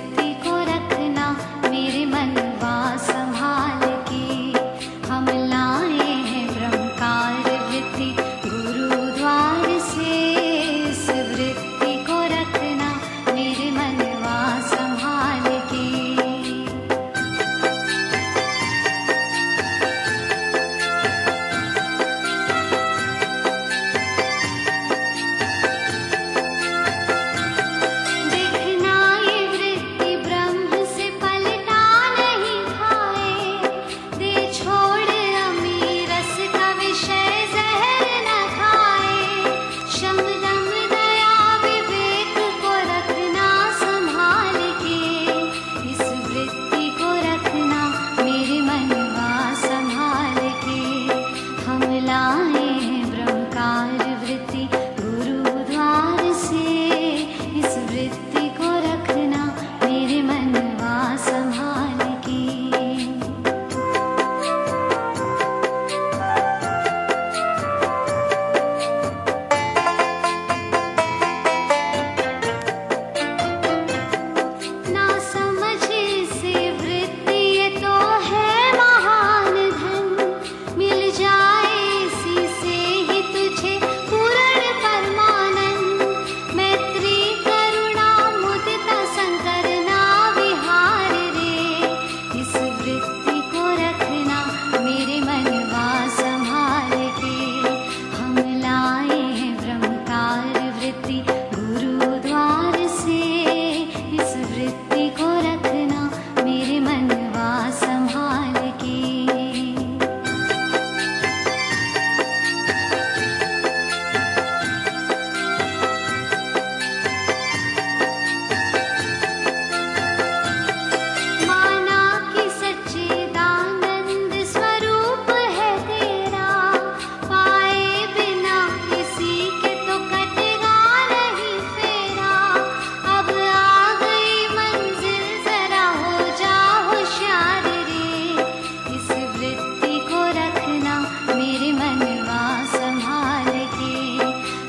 वृत्ति को रखना मेरे मनवा संभाल के।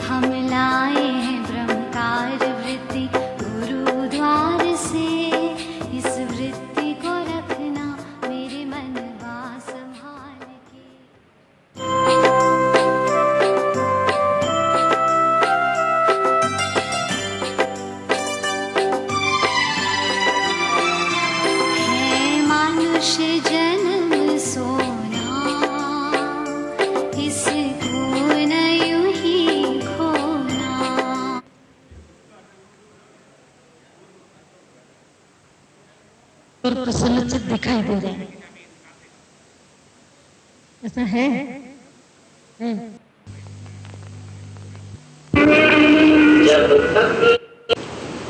हम लाए हैं ब्रह्मकार वृत्ति गुरुद्वार से, इस वृत्ति को रखना मेरे मनवा संभाल के। प्रसन्नचित दिखाई दे रहे हैं, ऐसा है?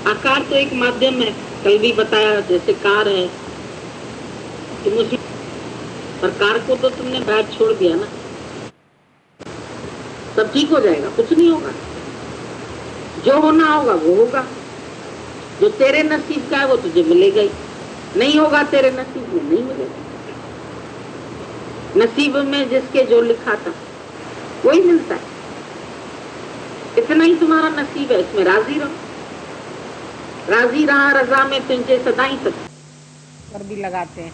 आकार तो एक माध्यम है, कल भी बताया, जैसे कार है, तुम उसमें पर कार को तो तुमने बाहर छोड़ दिया ना, सब ठीक हो जाएगा, कुछ नहीं होगा। जो होना होगा वो होगा, जो तेरे नसीब का है वो तुझे मिलेगा ही, नहीं होगा तेरे नसीब में नहीं मिलेगा। नसीब में जिसके जो लिखा था वही मिलता है, इतना ही तुम्हारा नसीब है, इसमें राजी रहो। राजी रहा रजा में तुझे सदा ही सदा पर भी लगाते हैं,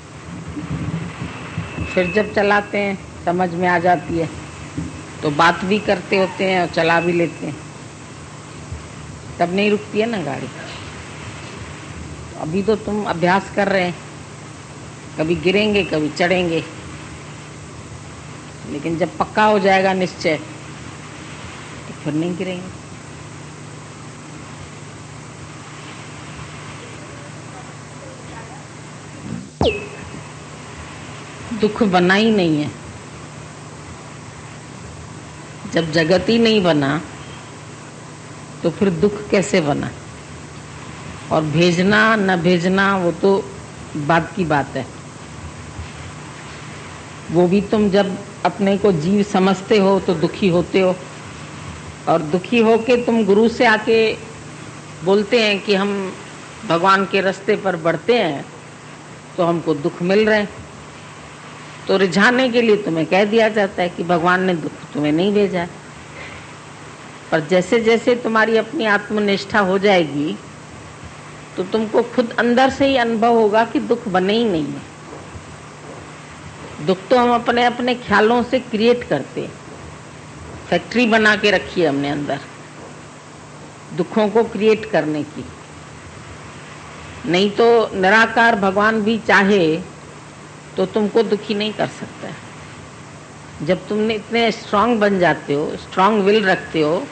फिर जब चलाते हैं समझ में आ जाती है तो बात भी करते होते हैं और चला भी लेते हैं, तब नहीं रुकती है ना गाड़ी। अभी तो तुम अभ्यास कर रहे हैं, कभी गिरेंगे कभी चढ़ेंगे, लेकिन जब पक्का हो जाएगा निश्चय तो फिर नहीं गिरेंगे। दुख बना ही नहीं है, जब जगत ही नहीं बना तो फिर दुख कैसे बना? और भेजना न भेजना वो तो बात की बात है, वो भी तुम जब अपने को जीव समझते हो तो दुखी होते हो, और दुखी होके तुम गुरु से आके बोलते हैं कि हम भगवान के रास्ते पर बढ़ते हैं तो हमको दुख मिल रहे हैं, तो रिझाने के लिए तुम्हें कह दिया जाता है कि भगवान ने दुख तुम्हें नहीं भेजा है। पर जैसे जैसे तुम्हारी अपनी आत्मनिष्ठा हो जाएगी तो तुमको खुद अंदर से ही अनुभव होगा कि दुख बने ही नहीं है। दुख तो हम अपने अपने ख्यालों से क्रिएट करते हैं। फैक्ट्री बना के रखी है हमने अंदर दुखों को क्रिएट करने की। नहीं तो निराकार भगवान भी चाहे तो तुमको दुखी नहीं कर सकता है। जब तुमने इतने स्ट्रांग बन जाते हो, स्ट्रांग विल रखते हो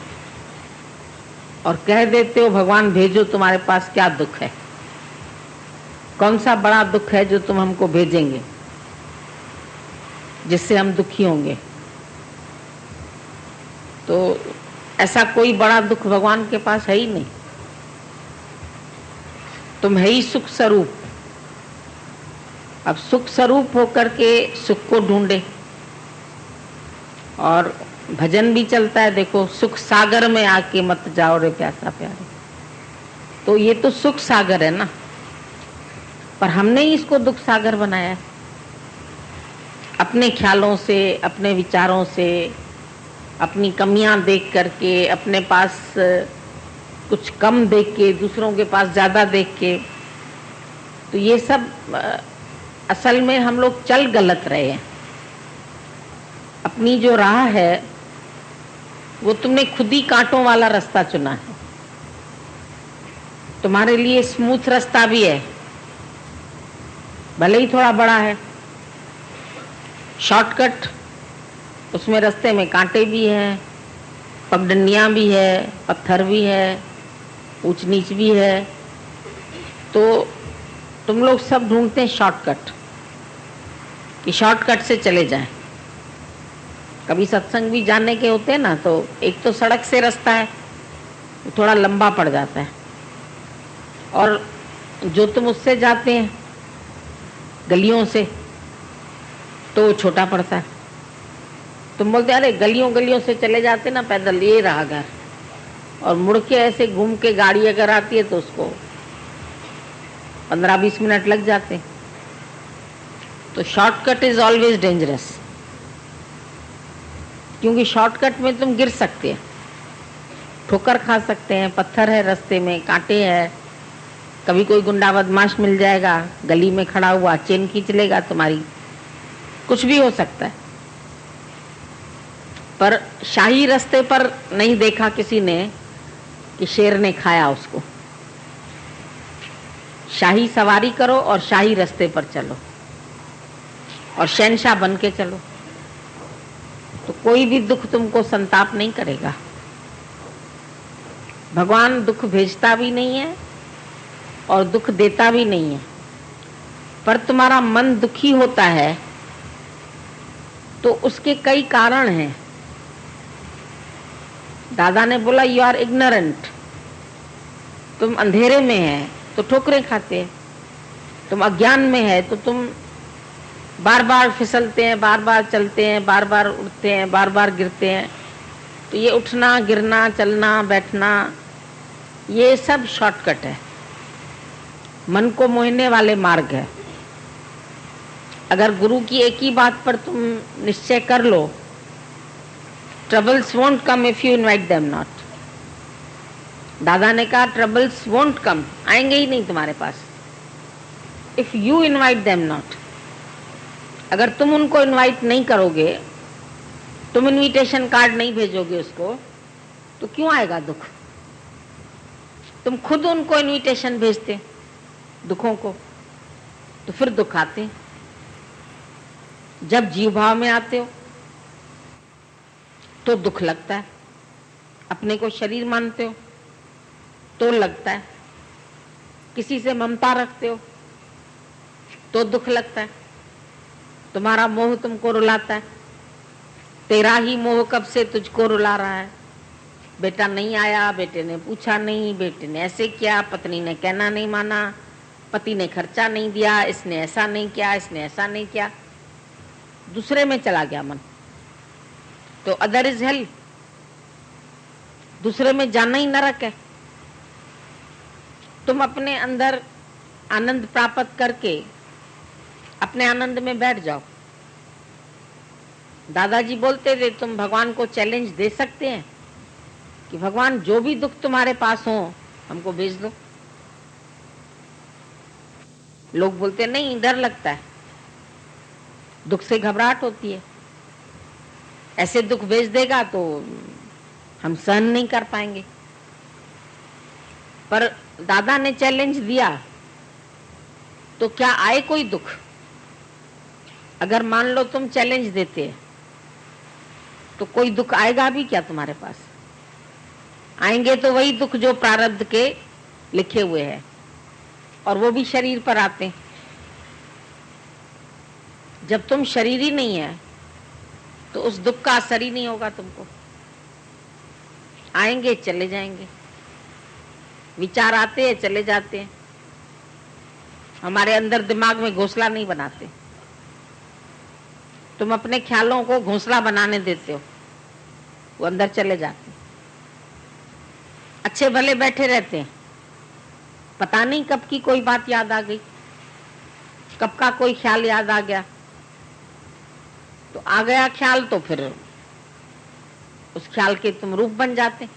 और कह देते हो भगवान भेजो, तुम्हारे पास क्या दुख है, कौन सा बड़ा दुख है जो तुम हमको भेजेंगे जिससे हम दुखी होंगे। तो ऐसा कोई बड़ा दुख भगवान के पास है ही नहीं। तुम है ही सुख स्वरूप। अब सुख स्वरूप होकर के सुख को ढूंढे। और भजन भी चलता है, देखो, सुख सागर में आके मत जाओ रे प्यासा प्यारे। तो ये तो सुख सागर है ना, पर हमने ही इसको दुख सागर बनाया है अपने ख्यालों से, अपने विचारों से, अपनी कमियां देख करके, अपने पास कुछ कम देख के, दूसरों के पास ज्यादा देख के। तो ये सब असल में हम लोग चल गलत रहे हैं। अपनी जो राह है वो तुमने खुद ही कांटों वाला रास्ता चुना है। तुम्हारे लिए स्मूथ रास्ता भी है, भले ही थोड़ा बड़ा है, शॉर्टकट, उसमें रास्ते में कांटे भी हैं, पगडंडियां भी है, पत्थर भी है, ऊंच नीच भी है। तो तुम लोग सब ढूंढते हैं शॉर्टकट, कि शॉर्टकट से चले जाएं। कभी सत्संग भी जाने के होते हैं ना, तो एक तो सड़क से रास्ता है, वो थोड़ा लंबा पड़ जाता है, और जो तुम उससे जाते हैं गलियों से, तो वो छोटा पड़ता है। तुम बोलते अरे गलियों गलियों से चले जाते ना पैदल, ये रहा घर, और मुड़ के ऐसे घूम के गाड़ी अगर आती है तो उसको 15-20 मिनट लग जाते। तो शॉर्टकट इज ऑलवेज डेंजरस, क्योंकि शॉर्टकट में तुम गिर सकते हैं, ठोकर खा सकते हैं, पत्थर है रास्ते में, कांटे हैं, कभी कोई गुंडा बदमाश मिल जाएगा गली में खड़ा हुआ, चेन खींच लेगा तुम्हारी, कुछ भी हो सकता है। पर शाही रास्ते पर नहीं देखा किसी ने कि शेर ने खाया उसको। शाही सवारी करो और शाही रास्ते पर चलो और शहंशाह बन के चलो, तो कोई भी दुख तुमको संताप नहीं करेगा। भगवान दुख भेजता भी नहीं है और दुख देता भी नहीं है, पर तुम्हारा मन दुखी होता है तो उसके कई कारण हैं। दादा ने बोला यू आर इग्नोरेंट, तुम अंधेरे में है तो ठोकरें खाते हैं, तुम अज्ञान में है तो तुम बार बार फिसलते हैं, बार बार चलते हैं, बार बार उठते हैं, बार बार गिरते हैं। तो ये उठना गिरना, चलना बैठना, ये सब शॉर्टकट है, मन को मोहने वाले मार्ग है। अगर गुरु की एक ही बात पर तुम निश्चय कर लो, troubles won't come if you invite them not. दादा ने कहा ट्रबल्स वोंट कम, आएंगे ही नहीं तुम्हारे पास, if you invite them not. अगर तुम उनको इनवाइट नहीं करोगे, तुम इनविटेशन कार्ड नहीं भेजोगे उसको, तो क्यों आएगा दुख? तुम खुद उनको इनविटेशन भेजते दुखों को, तो फिर दुख आते। जब जीव भाव में आते हो तो दुख लगता है, अपने को शरीर मानते हो तो लगता है, किसी से ममता रखते हो तो दुख लगता है, तुम्हारा मोह तुमको रुलाता है, तेरा ही मोह कब से तुझको रुला रहा है। बेटा नहीं आया, बेटे ने पूछा नहीं, बेटे ने ऐसे किया, पत्नी ने कहना नहीं माना, पति ने खर्चा नहीं दिया, इसने ऐसा नहीं किया, इसने ऐसा नहीं किया, दूसरे में चला गया मन। तो अदर इज हेल, दूसरे में जाना ही नरक है। तुम अपने अंदर आनंद प्राप्त करके अपने आनंद में बैठ जाओ। दादाजी बोलते थे तुम भगवान को चैलेंज दे सकते हैं कि भगवान जो भी दुख तुम्हारे पास हो हमको भेज दो, लोग बोलते नहीं, डर लगता है, दुख से घबराहट होती है, ऐसे दुख भेज देगा तो हम सहन नहीं कर पाएंगे। पर दादा ने चैलेंज दिया तो क्या आए कोई दुख? अगर मान लो तुम चैलेंज देते तो कोई दुख आएगा भी क्या तुम्हारे पास? आएंगे तो वही दुख जो प्रारब्ध के लिखे हुए हैं, और वो भी शरीर पर आते हैं। जब तुम शरीर ही नहीं है तो उस दुख का असर ही नहीं होगा तुमको। आएंगे चले जाएंगे, विचार आते हैं चले जाते हैं, हमारे अंदर दिमाग में घोंसला नहीं बनाते। तुम अपने ख्यालों को घोंसला बनाने देते हो, वो अंदर चले जाते हैं। अच्छे भले बैठे रहते हैं, पता नहीं कब की कोई बात याद आ गई, कब का कोई ख्याल याद आ गया, तो आ गया ख्याल तो फिर उस ख्याल के तुम रूप बन जाते,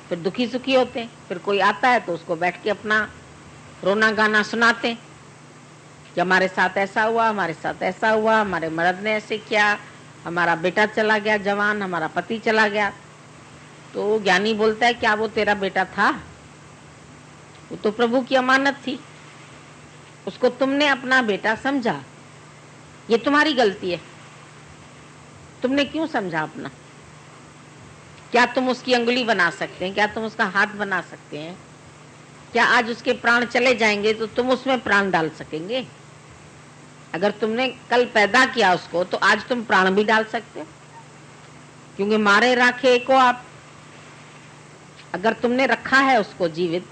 फिर दुखी सुखी होते हैं। फिर कोई आता है तो उसको बैठ के अपना रोना गाना सुनाते हैं कि हमारे साथ ऐसा हुआ, हमारे साथ ऐसा हुआ, हमारे मर्द ने ऐसे किया, हमारा बेटा चला गया जवान, हमारा पति चला गया। तो ज्ञानी बोलता है क्या वो तेरा बेटा था? वो तो प्रभु की अमानत थी, उसको तुमने अपना बेटा समझा, ये तुम्हारी गलती है। तुमने क्यों समझा अपना? क्या तुम उसकी अंगुली बना सकते हैं? क्या तुम उसका हाथ बना सकते हैं? क्या आज उसके प्राण चले जाएंगे तो तुम उसमें प्राण डाल सकेंगे? अगर तुमने कल पैदा किया उसको तो आज तुम प्राण भी डाल सकते हो, क्योंकि मारे राखे को आप, अगर तुमने रखा है उसको जीवित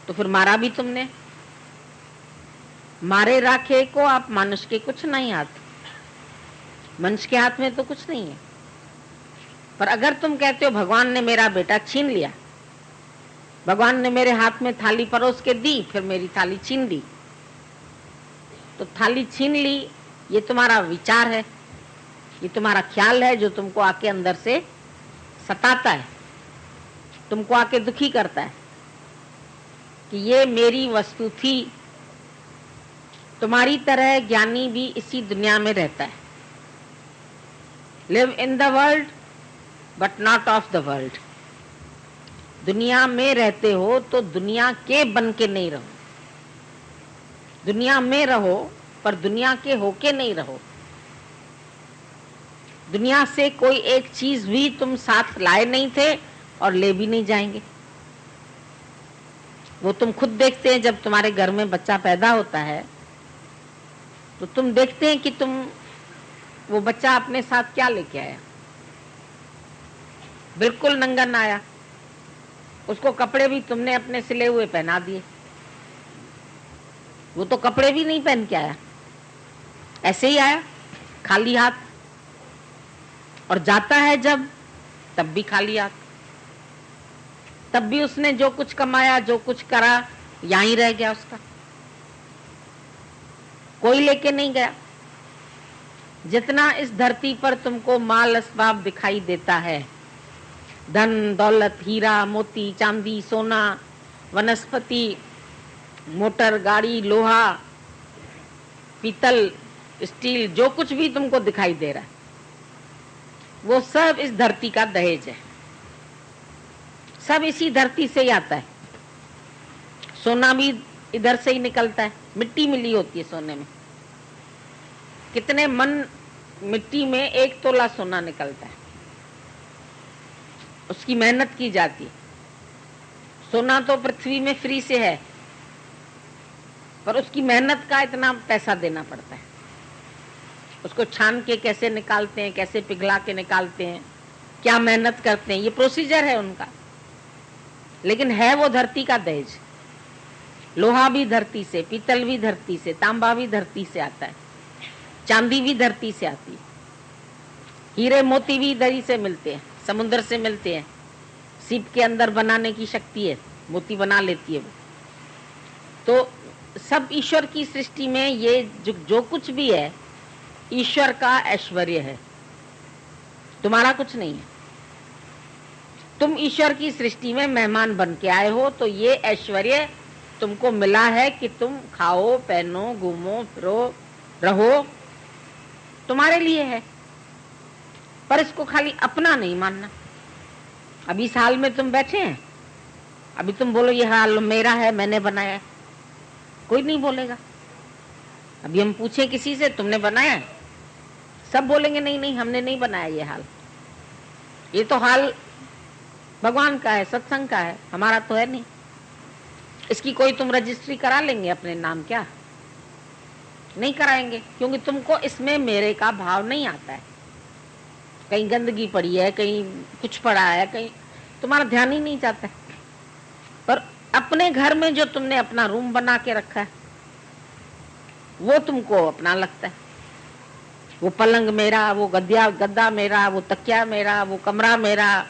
तो फिर मारा भी तुमने। मारे राखे को आप, मनुष्य के कुछ नहीं हाथ, मनुष्य के हाथ में तो कुछ नहीं है। पर अगर तुम कहते हो भगवान ने मेरा बेटा छीन लिया, भगवान ने मेरे हाथ में थाली परोस के दी, फिर मेरी थाली छीन ली, तो थाली छीन ली, ये तुम्हारा विचार है, ये तुम्हारा ख्याल है जो तुमको आके अंदर से सताता है, तुमको आके दुखी करता है कि ये मेरी वस्तु थी। तुम्हारी तरह ज्ञानी भी इसी दुनिया में रहता है, live in the world but not of the world. दुनिया में रहते हो तो दुनिया के बन के नहीं रहो, दुनिया में रहो पर दुनिया के होके नहीं रहो। दुनिया से कोई एक चीज भी तुम साथ लाए नहीं थे और ले भी नहीं जाएंगे। वो तुम खुद देखते हैं, जब तुम्हारे घर में बच्चा पैदा होता है तो तुम देखते हैं कि तुम, वो बच्चा अपने साथ क्या लेके आया। बिल्कुल नंगन आया, उसको कपड़े भी तुमने अपने सिले हुए पहना दिए, वो तो कपड़े भी नहीं पहन के आया, ऐसे ही आया खाली हाथ, और जाता है जब तब भी खाली हाथ। तब भी उसने जो कुछ कमाया, जो कुछ करा, यहीं रह गया उसका, कोई लेके नहीं गया। जितना इस धरती पर तुमको माल असबाब दिखाई देता है, धन दौलत, हीरा मोती, चांदी, सोना, वनस्पति, मोटर गाड़ी, लोहा, पीतल, स्टील, जो कुछ भी तुमको दिखाई दे रहा है वो सब इस धरती का दहेज है, सब इसी धरती से ही आता है। सोना भी इधर से ही निकलता है, मिट्टी मिली होती है सोने में। कितने मन मिट्टी में 1 तोला सोना निकलता है, उसकी मेहनत की जाती है। सोना तो पृथ्वी में फ्री से है, पर उसकी मेहनत का इतना पैसा देना पड़ता है। उसको छान के कैसे निकालते हैं, कैसे पिघला के निकालते हैं, क्या मेहनत करते हैं, ये प्रोसीजर है उनका। लेकिन है वो धरती का दहेज। लोहा भी धरती से, पीतल भी धरती से, तांबा भी धरती से आता है, चांदी भी धरती से आती है, हीरे मोती भी इधर ही से मिलते हैं, समुद्र से मिलते हैं। सीप के अंदर बनाने की शक्ति है, मोती बना लेती है वो। तो सब ईश्वर की सृष्टि में ये जो कुछ भी है ईश्वर का ऐश्वर्य है, तुम्हारा कुछ नहीं है। तुम ईश्वर की सृष्टि में मेहमान बन के आए हो, तो ये ऐश्वर्य तुमको मिला है कि तुम खाओ, पहनो, घूमो, फिरो, रहो, तुम्हारे लिए है। पर इसको खाली अपना नहीं मानना। अभी इस हाल में तुम बैठे हैं, अभी तुम बोलो ये हाल मेरा है, मैंने बनाया है, कोई नहीं बोलेगा। अभी हम पूछे किसी से तुमने बनाया है, सब बोलेंगे नहीं नहीं हमने नहीं बनाया ये हाल। ये तो हाल भगवान का है, सत्संग का है, हमारा तो है नहीं। इसकी कोई तुम रजिस्ट्री करा लेंगे अपने नाम? क्या नहीं कराएंगे, क्योंकि तुमको इसमें मेरे का भाव नहीं आता है। कहीं गंदगी पड़ी है, कहीं कुछ पड़ा है, कहीं तुम्हारा ध्यान ही नहीं जाता है। पर अपने घर में जो तुमने अपना रूम बना के रखा है वो तुमको अपना लगता है। वो पलंग मेरा, वो गद्दा मेरा, वो तकिया मेरा, वो कमरा मेरा,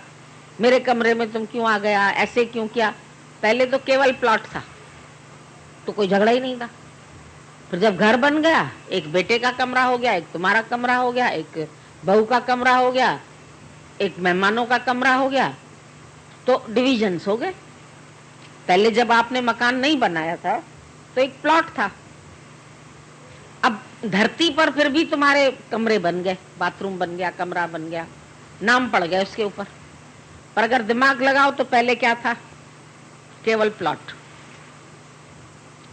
मेरे कमरे में तुम क्यों आ गया, ऐसे क्यों किया। पहले तो केवल प्लॉट था, तो कोई झगड़ा ही नहीं था। फिर जब घर बन गया, एक बेटे का कमरा हो गया, एक तुम्हारा कमरा हो गया, एक बहू का कमरा हो गया, एक मेहमानों का कमरा हो गया, तो डिविजन्स हो गए। पहले जब आपने मकान नहीं बनाया था तो एक प्लॉट था। अब धरती पर फिर भी तुम्हारे कमरे बन गए, बाथरूम बन गया, कमरा बन गया, नाम पड़ गया उसके ऊपर। पर अगर दिमाग लगाओ तो पहले क्या था? केवल प्लॉट।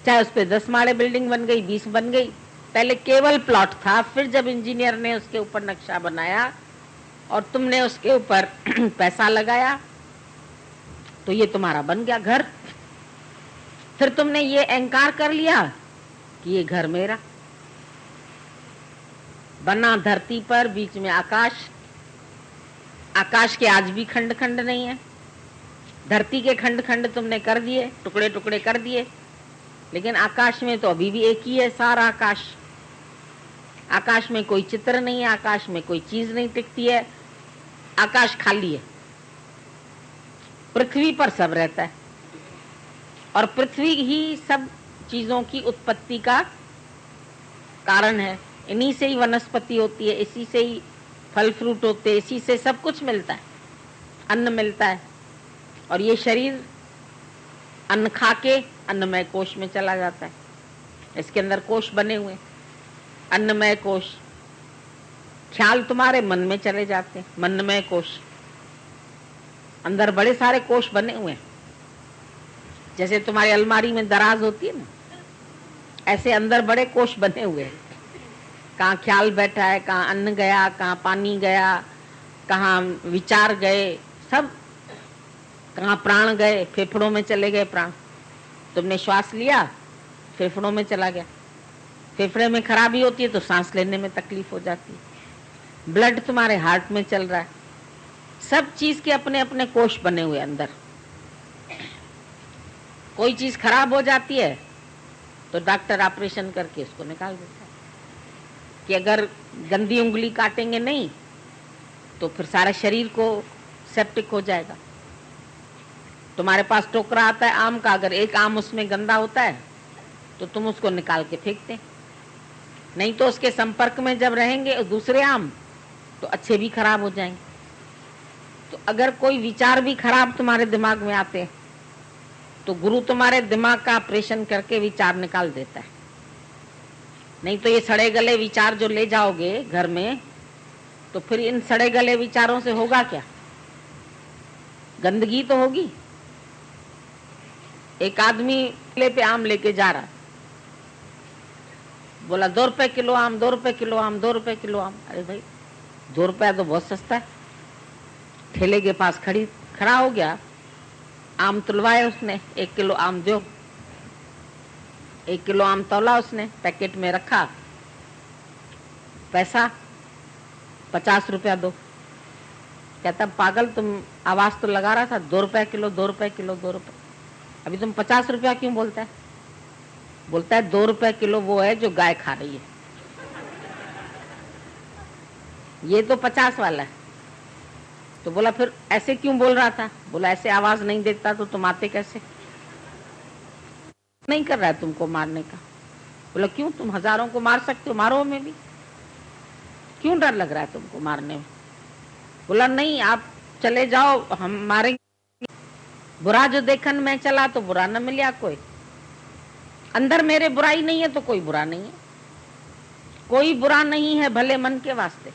चाहे उस पे 10 माले बिल्डिंग बन गई, 20 बन गई, पहले केवल प्लॉट था। फिर जब इंजीनियर ने उसके ऊपर नक्शा बनाया और तुमने उसके ऊपर पैसा लगाया तो ये तुम्हारा बन गया घर। फिर तुमने ये अहंकार कर लिया कि ये घर मेरा। बना धरती पर, बीच में आकाश। आकाश के आज भी खंड खंड नहीं है, धरती के खंड खंड तुमने कर दिए, टुकड़े टुकड़े कर दिए, लेकिन आकाश में तो अभी भी एक ही है सारा आकाश। आकाश में कोई चित्र नहीं है, आकाश में कोई चीज नहीं टिकती है, आकाश खाली है। पृथ्वी पर सब रहता है और पृथ्वी ही सब चीजों की उत्पत्ति का कारण है। इन्हीं से ही वनस्पति होती है, इसी से ही फल फ्रूट होते हैं, इसी से सब कुछ मिलता है, अन्न मिलता है। और ये शरीर अन्न खा के अन्नमय कोश में चला जाता है। इसके अंदर कोश बने हुए, अन्नमय कोश। ख्याल तुम्हारे मन में चले जाते हैं, मनमय कोश। अंदर बड़े सारे कोश बने हुए हैं। जैसे तुम्हारी अलमारी में दराज होती है ना, ऐसे अंदर बड़े कोश बने हुए हैं। कहाँ ख्याल बैठा है, कहाँ अन्न गया, कहाँ पानी गया, कहाँ विचार गए, सब। कहाँ प्राण गए, फेफड़ों में चले गए प्राण। तुमने श्वास लिया, फेफड़ों में चला गया। फेफड़े में खराबी होती है तो सांस लेने में तकलीफ हो जाती है। ब्लड तुम्हारे हार्ट में चल रहा है। सब चीज के अपने अपने कोश बने हुए अंदर। कोई चीज खराब हो जाती है तो डॉक्टर ऑपरेशन करके उसको निकाल देता है कि अगर गंदी उंगली काटेंगे नहीं तो फिर सारे शरीर को सेप्टिक हो जाएगा। तुम्हारे पास टोकरा आता है आम का, अगर एक आम उसमें गंदा होता है तो तुम उसको निकाल के फेंकते, नहीं तो उसके संपर्क में जब रहेंगे दूसरे आम तो अच्छे भी खराब हो जाएंगे। तो अगर कोई विचार भी खराब तुम्हारे दिमाग में आते हैं तो गुरु तुम्हारे दिमाग का ऑपरेशन करके विचार निकाल देता है। नहीं तो ये सड़े गले विचार जो ले जाओगे घर में तो फिर इन सड़े गले विचारों से होगा क्या? गंदगी तो होगी। एक आदमी ठेले पे आम लेके जा रहा, बोला 2 रुपए किलो आम, 2 रुपए किलो आम, 2 रुपए किलो आम। अरे भाई 2 रुपया तो बहुत सस्ता है। ठेले के पास खड़ा हो गया, आम तुलवाए उसने, 1 किलो आम दो। 1 किलो आम तौला उसने, पैकेट में रखा, पैसा 50 रुपया दो। कहता पागल तुम आवाज तो लगा रहा था 2 रुपए किलो, 2 रुपए किलो, 2 रुपए, अभी तुम 50 रुपया क्यों बोलता है? बोलता है 2 रुपए किलो वो है जो गाय खा रही है, ये तो 50 वाला है। तो बोला फिर ऐसे क्यों बोल रहा था? बोला ऐसे आवाज नहीं देता तो तुम आते कैसे? नहीं कर रहा है तुमको मारने का। बोला क्यों, तुम हजारों को मार सकते हो, मारो में भी, क्यों डर लग रहा है तुमको मारने में? बोला नहीं आप चले जाओ, हम मारेंगे। बुरा जो देखन में चला तो बुरा न मिलिया कोई। अंदर मेरे बुराई नहीं है तो कोई बुरा नहीं है, कोई बुरा नहीं है भले मन के वास्ते।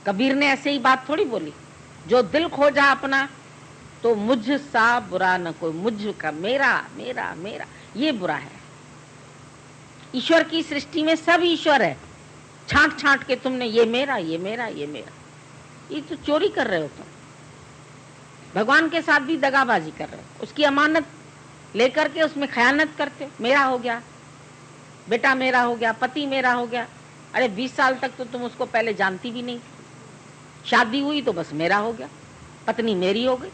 कबीर ने ऐसे ही बात थोड़ी बोली, जो दिल खोजा अपना तो मुझ सा बुरा न कोई, मुझ का मेरा मेरा मेरा ये बुरा है। ईश्वर की सृष्टि में सब ईश्वर है, छांट छांट के तुमने ये मेरा ये मेरा ये मेरा, ये तो चोरी कर रहे हो तुम। भगवान के साथ भी दगाबाजी कर रहे हो, उसकी अमानत लेकर के उसमें खयानत करते हो। मेरा हो गया बेटा, मेरा हो गया पति, मेरा हो गया। अरे 20 साल तक तो तुम उसको पहले जानती भी नहीं, शादी हुई तो बस मेरा हो गया, पत्नी मेरी हो गई,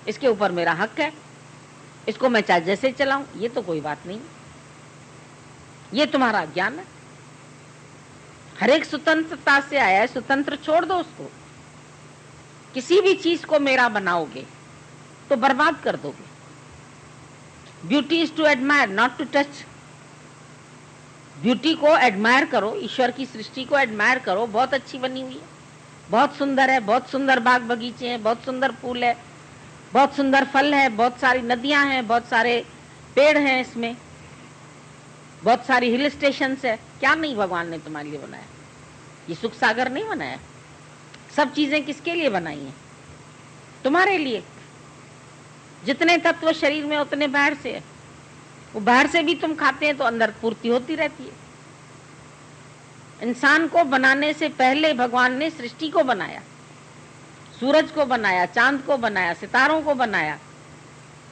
इसके ऊपर मेरा हक है, इसको मैं चाहे जैसे चलाऊं। ये तो कोई बात नहीं, ये तुम्हारा ज्ञान है। हर एक स्वतंत्रता से आया है, स्वतंत्र छोड़ दो उसको। किसी भी चीज को मेरा बनाओगे तो बर्बाद कर दोगे। Beauty is to admire not to touch. Beauty को एडमायर करो, ईश्वर की सृष्टि को एडमायर करो, बहुत अच्छी बनी हुई है, बहुत सुंदर है, बहुत सुंदर बाग बगीचे हैं, बहुत सुंदर फूल है, बहुत सुंदर फल है, बहुत सारी नदियां हैं, बहुत सारे पेड़ हैं, इसमें बहुत सारी हिल स्टेशन है। क्या नहीं भगवान ने तुम्हारे लिए बनाया? ये सुख सागर नहीं बनाया? सब चीजें किसके लिए बनाई हैं? तुम्हारे लिए। जितने तत्व शरीर में उतने बाहर से है, वो बाहर से भी तुम खाते हैं तो अंदर पूर्ति होती रहती है। इंसान को बनाने से पहले भगवान ने सृष्टि को बनाया, सूरज को बनाया, चांद को बनाया, सितारों को बनाया,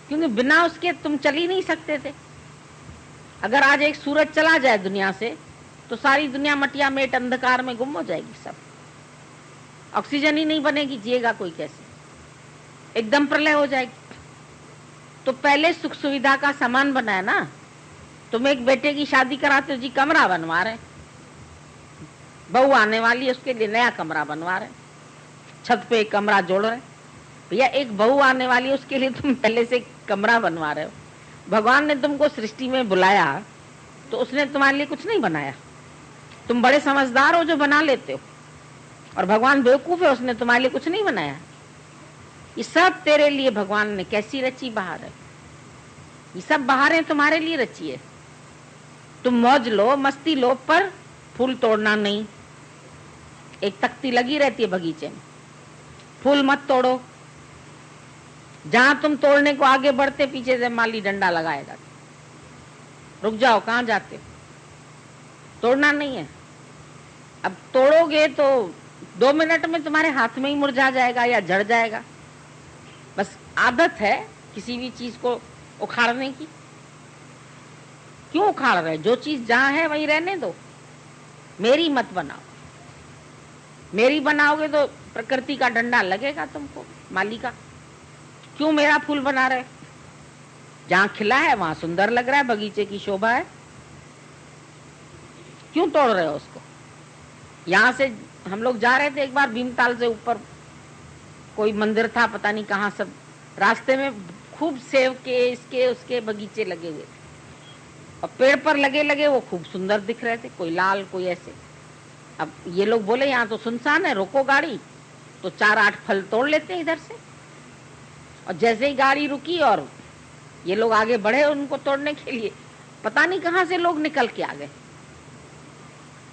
क्योंकि बिना उसके तुम चल ही नहीं सकते थे। अगर आज एक सूरज चला जाए दुनिया से तो सारी दुनिया मटिया मेट अंधकार में गुम हो जाएगी, सब ऑक्सीजन ही नहीं बनेगी, जिएगा कोई कैसे? एकदम प्रलय हो जाएगी। तो पहले सुख सुविधा का सामान बनाया ना। तुम एक बेटे की शादी कराते हो जी, कमरा बनवा रहे, बहू आने वाली है उसके लिए नया कमरा बनवा रहे, छत पे एक कमरा जोड़ रहे। भैया एक बहू आने वाली है उसके लिए तुम पहले से कमरा बनवा रहे हो। भगवान ने तुमको सृष्टि में बुलाया तो उसने तुम्हारे लिए कुछ नहीं बनाया। तुम बड़े समझदार हो जो बना लेते हो, और भगवान बेवकूफ है, उसने तुम्हारे लिए कुछ नहीं बनाया। ये सब तेरे लिए भगवान ने कैसी रची बहार है, ये सब बहारें तुम्हारे लिए रची है। तुम मौज लो, मस्ती लो, पर फूल तोड़ना नहीं। एक तख्ती लगी रहती है बगीचे में, फूल मत तोड़ो। जहां तुम तोड़ने को आगे बढ़ते पीछे से माली डंडा लगाएगा, रुक जाओ, कहां जाते हो? तोड़ना नहीं है। अब तोड़ोगे तो 2 मिनट में तुम्हारे हाथ में ही मुरझा जाएगा या झड़ जाएगा। बस आदत है किसी भी चीज को उखाड़ने की। क्यों उखाड़ रहे? जो चीज जहां है वहीं रहने दो। मेरी मत बनाओ। मेरी बनाओगे तो प्रकृति का डंडा लगेगा तुमको, माली का। क्यों मेरा फूल बना रहे? जहां खिला है वहां सुंदर लग रहा है, बगीचे की शोभा है, क्यों तोड़ रहे हो उसको? यहां से हम लोग जा रहे थे एक बार भीमताल से ऊपर, कोई मंदिर था पता नहीं कहाँ, सब रास्ते में खूब सेब के इसके उसके बगीचे लगे हुए थे, और पेड़ पर लगे लगे वो खूब सुंदर दिख रहे थे, कोई लाल कोई ऐसे। अब ये लोग बोले यहाँ तो सुनसान है, रोको गाड़ी, तो 4-8 फल तोड़ लेते हैं इधर से। और जैसे ही गाड़ी रुकी और ये लोग आगे बढ़े उनको तोड़ने के लिए, पता नहीं कहाँ से लोग निकल के आ गए,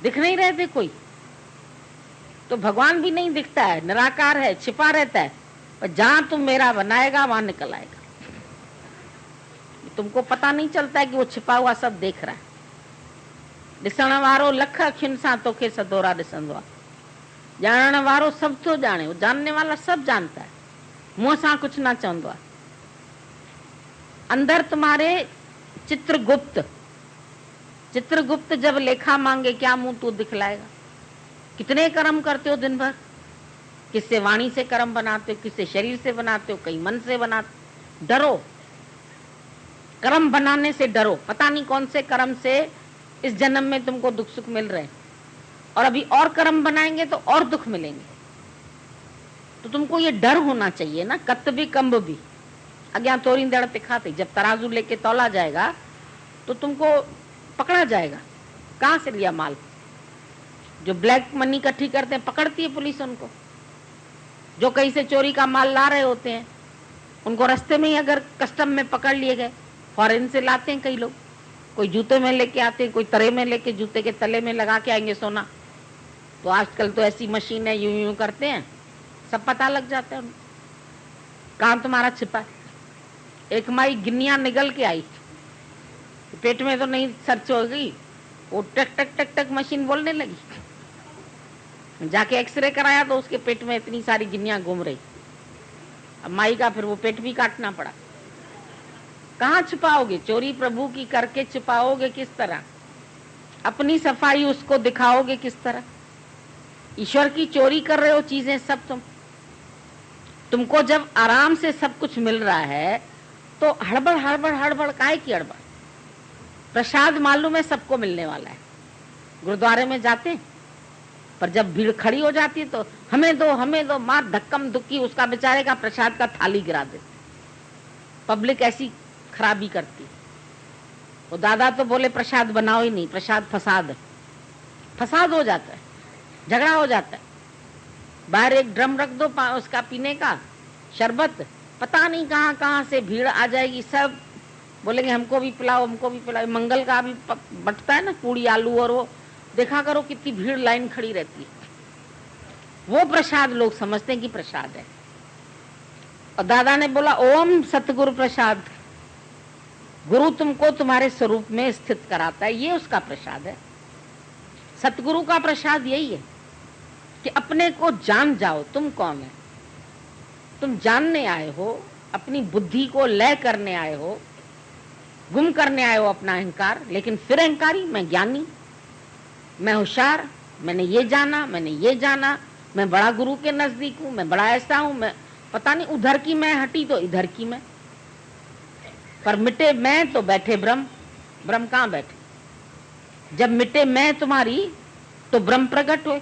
दिख नहीं रहे थे कोई। तो भगवान भी नहीं दिखता है, निराकार है, छिपा रहता है, पर जहां तुम मेरा बनाएगा वहां निकल आएगा। तुमको पता नहीं चलता है कि वो छिपा हुआ सब देख रहा है। ॾिसण वारो लख अखियुनि सां तोखे सदोरा ॾिसंदो आहे। ॼाणण वारो सब थो ॼाणे, जानने वाला सब जानता है, मुंह सां कुछ ना चवंदो आहे। अंदर तुम्हारे चित्रगुप्त, चित्रगुप्त जब लेखा मांगे क्या मुंह तू दिखलाएगा? कितने कर्म करते हो दिन भर? किससे वाणी से कर्म बनाते हो, किससे शरीर से बनाते हो, कहीं मन से बनाते। डरो, कर्म बनाने से डरो। पता नहीं कौन से कर्म से इस जन्म में तुमको दुख सुख मिल रहे हैं, और अभी और कर्म बनाएंगे तो और दुख मिलेंगे। तो तुमको ये डर होना चाहिए ना। कत भी कम्ब भी अज्ञा तोरी दड़ तिखाते, जब तराजू लेके तौला जाएगा तो तुमको पकड़ा जाएगा। कहां से लिया माल? जो ब्लैक मनी इकट्ठी करते हैं पकड़ती है पुलिस उनको। जो कहीं से चोरी का माल ला रहे होते हैं उनको रास्ते में ही अगर कस्टम में पकड़ लिए गए फॉरेन से लाते हैं कई लोग, कोई जूते में लेके आते हैं, कोई तरे में लेके जूते के तले में लगा के आएंगे सोना। तो आजकल तो ऐसी मशीन है, यूं यूं करते हैं, सब पता लग जाता है उनको कहाँ तुम्हारा छिपा है। एक माई गिन्नियां निगल के आई, पेट में तो नहीं सर्च हो गई, वो टक टक टक टक मशीन बोलने लगी। जाके एक्सरे कराया तो उसके पेट में इतनी सारी गिन्नियां घूम रही। अब माई का फिर वो पेट भी काटना पड़ा। कहाँ छिपाओगे? चोरी प्रभु की करके छिपाओगे किस तरह? अपनी सफाई उसको दिखाओगे किस तरह? ईश्वर की चोरी कर रहे हो चीजें सब तुमको जब आराम से सब कुछ मिल रहा है तो हड़बड़ हड़बड़ हड़बड़ काहे की हड़बड़? प्रसाद मालूम है सबको मिलने वाला है, गुरुद्वारे में जाते हैं, पर जब भीड़ खड़ी हो जाती है तो हमें दो मार धक्कम धुक्की, उसका बेचारे का प्रसाद का थाली गिरा देते। पब्लिक ऐसी खराबी करती। वो दादा तो बोले प्रसाद बनाओ ही नहीं, प्रसाद फसाद है। फसाद हो जाता है, झगड़ा हो जाता है। बाहर एक ड्रम रख दो उसका पीने का शरबत, पता नहीं कहाँ कहाँ से भीड़ आ जाएगी, सब बोलेंगे हमको भी पिलाओ हमको भी पिलाओ। मंगल का भी बटता है ना पूड़ी आलू, और वो देखा करो कितनी भीड़ लाइन खड़ी रहती है। वो प्रसाद लोग समझते हैं कि प्रसाद है। और दादा ने बोला ओम सतगुरु प्रसाद, गुरु तुमको तुम्हारे स्वरूप में स्थित कराता है, ये उसका प्रसाद है। सतगुरु का प्रसाद यही है कि अपने को जान जाओ तुम कौन है। तुम जानने आए हो, अपनी बुद्धि को लय करने आए हो, गुम करने आए हो अपना अहंकार। लेकिन फिर अहंकारी, मैं ज्ञानी, मैं होशियार, मैंने ये जाना, मैंने ये जाना, मैं बड़ा गुरु के नजदीक हूं, मैं बड़ा ऐसा हूं, मैं पता नहीं उधर की मैं हटी तो इधर की मैं। पर मिटे मैं तो बैठे ब्रह्म। ब्रह्म कहाँ बैठे? जब मिटे मैं तुम्हारी तो ब्रह्म प्रकट हुए।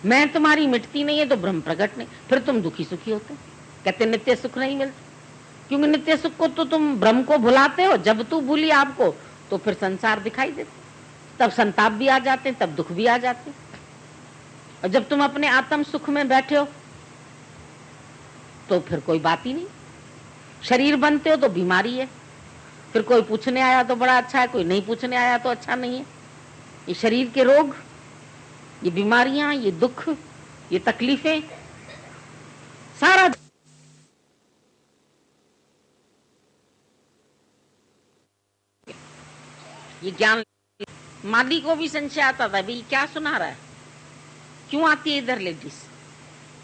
मैं तुम्हारी मिटती नहीं है तो ब्रह्म प्रकट नहीं। फिर तुम दुखी सुखी होते, कहते नित्य सुख नहीं मिलता, क्योंकि नित्य सुख को तो तुम ब्रह्म को भुलाते हो। जब तू भूली आपको तो फिर संसार दिखाई देता, तब संताप भी आ जाते, तब दुख भी आ जाते। और जब तुम अपने आत्म सुख में बैठे हो तो फिर कोई बात ही नहीं। शरीर बनते हो तो बीमारी है, फिर कोई पूछने आया तो बड़ा अच्छा है, कोई नहीं पूछने आया तो अच्छा नहीं है। ये शरीर के रोग, ये बीमारियां, ये दुख, ये तकलीफें, सारा ये ज्ञान। माली को भी संशय आता था, भाई क्या सुना रहा है, क्यों आती है इधर लेडीज?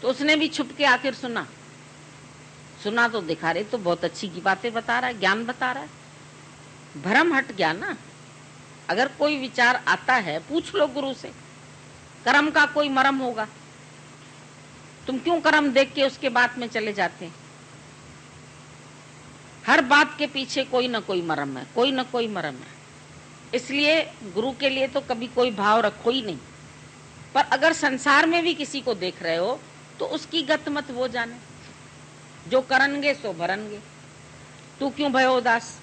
तो उसने भी छुप के आखिर सुना तो दिखा रहे तो बहुत अच्छी की बातें बता रहा है, ज्ञान बता रहा है। भ्रम हट गया ना। अगर कोई विचार आता है पूछ लो गुरु से, कर्म का कोई मरम होगा। तुम क्यों कर्म देख के उसके बात में चले जाते हैं? हर बात के पीछे कोई ना कोई मरम है, कोई ना कोई मरम है। इसलिए गुरु के लिए तो कभी कोई भाव रखो ही नहीं। पर अगर संसार में भी किसी को देख रहे हो तो उसकी गत मत वो जाने, जो करनगे सो भरनगे। तू क्यों भयो उदास?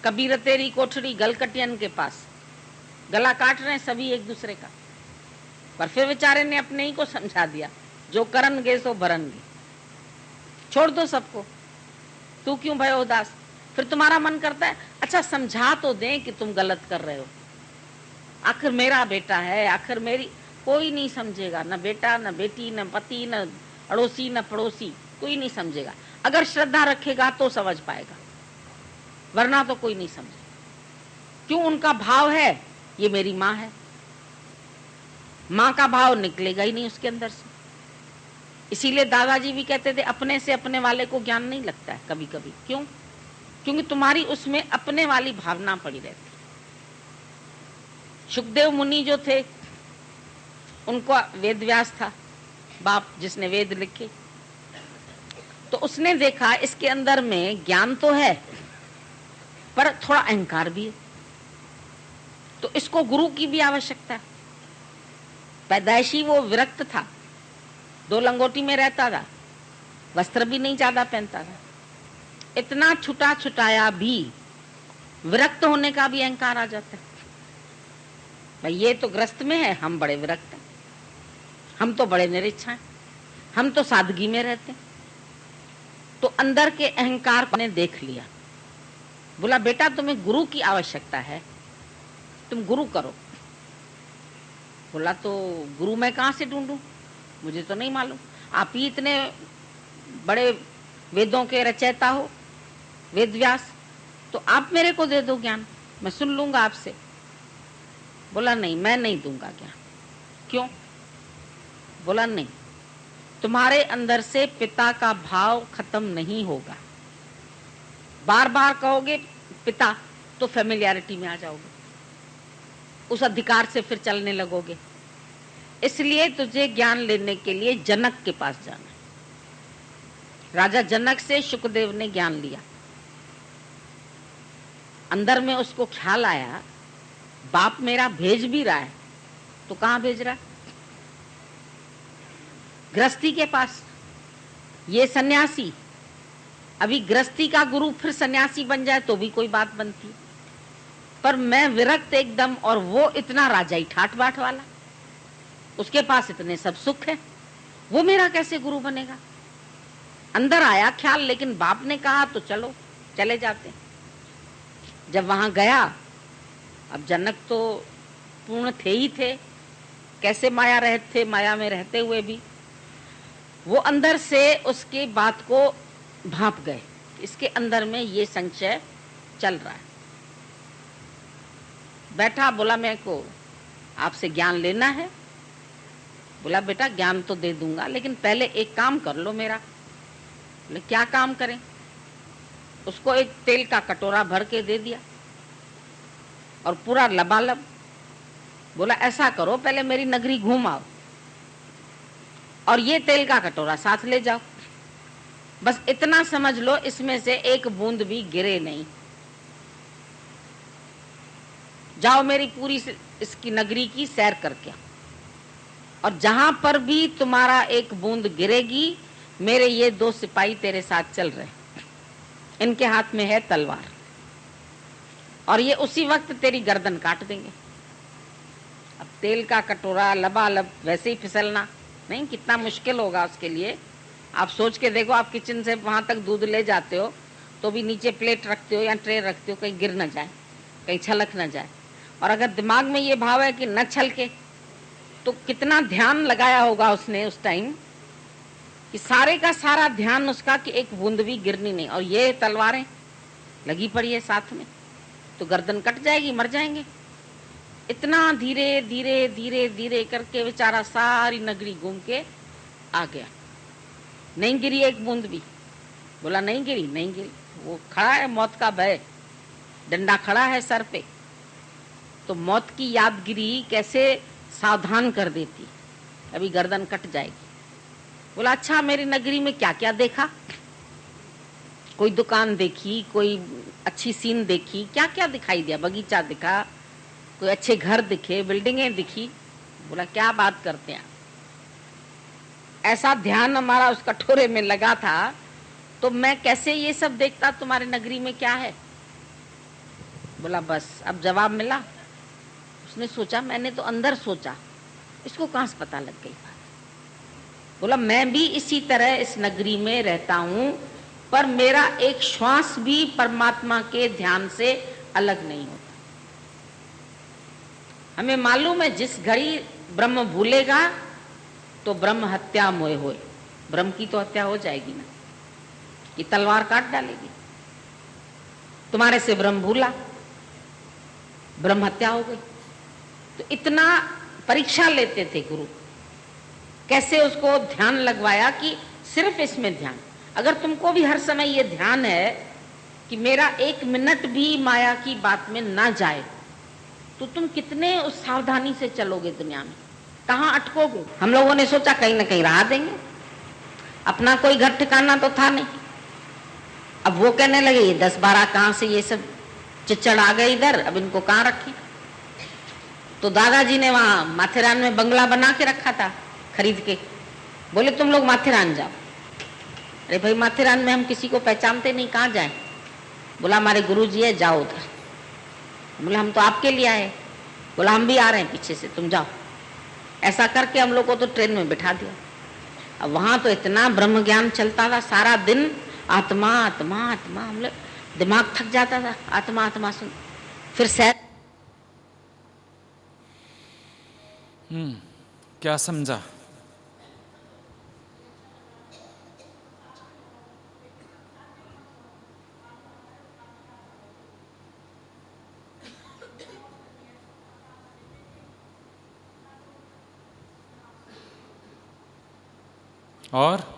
कबीर तेरी कोठरी गलकटियन के पास, गला काट रहे हैं सभी एक दूसरे का। पर फिर बेचारे ने अपने ही को समझा दिया, जो करनगे सो भरनगे। छोड़ दो सबको, तू क्यों भयो उदास? फिर तुम्हारा मन करता है अच्छा समझा तो दें कि तुम गलत कर रहे हो, आखिर मेरा बेटा है, आखिर मेरी। कोई नहीं समझेगा, न बेटा न बेटी न पति न अड़ोसी न पड़ोसी, कोई नहीं समझेगा। अगर श्रद्धा रखेगा तो समझ पाएगा, वरना तो कोई नहीं समझे। क्यों? उनका भाव है ये मेरी माँ है। माँ का भाव निकलेगा ही नहीं उसके अंदर से। इसीलिए दादाजी भी कहते थे अपने से अपने वाले को ज्ञान नहीं लगता है कभी कभी। क्यों? क्योंकि तुम्हारी उसमें अपने वाली भावना पड़ी रहती। सुखदेव मुनि जो थे उनको वेद व्यास था बाप, जिसने वेद लिखे। तो उसने देखा इसके अंदर में ज्ञान तो है पर थोड़ा अहंकार भी है, तो इसको गुरु की भी आवश्यकता है। पैदाइशी वो विरक्त था, 2 लंगोटी में रहता था, वस्त्र भी नहीं ज्यादा पहनता था। इतना छुटा छुटाया भी विरक्त होने का भी अहंकार आ जाता है। भाई ये तो ग्रस्त में है, हम बड़े विरक्त हैं, हम तो बड़े निरीक्षा हैं, हम तो सादगी में रहते हैं। तो अंदर के अहंकार ने देख लिया बोला बेटा तुम्हें गुरु की आवश्यकता है, तुम गुरु करो। बोला तो गुरु मैं कहाँ से ढूंढूं, मुझे तो नहीं मालूम, आप ही इतने बड़े वेदों के रचयिता हो, वेद व्यास, तो आप मेरे को दे दो ज्ञान, मैं सुन लूंगा आपसे। बोला नहीं, मैं नहीं दूंगा ज्ञान। क्यों? बोला नहीं, तुम्हारे अंदर से पिता का भाव खत्म नहीं होगा। बार बार कहोगे पिता तो फैमिलियरिटी में आ जाओगे, उस अधिकार से फिर चलने लगोगे। इसलिए तुझे ज्ञान लेने के लिए जनक के पास जाना है। राजा जनक से शुकदेव ने ज्ञान लिया। अंदर में उसको ख्याल आया बाप मेरा भेज भी रहा है तो कहां भेज रहा है? गृहस्थी के पास। ये सन्यासी, अभी गृहस्थी का गुरु फिर सन्यासी बन जाए तो भी कोई बात बनती, पर मैं विरक्त एकदम, और वो इतना राजाई ठाट बाट वाला, उसके पास इतने सब सुख है, वो मेरा कैसे गुरु बनेगा? अंदर आया ख्याल, लेकिन बाप ने कहा तो चलो चले जाते। जब वहां गया, अब जनक तो पूर्ण थे ही थे, कैसे माया रहते थे, माया में रहते हुए भी वो अंदर से उसकी बात को भांप गए, इसके अंदर में ये संशय चल रहा है। बैठा, बोला मेरे को आपसे ज्ञान लेना है। बोला बेटा ज्ञान तो दे दूंगा, लेकिन पहले एक काम कर लो मेरा। बोले क्या काम करें? उसको एक तेल का कटोरा भर के दे दिया और पूरा लबालब। बोला ऐसा करो, पहले मेरी नगरी घूम आओ और ये तेल का कटोरा साथ ले जाओ, बस इतना समझ लो इसमें से एक बूंद भी गिरे नहीं। जाओ मेरी पूरी इसकी नगरी की सैर करके, और जहां पर भी तुम्हारा एक बूंद गिरेगी, मेरे ये 2 सिपाही तेरे साथ चल रहे, इनके हाथ में है तलवार, और ये उसी वक्त तेरी गर्दन काट देंगे। अब तेल का कटोरा लबालब वैसे ही फिसलना नहीं, कितना मुश्किल होगा उसके लिए। आप सोच के देखो, आप किचन से वहां तक दूध ले जाते हो तो भी नीचे प्लेट रखते हो या ट्रे रखते हो, कहीं गिर न जाए, कहीं छलक न जाए। और अगर दिमाग में ये भाव है कि न छलके, तो कितना ध्यान लगाया होगा उसने उस टाइम, कि सारे का सारा ध्यान उसका कि एक बूंद भी गिरनी नहीं। और ये तलवारें लगी पड़ी है साथ में, तो गर्दन कट जाएगी, मर जाएंगे। इतना धीरे धीरे धीरे धीरे करके बेचारा सारी नगरी घूम के आ गया, नहीं गिरी एक बूंद भी। बोला नहीं गिरी, नहीं गिरी। वो खड़ा है, मौत का भय, डंडा खड़ा है सर पे, तो मौत की यादगिरी कैसे सावधान कर देती, अभी गर्दन कट जाएगी। बोला अच्छा मेरी नगरी में क्या क्या देखा? कोई दुकान देखी, कोई अच्छी सीन देखी, क्या क्या दिखाई दिया? बगीचा दिखा, कोई अच्छे घर दिखे, बिल्डिंगें दिखी। बोला क्या बात करते हैं, ऐसा ध्यान हमारा उस कटोरे में लगा था तो मैं कैसे ये सब देखता, तुम्हारे नगरी में क्या है? बोला बस अब जवाब मिला। उसने सोचा, मैंने तो अंदर सोचा, इसको कहां से पता लग गई बात? बोला मैं भी इसी तरह इस नगरी में रहता हूं, पर मेरा एक श्वास भी परमात्मा के ध्यान से अलग नहीं होता। हमें मालूम है जिस घड़ी ब्रह्म भूलेगा तो ब्रह्म हत्या मोए होए, ब्रह्म की तो हत्या हो जाएगी ना, ये तलवार काट डालेगी। तुम्हारे से ब्रह्म भूला, ब्रह्म हत्या हो गई। तो इतना परीक्षा लेते थे गुरु, कैसे उसको ध्यान लगवाया कि सिर्फ इसमें ध्यान। अगर तुमको भी हर समय ये ध्यान है कि मेरा 1 मिनट भी माया की बात में ना जाए, तो तुम कितने उस सावधानी से चलोगे दुनिया में, कहाँ अटकोगे? हम लोगों ने सोचा कहीं ना कहीं राह देंगे, अपना कोई घर ठिकाना तो था नहीं। अब वो कहने लगे ये 10-12 कहाँ से ये सब चिच्चड़ आ गए इधर, अब इनको कहाँ रखें? तो दादाजी ने वहां माथेरान में बंगला बना के रखा था खरीद के। बोले तुम लोग माथेरान जाओ। अरे भाई माथेरान में हम किसी को पहचानते नहीं, कहाँ जाए? बोला हमारे गुरुजी है, जाओ उधर। बोला हम तो आपके लिए आए। बोला हम भी आ रहे हैं पीछे से, तुम जाओ। ऐसा करके हम लोग को तो ट्रेन में बिठा दिया। अब वहां तो इतना ब्रह्म ज्ञान चलता था, सारा दिन आत्मा आत्मा आत्मा। हम लोग दिमाग थक जाता था आत्मा आत्मा सुन, फिर शायद क्या समझा? और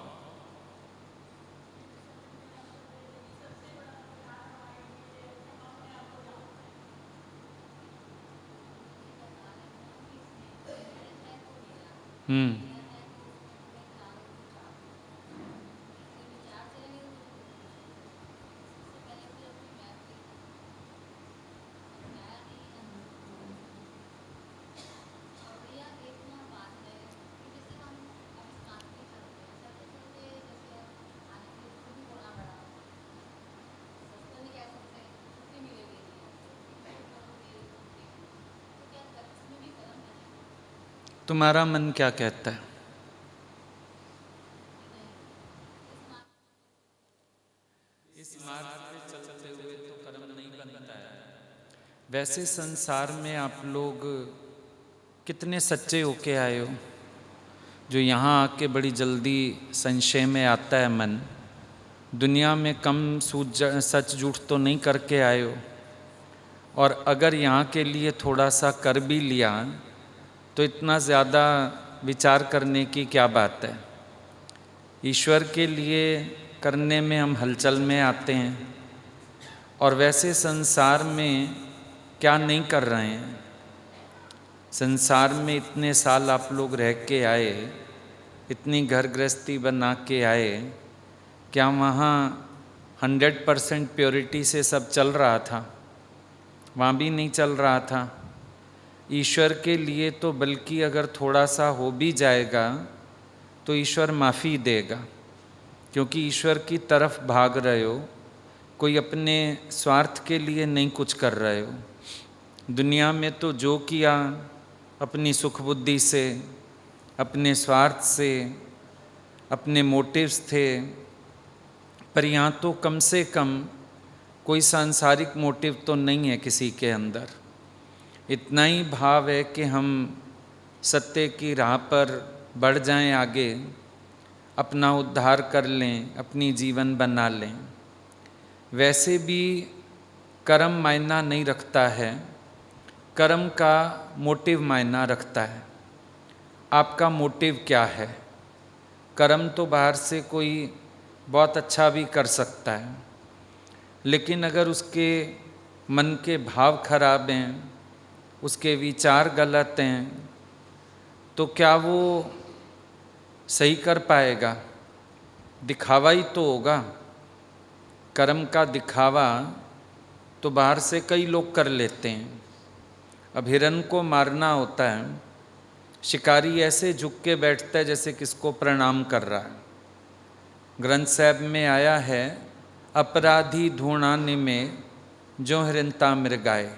तुम्हारा मन क्या कहता है? इस मार्ग पे चलते हुए तो कर्म नहीं बनता है। वैसे संसार में आप लोग कितने सच्चे होके आए हो, जो यहाँ आके बड़ी जल्दी संशय में आता है मन। दुनिया में कम सच झूठ तो नहीं करके आए हो, और अगर यहाँ के लिए थोड़ा सा कर भी लिया तो इतना ज़्यादा विचार करने की क्या बात है। ईश्वर के लिए करने में हम हलचल में आते हैं, और वैसे संसार में क्या नहीं कर रहे हैं। संसार में इतने साल आप लोग रह के आए, इतनी घर गृहस्थी बना के आए, क्या वहाँ 100% प्योरिटी से सब चल रहा था? वहाँ भी नहीं चल रहा था। ईश्वर के लिए तो बल्कि अगर थोड़ा सा हो भी जाएगा तो ईश्वर माफ़ी देगा, क्योंकि ईश्वर की तरफ भाग रहे हो, कोई अपने स्वार्थ के लिए नहीं कुछ कर रहे हो। दुनिया में तो जो किया अपनी सुख बुद्धि से, अपने स्वार्थ से, अपने मोटिव्स थे, पर यहाँ तो कम से कम कोई सांसारिक मोटिव तो नहीं है किसी के अंदर। इतना ही भाव है कि हम सत्य की राह पर बढ़ जाएं आगे, अपना उद्धार कर लें, अपनी जीवन बना लें। वैसे भी कर्म मायना नहीं रखता है, कर्म का मोटिव मायना रखता है। आपका मोटिव क्या है? कर्म तो बाहर से कोई बहुत अच्छा भी कर सकता है, लेकिन अगर उसके मन के भाव खराब हैं, उसके विचार गलत हैं, तो क्या वो सही कर पाएगा? दिखावा ही तो होगा। कर्म का दिखावा तो बाहर से कई लोग कर लेते हैं। अब हिरन को मारना होता है, शिकारी ऐसे झुक के बैठता है जैसे किसको प्रणाम कर रहा है। ग्रंथ साहब में आया है, अपराधी ढूंढाने में जो हिरनता मृगाए,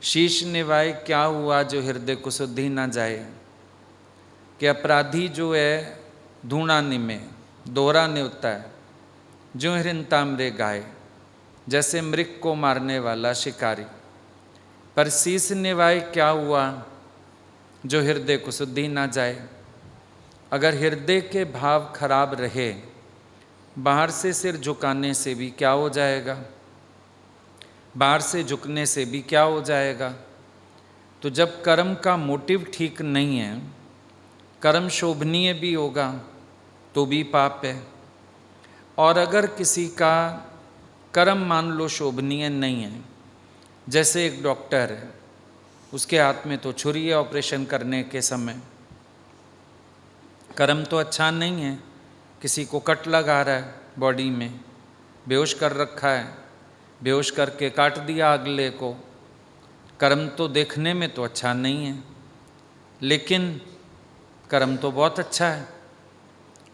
शीश निवाए क्या हुआ जो हृदय को शुद्धि ना जाए। कि अपराधी जो है ढूंढाने में दोहराने होता है, जो हिरनता मृगाए, जैसे मृग को मारने वाला शिकारी। पर शीश निवाए क्या हुआ जो हृदय को शुद्धि ना जाए। अगर हृदय के भाव खराब रहे, बाहर से सिर झुकाने से भी क्या हो जाएगा, बाहर से झुकने से भी क्या हो जाएगा। तो जब कर्म का मोटिव ठीक नहीं है, कर्म शोभनीय भी होगा तो भी पाप है। और अगर किसी का कर्म मान लो शोभनीय नहीं है, जैसे एक डॉक्टर है, उसके हाथ में तो छुरी है ऑपरेशन करने के समय, कर्म तो अच्छा नहीं है, किसी को कट लगा रहा है बॉडी में, बेहोश कर रखा है, बेहोश करके काट दिया अगले को। कर्म तो देखने में तो अच्छा नहीं है, लेकिन कर्म तो बहुत अच्छा है।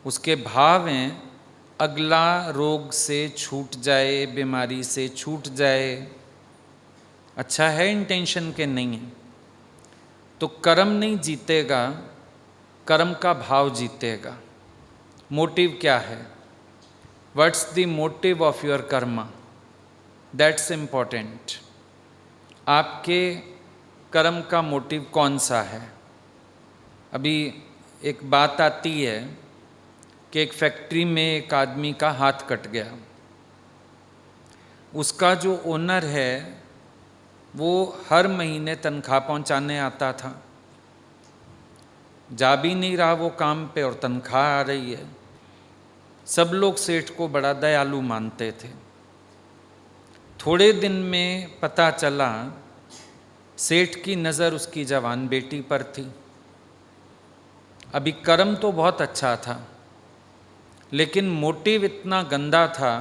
उसके भाव हैं अगला रोग से छूट जाए, बीमारी से छूट जाए। अच्छा है इंटेंशन के नहीं है। तो कर्म नहीं जीतेगा, कर्म का भाव जीतेगा। मोटिव क्या है? What's the motive of your Karma? That's important. आपके कर्म का मोटिव कौन सा है? अभी एक बात आती है कि एक फैक्ट्री में एक आदमी का हाथ कट गया। उसका जो ओनर है वो हर महीने तनख्वाह पहुंचाने आता था। जा भी नहीं रहा वो काम पे और तनख्वाह आ रही है। सब लोग सेठ को बड़ा दयालु मानते थे। थोड़े दिन में पता चला सेठ की नज़र उसकी जवान बेटी पर थी। अभी कर्म तो बहुत अच्छा था, लेकिन मोटिव इतना गंदा था,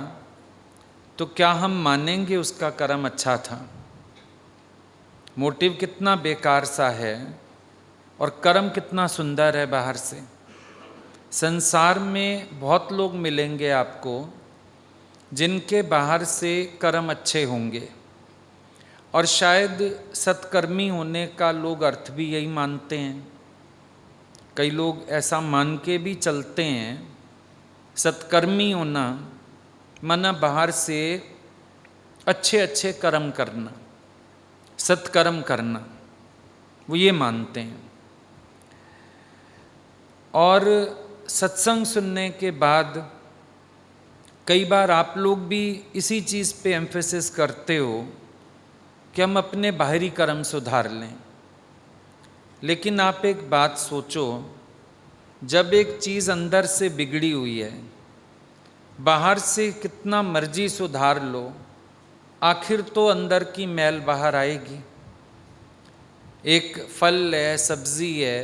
तो क्या हम मानेंगे उसका कर्म अच्छा था? मोटिव कितना बेकार सा है और कर्म कितना सुंदर है बाहर से। संसार में बहुत लोग मिलेंगे आपको जिनके बाहर से कर्म अच्छे होंगे, और शायद सत्कर्मी होने का लोग अर्थ भी यही मानते हैं। कई लोग ऐसा मान के भी चलते हैं, सत्कर्मी होना माना बाहर से अच्छे अच्छे कर्म करना, सत्कर्म करना, वो ये मानते हैं। और सत्संग सुनने के बाद कई बार आप लोग भी इसी चीज़ पे एम्फेसिस करते हो कि हम अपने बाहरी कर्म सुधार लें। लेकिन आप एक बात सोचो, जब एक चीज़ अंदर से बिगड़ी हुई है, बाहर से कितना मर्जी सुधार लो, आखिर तो अंदर की मैल बाहर आएगी। एक फल है, सब्जी है,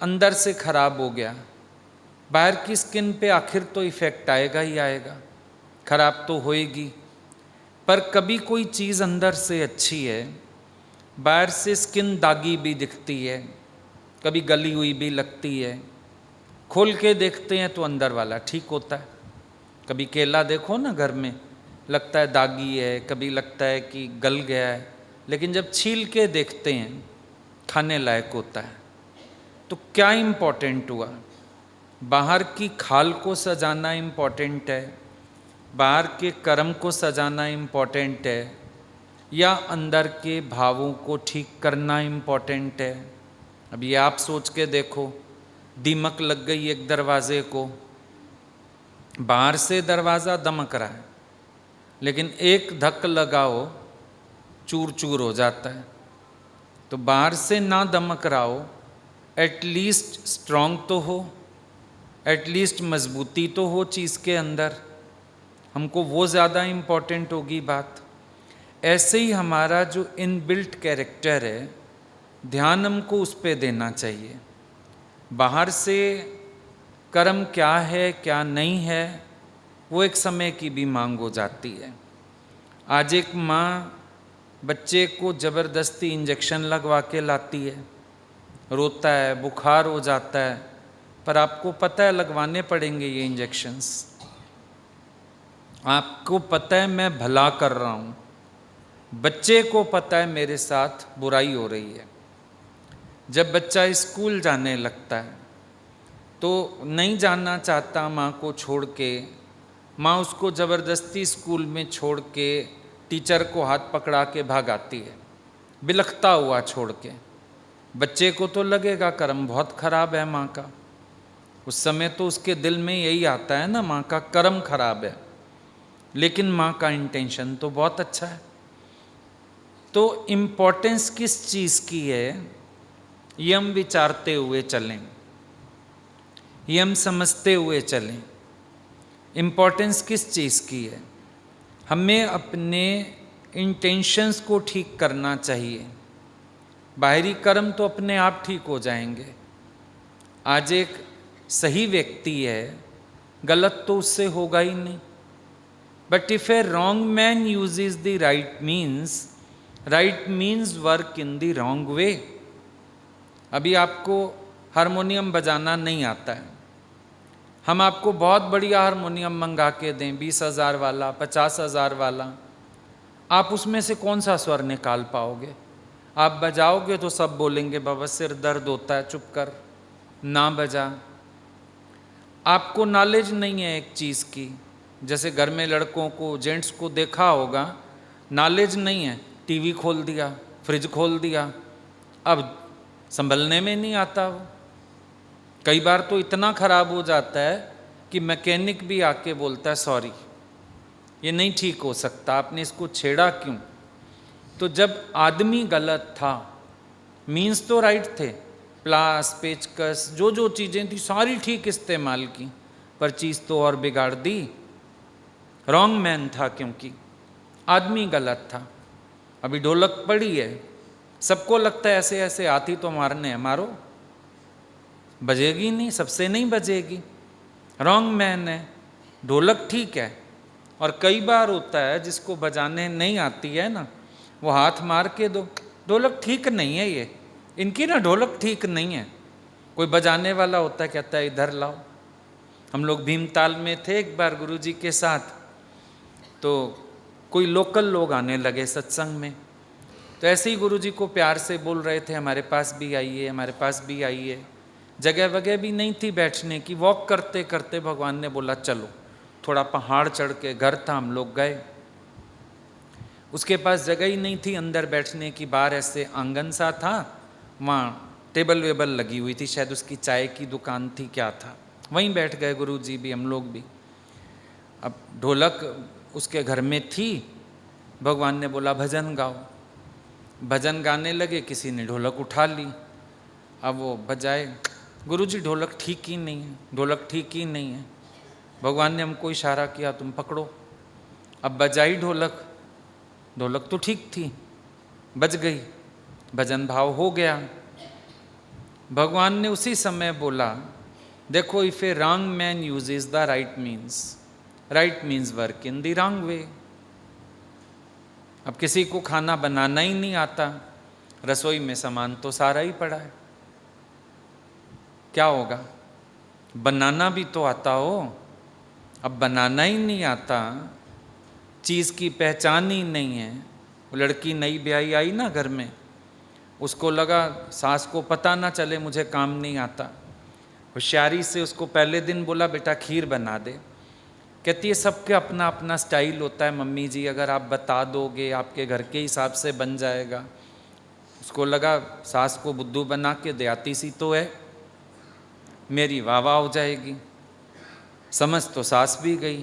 अंदर से खराब हो गया, बाहर की स्किन पे आखिर तो इफ़ेक्ट आएगा ही आएगा, खराब तो होएगी। पर कभी कोई चीज़ अंदर से अच्छी है, बाहर से स्किन दागी भी दिखती है, कभी गली हुई भी लगती है, खोल के देखते हैं तो अंदर वाला ठीक होता है। कभी केला देखो ना घर में, लगता है दागी है, कभी लगता है कि गल गया है, लेकिन जब छील के देखते हैं खाने लायक होता है। तो क्या इम्पोर्टेंट हुआ? बाहर की खाल को सजाना इम्पोर्टेंट है, बाहर के कर्म को सजाना इम्पोर्टेंट है, या अंदर के भावों को ठीक करना इम्पोर्टेंट है? अब ये आप सोच के देखो, दीमक लग गई एक दरवाजे को, बाहर से दरवाज़ा दमक रहा है, लेकिन एक धक्का लगाओ चूर चूर हो जाता है। तो बाहर से ना दमक रहा हो, एटलीस्ट स्ट्रांग तो हो, एटलीस्ट मजबूती तो हो चीज़ के अंदर, हमको वो ज़्यादा इम्पोर्टेंट होगी बात। ऐसे ही हमारा जो इनबिल्ट कैरेक्टर है, ध्यान हमको उस पे देना चाहिए। बाहर से कर्म क्या है क्या नहीं है, वो एक समय की भी मांग हो जाती है। आज एक माँ बच्चे को ज़बरदस्ती इंजेक्शन लगवा के लाती है, रोता है, बुखार हो जाता है, पर आपको पता है लगवाने पड़ेंगे ये इंजेक्शन्स। आपको पता है मैं भला कर रहा हूँ, बच्चे को पता है मेरे साथ बुराई हो रही है। जब बच्चा स्कूल जाने लगता है तो नहीं जाना चाहता माँ को छोड़ के, माँ उसको ज़बरदस्ती स्कूल में छोड़ के टीचर को हाथ पकड़ा के भागाती है, बिलखता हुआ छोड़ के। बच्चे को तो लगेगा कर्म बहुत खराब है माँ का, उस समय तो उसके दिल में यही आता है ना, माँ का कर्म खराब है, लेकिन माँ का इंटेंशन तो बहुत अच्छा है। तो इम्पोर्टेंस किस चीज़ की है, ये हम विचारते हुए चलें, ये हम समझते हुए चलें। इम्पोर्टेंस किस चीज़ की है? हमें अपने इंटेंशंस को ठीक करना चाहिए। बाहरी कर्म तो अपने आप ठीक हो जाएंगे। आज एक सही व्यक्ति है, गलत तो उससे होगा ही नहीं। But if A wrong man uses the right means work in the wrong way. अभी आपको हारमोनियम बजाना नहीं आता है, हम आपको बहुत बढ़िया हारमोनियम मंगा के दें, 20,000 वाला, 50,000 वाला, आप उसमें से कौन सा स्वर निकाल पाओगे? आप बजाओगे तो सब बोलेंगे बाबा सिर दर्द होता है, चुप कर, ना बजा। आपको नॉलेज नहीं है एक चीज़ की। जैसे घर में लड़कों को, जेंट्स को देखा होगा, नॉलेज नहीं है, टीवी खोल दिया, फ्रिज खोल दिया, अब संभलने में नहीं आता वो। कई बार तो इतना खराब हो जाता है कि मैकेनिक भी आके बोलता है सॉरी ये नहीं ठीक हो सकता, आपने इसको छेड़ा क्यों। तो जब आदमी गलत था, मीन्स तो राइट थे, प्लास पेचकस जो जो चीज़ें थी सारी ठीक इस्तेमाल की, पर चीज़ तो और बिगाड़ दी। रॉन्ग मैन था क्योंकि आदमी गलत था। अभी ढोलक पड़ी है, सबको लगता है ऐसे ऐसे आती तो मारने है, मारो, बजेगी नहीं, सबसे नहीं बजेगी। रॉन्ग मैन है। ढोलक ठीक है, और कई बार होता है जिसको बजाने नहीं आती है ना, वो हाथ मार के दो, ढोलक ठीक नहीं है, ये इनकी ना ढोलक ठीक नहीं है। कोई बजाने वाला होता है, कहता है इधर लाओ। हम लोग भीमताल में थे एक बार गुरुजी के साथ, तो कोई लोकल लोग आने लगे सत्संग में, तो ऐसे ही गुरुजी को प्यार से बोल रहे थे हमारे पास भी आइए, हमारे पास भी आइए। जगह वगैरह भी नहीं थी बैठने की। वॉक करते करते भगवान ने बोला चलो, थोड़ा पहाड़ चढ़ के घर था, हम लोग गए। उसके पास जगह ही नहीं थी अंदर बैठने की, बाहर ऐसे आंगन सा था, वहाँ टेबल वेबल लगी हुई थी, शायद उसकी चाय की दुकान थी, क्या था, वहीं बैठ गए गुरुजी भी, हम लोग भी। अब ढोलक उसके घर में थी, भगवान ने बोला भजन गाओ। भजन गाने लगे, किसी ने ढोलक उठा ली, अब वो बजाए। गुरुजी ढोलक ठीक ही नहीं है, ढोलक ठीक ही नहीं है। भगवान ने हमको इशारा किया तुम पकड़ो। अब बजाई ढोलक, ढोलक तो ठीक थी, बज गई, भजन भाव हो गया। भगवान ने उसी समय बोला देखो, if A wrong man uses the right means work in the wrong way. अब किसी को खाना बनाना ही नहीं आता, रसोई में सामान तो सारा ही पड़ा है, क्या होगा। बनाना भी तो आता हो, अब बनाना ही नहीं आता, चीज़ की पहचान ही नहीं है। वो लड़की नई ब्याही आई ना घर में, उसको लगा सास को पता ना चले मुझे काम नहीं आता, होशियारी से उसको पहले दिन बोला बेटा खीर बना दे। कहती है सबके अपना अपना स्टाइल होता है मम्मी जी, अगर आप बता दोगे आपके घर के हिसाब से बन जाएगा। उसको लगा सास को बुद्धू बना के दे, आती सी तो है, मेरी वाह वाह हो जाएगी। समझ तो सास भी गई,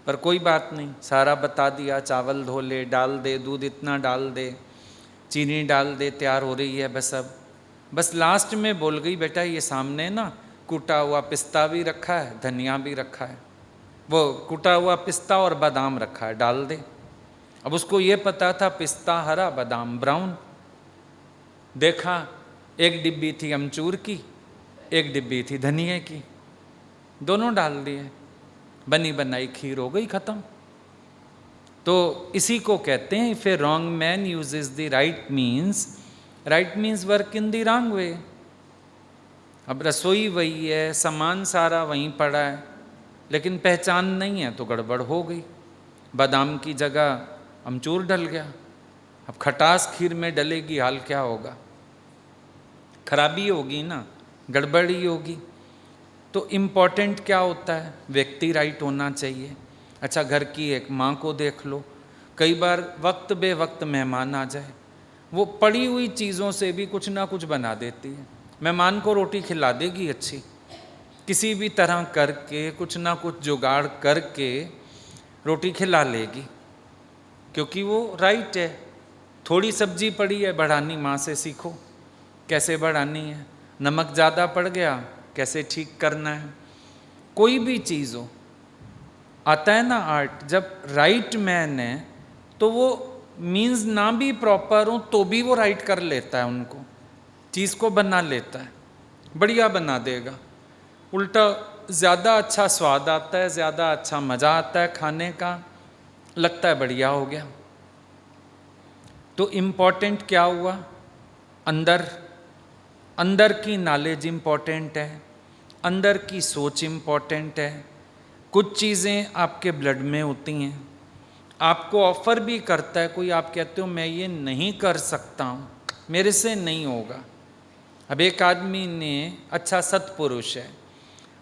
पर कोई बात नहीं, सारा बता दिया, चावल धो ले, डाल दे, दूध इतना डाल दे, चीनी डाल दे, तैयार हो रही है बस। अब बस लास्ट में बोल गई बेटा ये सामने ना कूटा हुआ पिस्ता भी रखा है, धनिया भी रखा है, वो कूटा हुआ पिस्ता और बादाम रखा है, डाल दे। अब उसको ये पता था पिस्ता हरा, बादाम ब्राउन। देखा एक डिब्बी थी अमचूर की, एक डिब्बी थी धनिए की, दोनों डाल दिए, बनी बनाई खीर हो गई खत्म। तो इसी को कहते हैं if A wrong man uses the right means work in the wrong way. अब रसोई वही है, सामान सारा वहीं पड़ा है, लेकिन पहचान नहीं है तो गड़बड़ हो गई। बादाम की जगह अमचूर डल गया, अब खटास खीर में डलेगी, हाल क्या होगा, खराबी होगी ना, गड़बड़ी होगी। तो इम्पॉर्टेंट क्या होता है, व्यक्ति राइट होना चाहिए। अच्छा घर की एक माँ को देख लो, कई बार वक्त बे वक्त मेहमान आ जाए, वो पड़ी हुई चीज़ों से भी कुछ ना कुछ बना देती है। मेहमान को रोटी खिला देगी अच्छी, किसी भी तरह करके कुछ ना कुछ जुगाड़ करके रोटी खिला लेगी, क्योंकि वो राइट है। थोड़ी सब्जी पड़ी है, बढ़ानी माँ से सीखो, कैसे बढ़ानी है। नमक ज़्यादा पड़ गया, कैसे ठीक करना है। कोई भी चीज़ हो, आता है ना आर्ट। जब राइट मैन है तो वो मीन्स ना भी प्रॉपर हो तो भी वो राइट कर लेता है, उनको चीज़ को बना लेता है, बढ़िया बना देगा। उल्टा ज़्यादा अच्छा स्वाद आता है, ज़्यादा अच्छा मज़ा आता है खाने का, लगता है बढ़िया हो गया। तो इम्पोर्टेंट क्या हुआ, अंदर की नॉलेज इम्पोर्टेंट है, अंदर की सोच इम्पोर्टेंट है। कुछ चीज़ें आपके ब्लड में होती हैं, आपको ऑफर भी करता है कोई, आप कहते हो मैं ये नहीं कर सकता हूँ, मेरे से नहीं होगा। अब एक आदमी ने, अच्छा सत्पुरुष है,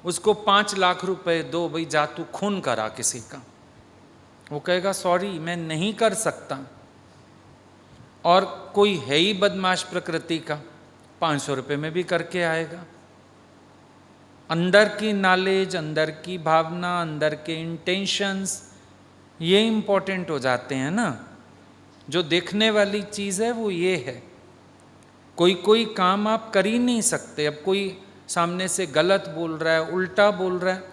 उसको 5 लाख रुपए दो, भाई जा तू खून करा किसी का, वो कहेगा सॉरी मैं नहीं कर सकता। और कोई है ही बदमाश प्रकृति का, 500 रुपये में भी करके आएगा। अंदर की नॉलेज, अंदर की भावना, अंदर के इंटेंशंस, ये इम्पोर्टेंट हो जाते हैं ना। जो देखने वाली चीज़ है वो ये है। कोई कोई काम आप कर ही नहीं सकते। अब कोई सामने से गलत बोल रहा है, उल्टा बोल रहा है,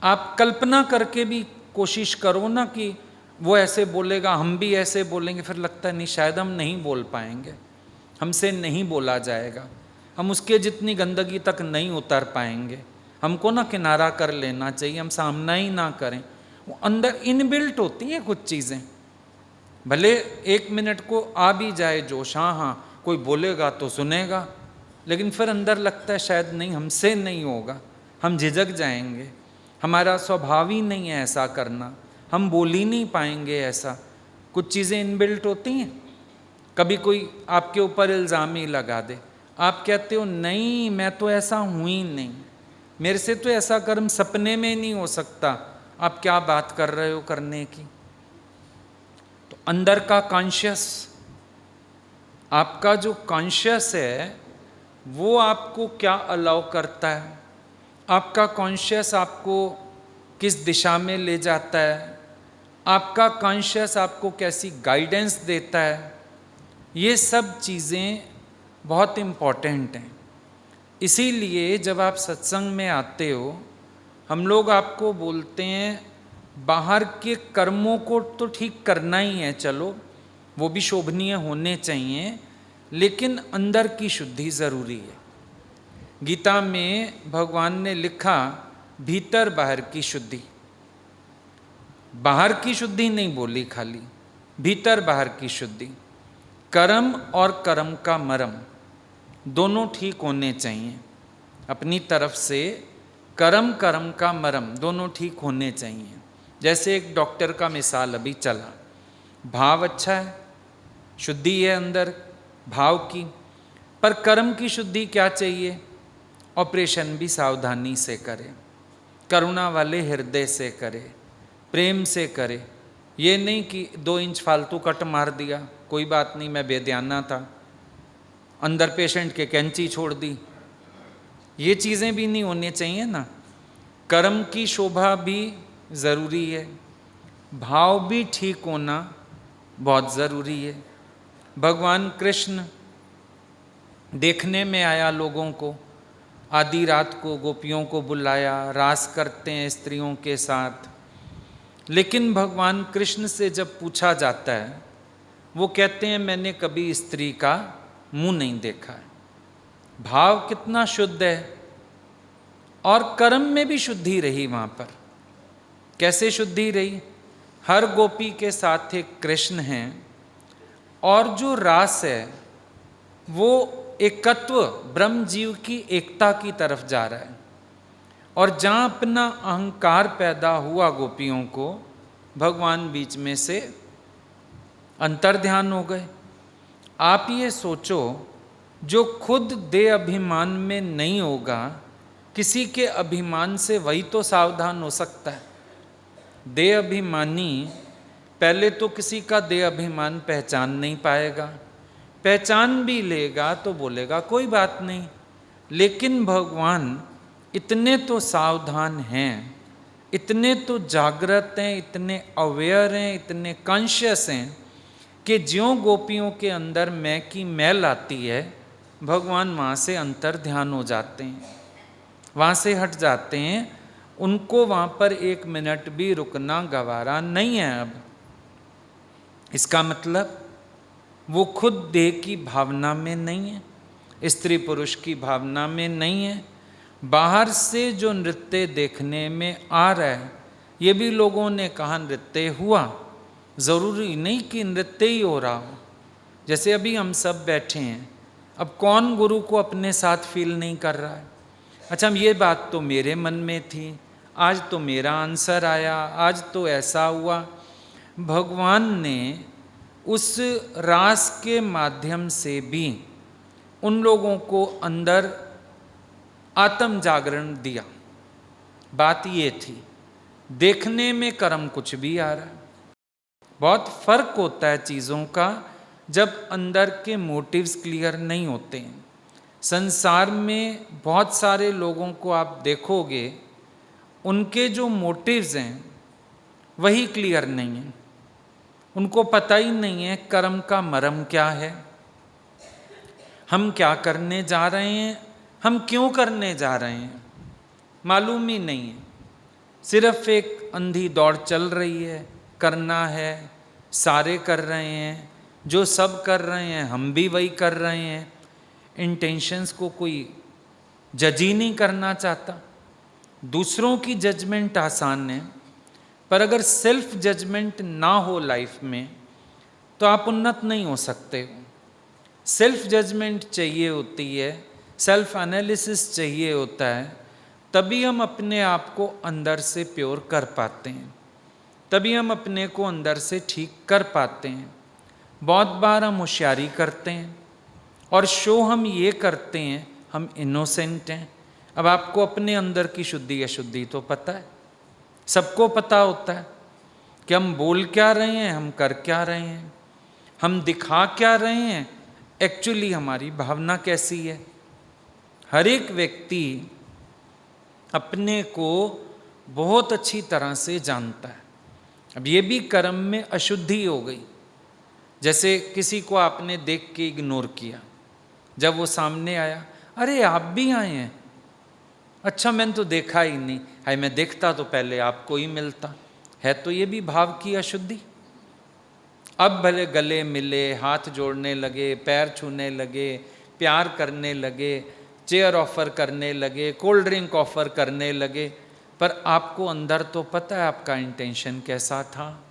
आप कल्पना करके भी कोशिश करो ना कि वो ऐसे बोलेगा, हम भी ऐसे बोलेंगे, फिर लगता है नहीं शायद हम नहीं बोल पाएंगे, हमसे नहीं बोला जाएगा, हम उसके जितनी गंदगी तक नहीं उतर पाएंगे, हमको ना किनारा कर लेना चाहिए, हम सामना ही ना करें। वो अंदर इनबिल्ट होती हैं कुछ चीज़ें। भले 1 मिनट को आ भी जाए जोश, हाँ हाँ कोई बोलेगा तो सुनेगा, लेकिन फिर अंदर लगता है शायद नहीं हमसे नहीं होगा, हम झिझक जाएंगे, हमारा स्वभाव ही नहीं है ऐसा करना, हम बोल ही नहीं पाएंगे ऐसा। कुछ चीज़ें इनबिल्ट होती हैं। कभी कोई आपके ऊपर इल्ज़ाम ही लगा दे, आप कहते हो नहीं मैं तो ऐसा हूँ ही नहीं, मेरे से तो ऐसा कर्म सपने में नहीं हो सकता, आप क्या बात कर रहे हो करने की। तो अंदर का कॉन्शियस, आपका जो कॉन्शियस है वो आपको क्या अलाउ करता है, आपका कॉन्शियस आपको किस दिशा में ले जाता है, आपका कॉन्शियस आपको कैसी गाइडेंस देता है, ये सब चीज़ें बहुत इम्पॉर्टेंट हैं। इसीलिए जब आप सत्संग में आते हो, हम लोग आपको बोलते हैं बाहर के कर्मों को तो ठीक करना ही है, चलो वो भी शोभनीय होने चाहिए, लेकिन अंदर की शुद्धि ज़रूरी है। गीता में भगवान ने लिखा भीतर बाहर की शुद्धि, बाहर की शुद्धि नहीं बोली खाली, भीतर बाहर की शुद्धि। कर्म और कर्म का मरम दोनों ठीक होने चाहिए। अपनी तरफ से कर्म कर्म का मरम दोनों ठीक होने चाहिए। जैसे एक डॉक्टर का मिसाल अभी चला, भाव अच्छा है, शुद्धि है अंदर भाव की, पर कर्म की शुद्धि क्या चाहिए, ऑपरेशन भी सावधानी से करे, करुणा वाले हृदय से करे, प्रेम से करे। ये नहीं कि 2 इंच फालतू कट मार दिया, कोई बात नहीं मैं बेध्याना था, अंदर पेशेंट के कैंची छोड़ दी, ये चीज़ें भी नहीं होनी चाहिए ना। कर्म की शोभा भी ज़रूरी है, भाव भी ठीक होना बहुत ज़रूरी है। भगवान कृष्ण देखने में आया लोगों को, आधी रात को गोपियों को बुलाया, रास करते हैं स्त्रियों के साथ, लेकिन भगवान कृष्ण से जब पूछा जाता है वो कहते हैं मैंने कभी स्त्री का मुंह नहीं देखा है। भाव कितना शुद्ध है, और कर्म में भी शुद्धि रही वहाँ पर। कैसे शुद्धि रही, हर गोपी के साथ एक कृष्ण हैं, और जो रास है वो एकत्व ब्रह्म जीव की एकता की तरफ जा रहा है। और जहाँ अपना अहंकार पैदा हुआ गोपियों को, भगवान बीच में से अंतर्ध्यान हो गए। आप ये सोचो, जो खुद देह अभिमान में नहीं होगा, किसी के अभिमान से वही तो सावधान हो सकता है। देह अभिमानी पहले तो किसी का देह अभिमान पहचान नहीं पाएगा, पहचान भी लेगा तो बोलेगा कोई बात नहीं। लेकिन भगवान इतने तो सावधान हैं, इतने तो जागृत हैं, इतने अवेयर हैं, इतने कॉन्शियस हैं कि ज्यों गोपियों के अंदर मैं की मैल आती है, भगवान वहाँ से अंतर ध्यान हो जाते हैं, वहाँ से हट जाते हैं। उनको वहाँ पर 1 मिनट भी रुकना गवारा नहीं है अब। इसका मतलब वो खुद देह की भावना में नहीं है, स्त्री पुरुष की भावना में नहीं है। बाहर से जो नृत्य देखने में आ रहा है, ये भी लोगों ने कहा नृत्य हुआ, ज़रूरी नहीं कि नृत्य ही हो रहा हो। जैसे अभी हम सब बैठे हैं, अब कौन गुरु को अपने साथ फील नहीं कर रहा है। अच्छा ये बात तो मेरे मन में थी, आज तो मेरा आंसर आया, आज तो ऐसा हुआ। भगवान ने उस रास के माध्यम से भी उन लोगों को अंदर आत्म जागरण दिया। बात ये थी, देखने में कर्म कुछ भी आ रहा है, बहुत फर्क होता है चीज़ों का जब अंदर के मोटिव्स क्लियर नहीं होते हैं। संसार में बहुत सारे लोगों को आप देखोगे, उनके जो मोटिव्स हैं वही क्लियर नहीं है। उनको पता ही नहीं है कर्म का मर्म क्या है, हम क्या करने जा रहे हैं, हम क्यों करने जा रहे हैं, मालूम ही नहीं है। सिर्फ एक अंधी दौड़ चल रही है, करना है, सारे कर रहे हैं, जो सब कर रहे हैं हम भी वही कर रहे हैं। इंटेंशंस को कोई जज ही नहीं करना चाहता। दूसरों की जजमेंट आसान है, पर अगर सेल्फ जजमेंट ना हो लाइफ में तो आप उन्नत नहीं हो सकते हो। सेल्फ जजमेंट चाहिए होती है, सेल्फ एनालिसिस चाहिए होता है, तभी हम अपने आप को अंदर से प्योर कर पाते हैं, तभी हम अपने को अंदर से ठीक कर पाते हैं। बहुत बार हम होशियारी करते हैं और शो हम ये करते हैं हम इनोसेंट हैं। अब आपको अपने अंदर की शुद्धि अशुद्धि तो पता है, सबको पता होता है कि हम बोल क्या रहे हैं, हम कर क्या रहे हैं, हम दिखा क्या रहे हैं, एक्चुअली हमारी भावना कैसी है। हर एक व्यक्ति अपने को बहुत अच्छी तरह से जानता है। अब ये भी कर्म में अशुद्धि हो गई। जैसे किसी को आपने देख के इग्नोर किया, जब वो सामने आया, अरे आप भी आए हैं, अच्छा मैंने तो देखा ही नहीं, हाय मैं देखता तो पहले आपको ही मिलता है। तो ये भी भाव की अशुद्धि। अब भले गले मिले, हाथ जोड़ने लगे, पैर छूने लगे, प्यार करने लगे, चेयर ऑफर करने लगे, कोल्ड ड्रिंक ऑफर करने लगे, पर आपको अंदर तो पता है आपका इंटेंशन कैसा था,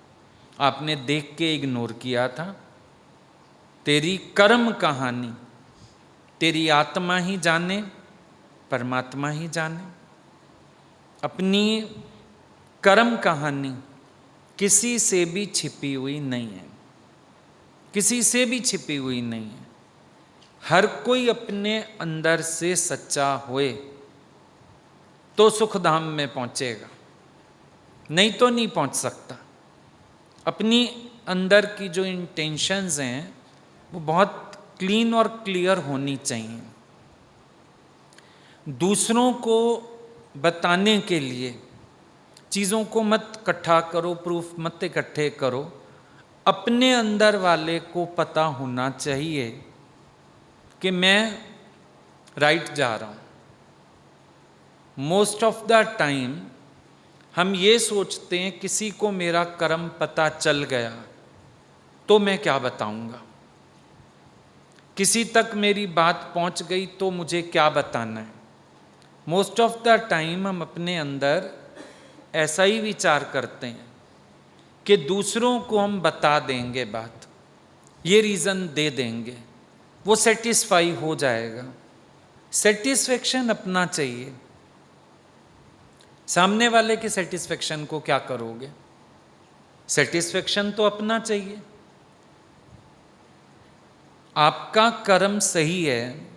आपने देख के इग्नोर किया था। तेरी कर्म कहानी तेरी आत्मा ही जाने, परमात्मा ही जाने। अपनी कर्म कहानी किसी से भी छिपी हुई नहीं है, किसी से भी छिपी हुई नहीं है। हर कोई अपने अंदर से सच्चा होए तो सुखधाम में पहुंचेगा, नहीं तो नहीं पहुंच सकता। अपनी अंदर की जो इंटेंशंस हैं वो बहुत क्लीन और क्लियर होनी चाहिए। दूसरों को बताने के लिए चीज़ों को मत इकट्ठा करो, प्रूफ मत इकट्ठे करो। अपने अंदर वाले को पता होना चाहिए कि मैं राइट जा रहा हूँ। मोस्ट ऑफ द टाइम हम ये सोचते हैं किसी को मेरा कर्म पता चल गया तो मैं क्या बताऊंगा, किसी तक मेरी बात पहुंच गई तो मुझे क्या बताना है। मोस्ट ऑफ द टाइम हम अपने अंदर ऐसा ही विचार करते हैं कि दूसरों को हम बता देंगे बात, ये रीज़न दे देंगे, वो सेटिस्फाई हो जाएगा। सेटिस्फेक्शन अपना चाहिए। सामने वाले के सेटिस्फेक्शन को क्या करोगे, सेटिस्फेक्शन तो अपना चाहिए। आपका कर्म सही है,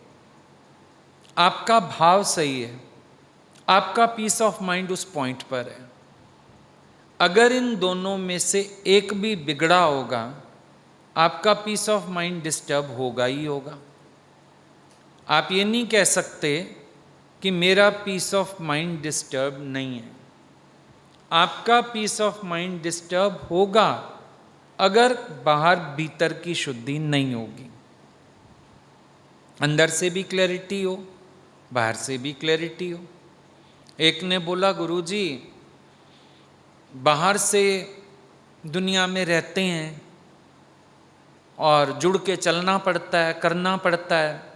आपका भाव सही है, आपका पीस ऑफ माइंड उस पॉइंट पर है। अगर इन दोनों में से एक भी बिगड़ा होगा, आपका पीस ऑफ माइंड डिस्टर्ब होगा ही होगा। आप ये नहीं कह सकते कि मेरा पीस ऑफ माइंड डिस्टर्ब नहीं है। आपका पीस ऑफ माइंड डिस्टर्ब होगा अगर बाहर भीतर की शुद्धि नहीं होगी। अंदर से भी क्लैरिटी हो, बाहर से भी क्लैरिटी हो। एक ने बोला, गुरुजी बाहर से दुनिया में रहते हैं और जुड़ के चलना पड़ता है, करना पड़ता है,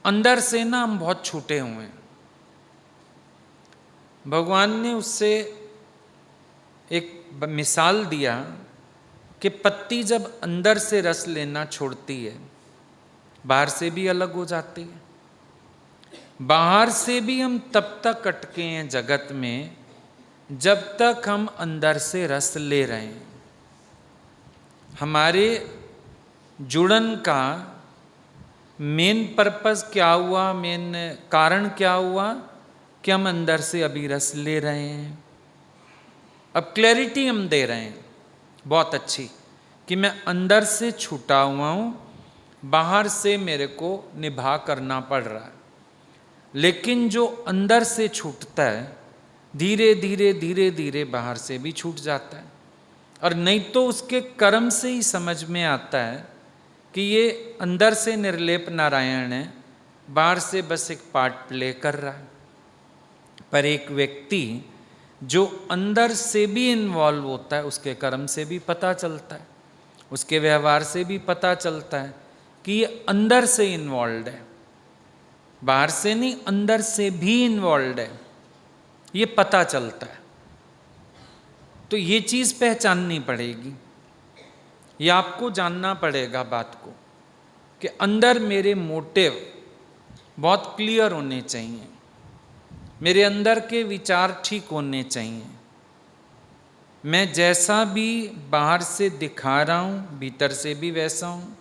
अंदर से ना हम बहुत छूटे हुए हैं। भगवान ने उससे एक मिसाल दिया कि पत्ती जब अंदर से रस लेना छोड़ती है, बाहर से भी अलग हो जाती है। बाहर से भी हम तब तक अटके हैं जगत में जब तक हम अंदर से रस ले रहे हैं। हमारे जुड़न का मेन पर्पस क्या हुआ, मेन कारण क्या हुआ कि हम अंदर से अभी रस ले रहे हैं। अब क्लैरिटी हम दे रहे हैं, बहुत अच्छी, कि मैं अंदर से छूटा हुआ हूँ, बाहर से मेरे को निभा करना पड़ रहा है। लेकिन जो अंदर से छूटता है धीरे धीरे धीरे धीरे बाहर से भी छूट जाता है। और नहीं तो उसके कर्म से ही समझ में आता है कि ये अंदर से निर्लेप नारायण है, बाहर से बस एक पार्ट प्ले कर रहा है। पर एक व्यक्ति जो अंदर से भी इन्वॉल्व होता है, उसके कर्म से भी पता चलता है, उसके व्यवहार से भी पता चलता है कि ये अंदर से इन्वॉल्व है, बाहर से नहीं, अंदर से भी इन्वॉल्व है, ये पता चलता है। तो ये चीज़ पहचाननी पड़ेगी, ये आपको जानना पड़ेगा बात को, कि अंदर मेरे मोटिव बहुत क्लियर होने चाहिए, मेरे अंदर के विचार ठीक होने चाहिए। मैं जैसा भी बाहर से दिखा रहा हूँ भीतर से भी वैसा हूँ।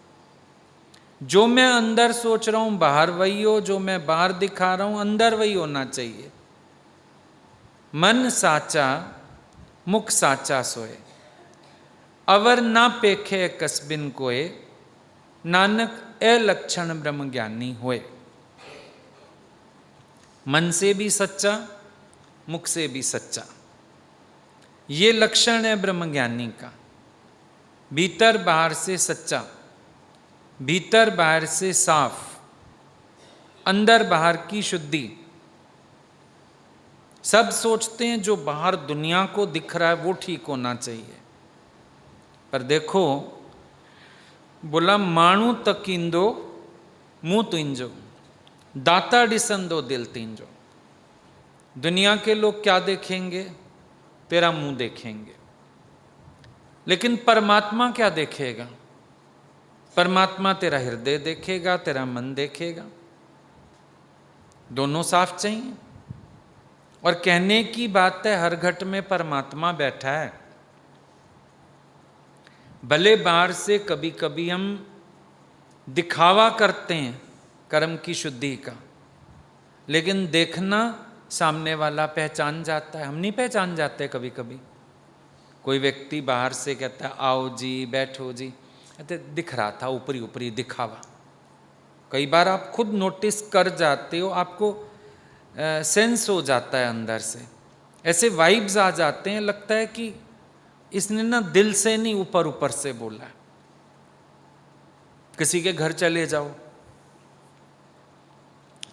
जो मैं अंदर सोच रहा हूँ बाहर वही हो, जो मैं बाहर दिखा रहा हूँ अंदर वही होना चाहिए। मन साचा मुख साचा सोए, अवर ना पेखे कसबिन कोए, नानक ए लक्षण ब्रह्म ज्ञानी होए। मन से भी सच्चा, मुख से भी सच्चा, ये लक्षण है ब्रह्म ज्ञानी का। भीतर बाहर से सच्चा, भीतर बाहर से साफ, अंदर बाहर की शुद्धि। सब सोचते हैं जो बाहर दुनिया को दिख रहा है वो ठीक होना चाहिए, पर देखो बोला माणू तकींदो मुंह तुंजो, दाता डिसंदो दिल तींजो। दुनिया के लोग क्या देखेंगे? तेरा मुंह देखेंगे, लेकिन परमात्मा क्या देखेगा? परमात्मा तेरा हृदय देखेगा, तेरा मन देखेगा। दोनों साफ चाहिए। और कहने की बात है हर घट में परमात्मा बैठा है। भले बाहर से कभी कभी हम दिखावा करते हैं कर्म की शुद्धि का, लेकिन देखना सामने वाला पहचान जाता है। हम नहीं पहचान जाते कभी कभी? कोई व्यक्ति बाहर से कहता है आओ जी बैठो जी, कहते दिख रहा था ऊपरी ऊपरी दिखावा। कई बार आप खुद नोटिस कर जाते हो, आपको सेंस हो जाता है अंदर से, ऐसे वाइब्स आ जाते हैं, लगता है कि इसने ना दिल से नहीं ऊपर ऊपर से बोला है। किसी के घर चले जाओ,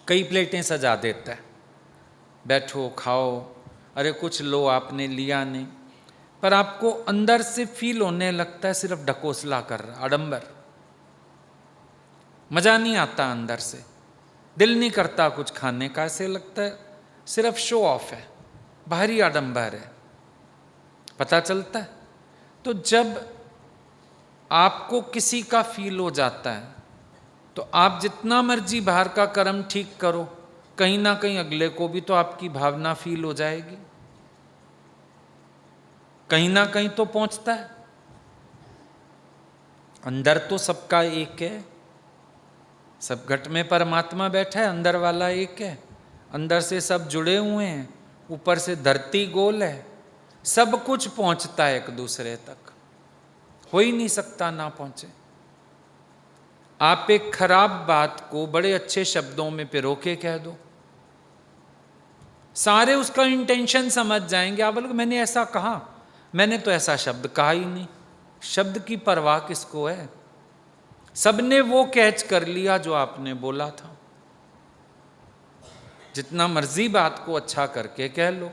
कई प्लेटें सजा देता है, बैठो खाओ, अरे कुछ लो, आपने लिया नहीं, पर आपको अंदर से फील होने लगता है सिर्फ ढकोसला कर रहा, आडंबर। मजा नहीं आता अंदर से, दिल नहीं करता कुछ खाने का, ऐसे लगता है सिर्फ शो ऑफ है, बाहरी आडंबर है। पता चलता है। तो जब आपको किसी का फील हो जाता है तो आप जितना मर्जी बाहर का कर्म ठीक करो, कहीं ना कहीं अगले को भी तो आपकी भावना फील हो जाएगी, कहीं ना कहीं तो पहुंचता है। अंदर तो सबका एक है, सब घट में परमात्मा बैठा है, अंदर वाला एक है, अंदर से सब जुड़े हुए हैं, ऊपर से धरती गोल है, सब कुछ पहुंचता है एक दूसरे तक, हो ही नहीं सकता ना पहुंचे। आप एक खराब बात को बड़े अच्छे शब्दों में पिरो के कह दो, सारे उसका इंटेंशन समझ जाएंगे। आप बोलोगे मैंने ऐसा कहा, मैंने तो ऐसा शब्द कहा ही नहीं। शब्द की परवाह किसको है? सबने वो कैच कर लिया जो आपने बोला था। जितना मर्जी बात को अच्छा करके कह लो।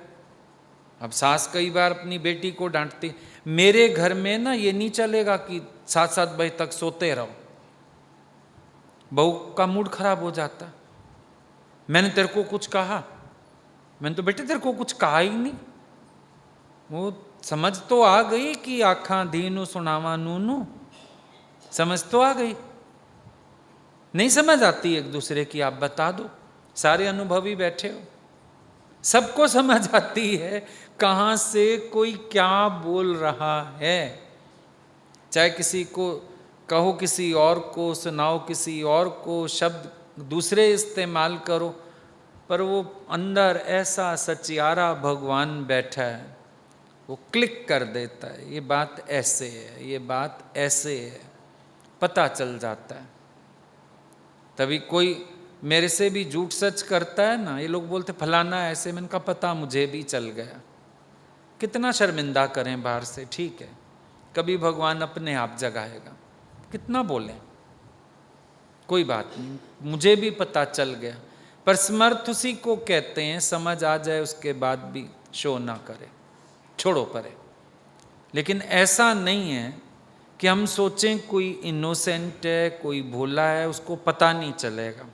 अब सास कई बार अपनी बेटी को डांटती, मेरे घर में ना ये नहीं चलेगा कि 7-7 बजे तक सोते रहो। बहू का मूड खराब हो जाता, मैंने तेरे को कुछ कहा? मैंने तो बेटे तेरे को कुछ कहा ही नहीं। वो समझ तो आ गई कि आखा धीनु सुनावा नूनू, समझ तो आ गई। नहीं समझ आती एक दूसरे की? आप बता दो, सारे अनुभवी बैठे हो, सबको समझ आती है कहाँ से कोई क्या बोल रहा है। चाहे किसी को कहो, किसी और को सुनाओ, किसी और को शब्द दूसरे इस्तेमाल करो, पर वो अंदर ऐसा सचियारा भगवान बैठा है, वो क्लिक कर देता है, ये बात ऐसे है, ये बात ऐसे है, पता चल जाता है। तभी कोई मेरे से भी झूठ सच करता है ना, ये लोग बोलते फलाना ऐसे, मैंने कहा पता मुझे भी चल गया। कितना शर्मिंदा करें बाहर से, ठीक है, कभी भगवान अपने आप जगाएगा, कितना बोलें, कोई बात नहीं, मुझे भी पता चल गया। पर समर्थ उसी को कहते हैं समझ आ जाए उसके बाद भी शो ना करे, छोड़ो परे। लेकिन ऐसा नहीं है कि हम सोचें कोई इनोसेंट है, कोई भोला है, उसको पता नहीं चलेगा।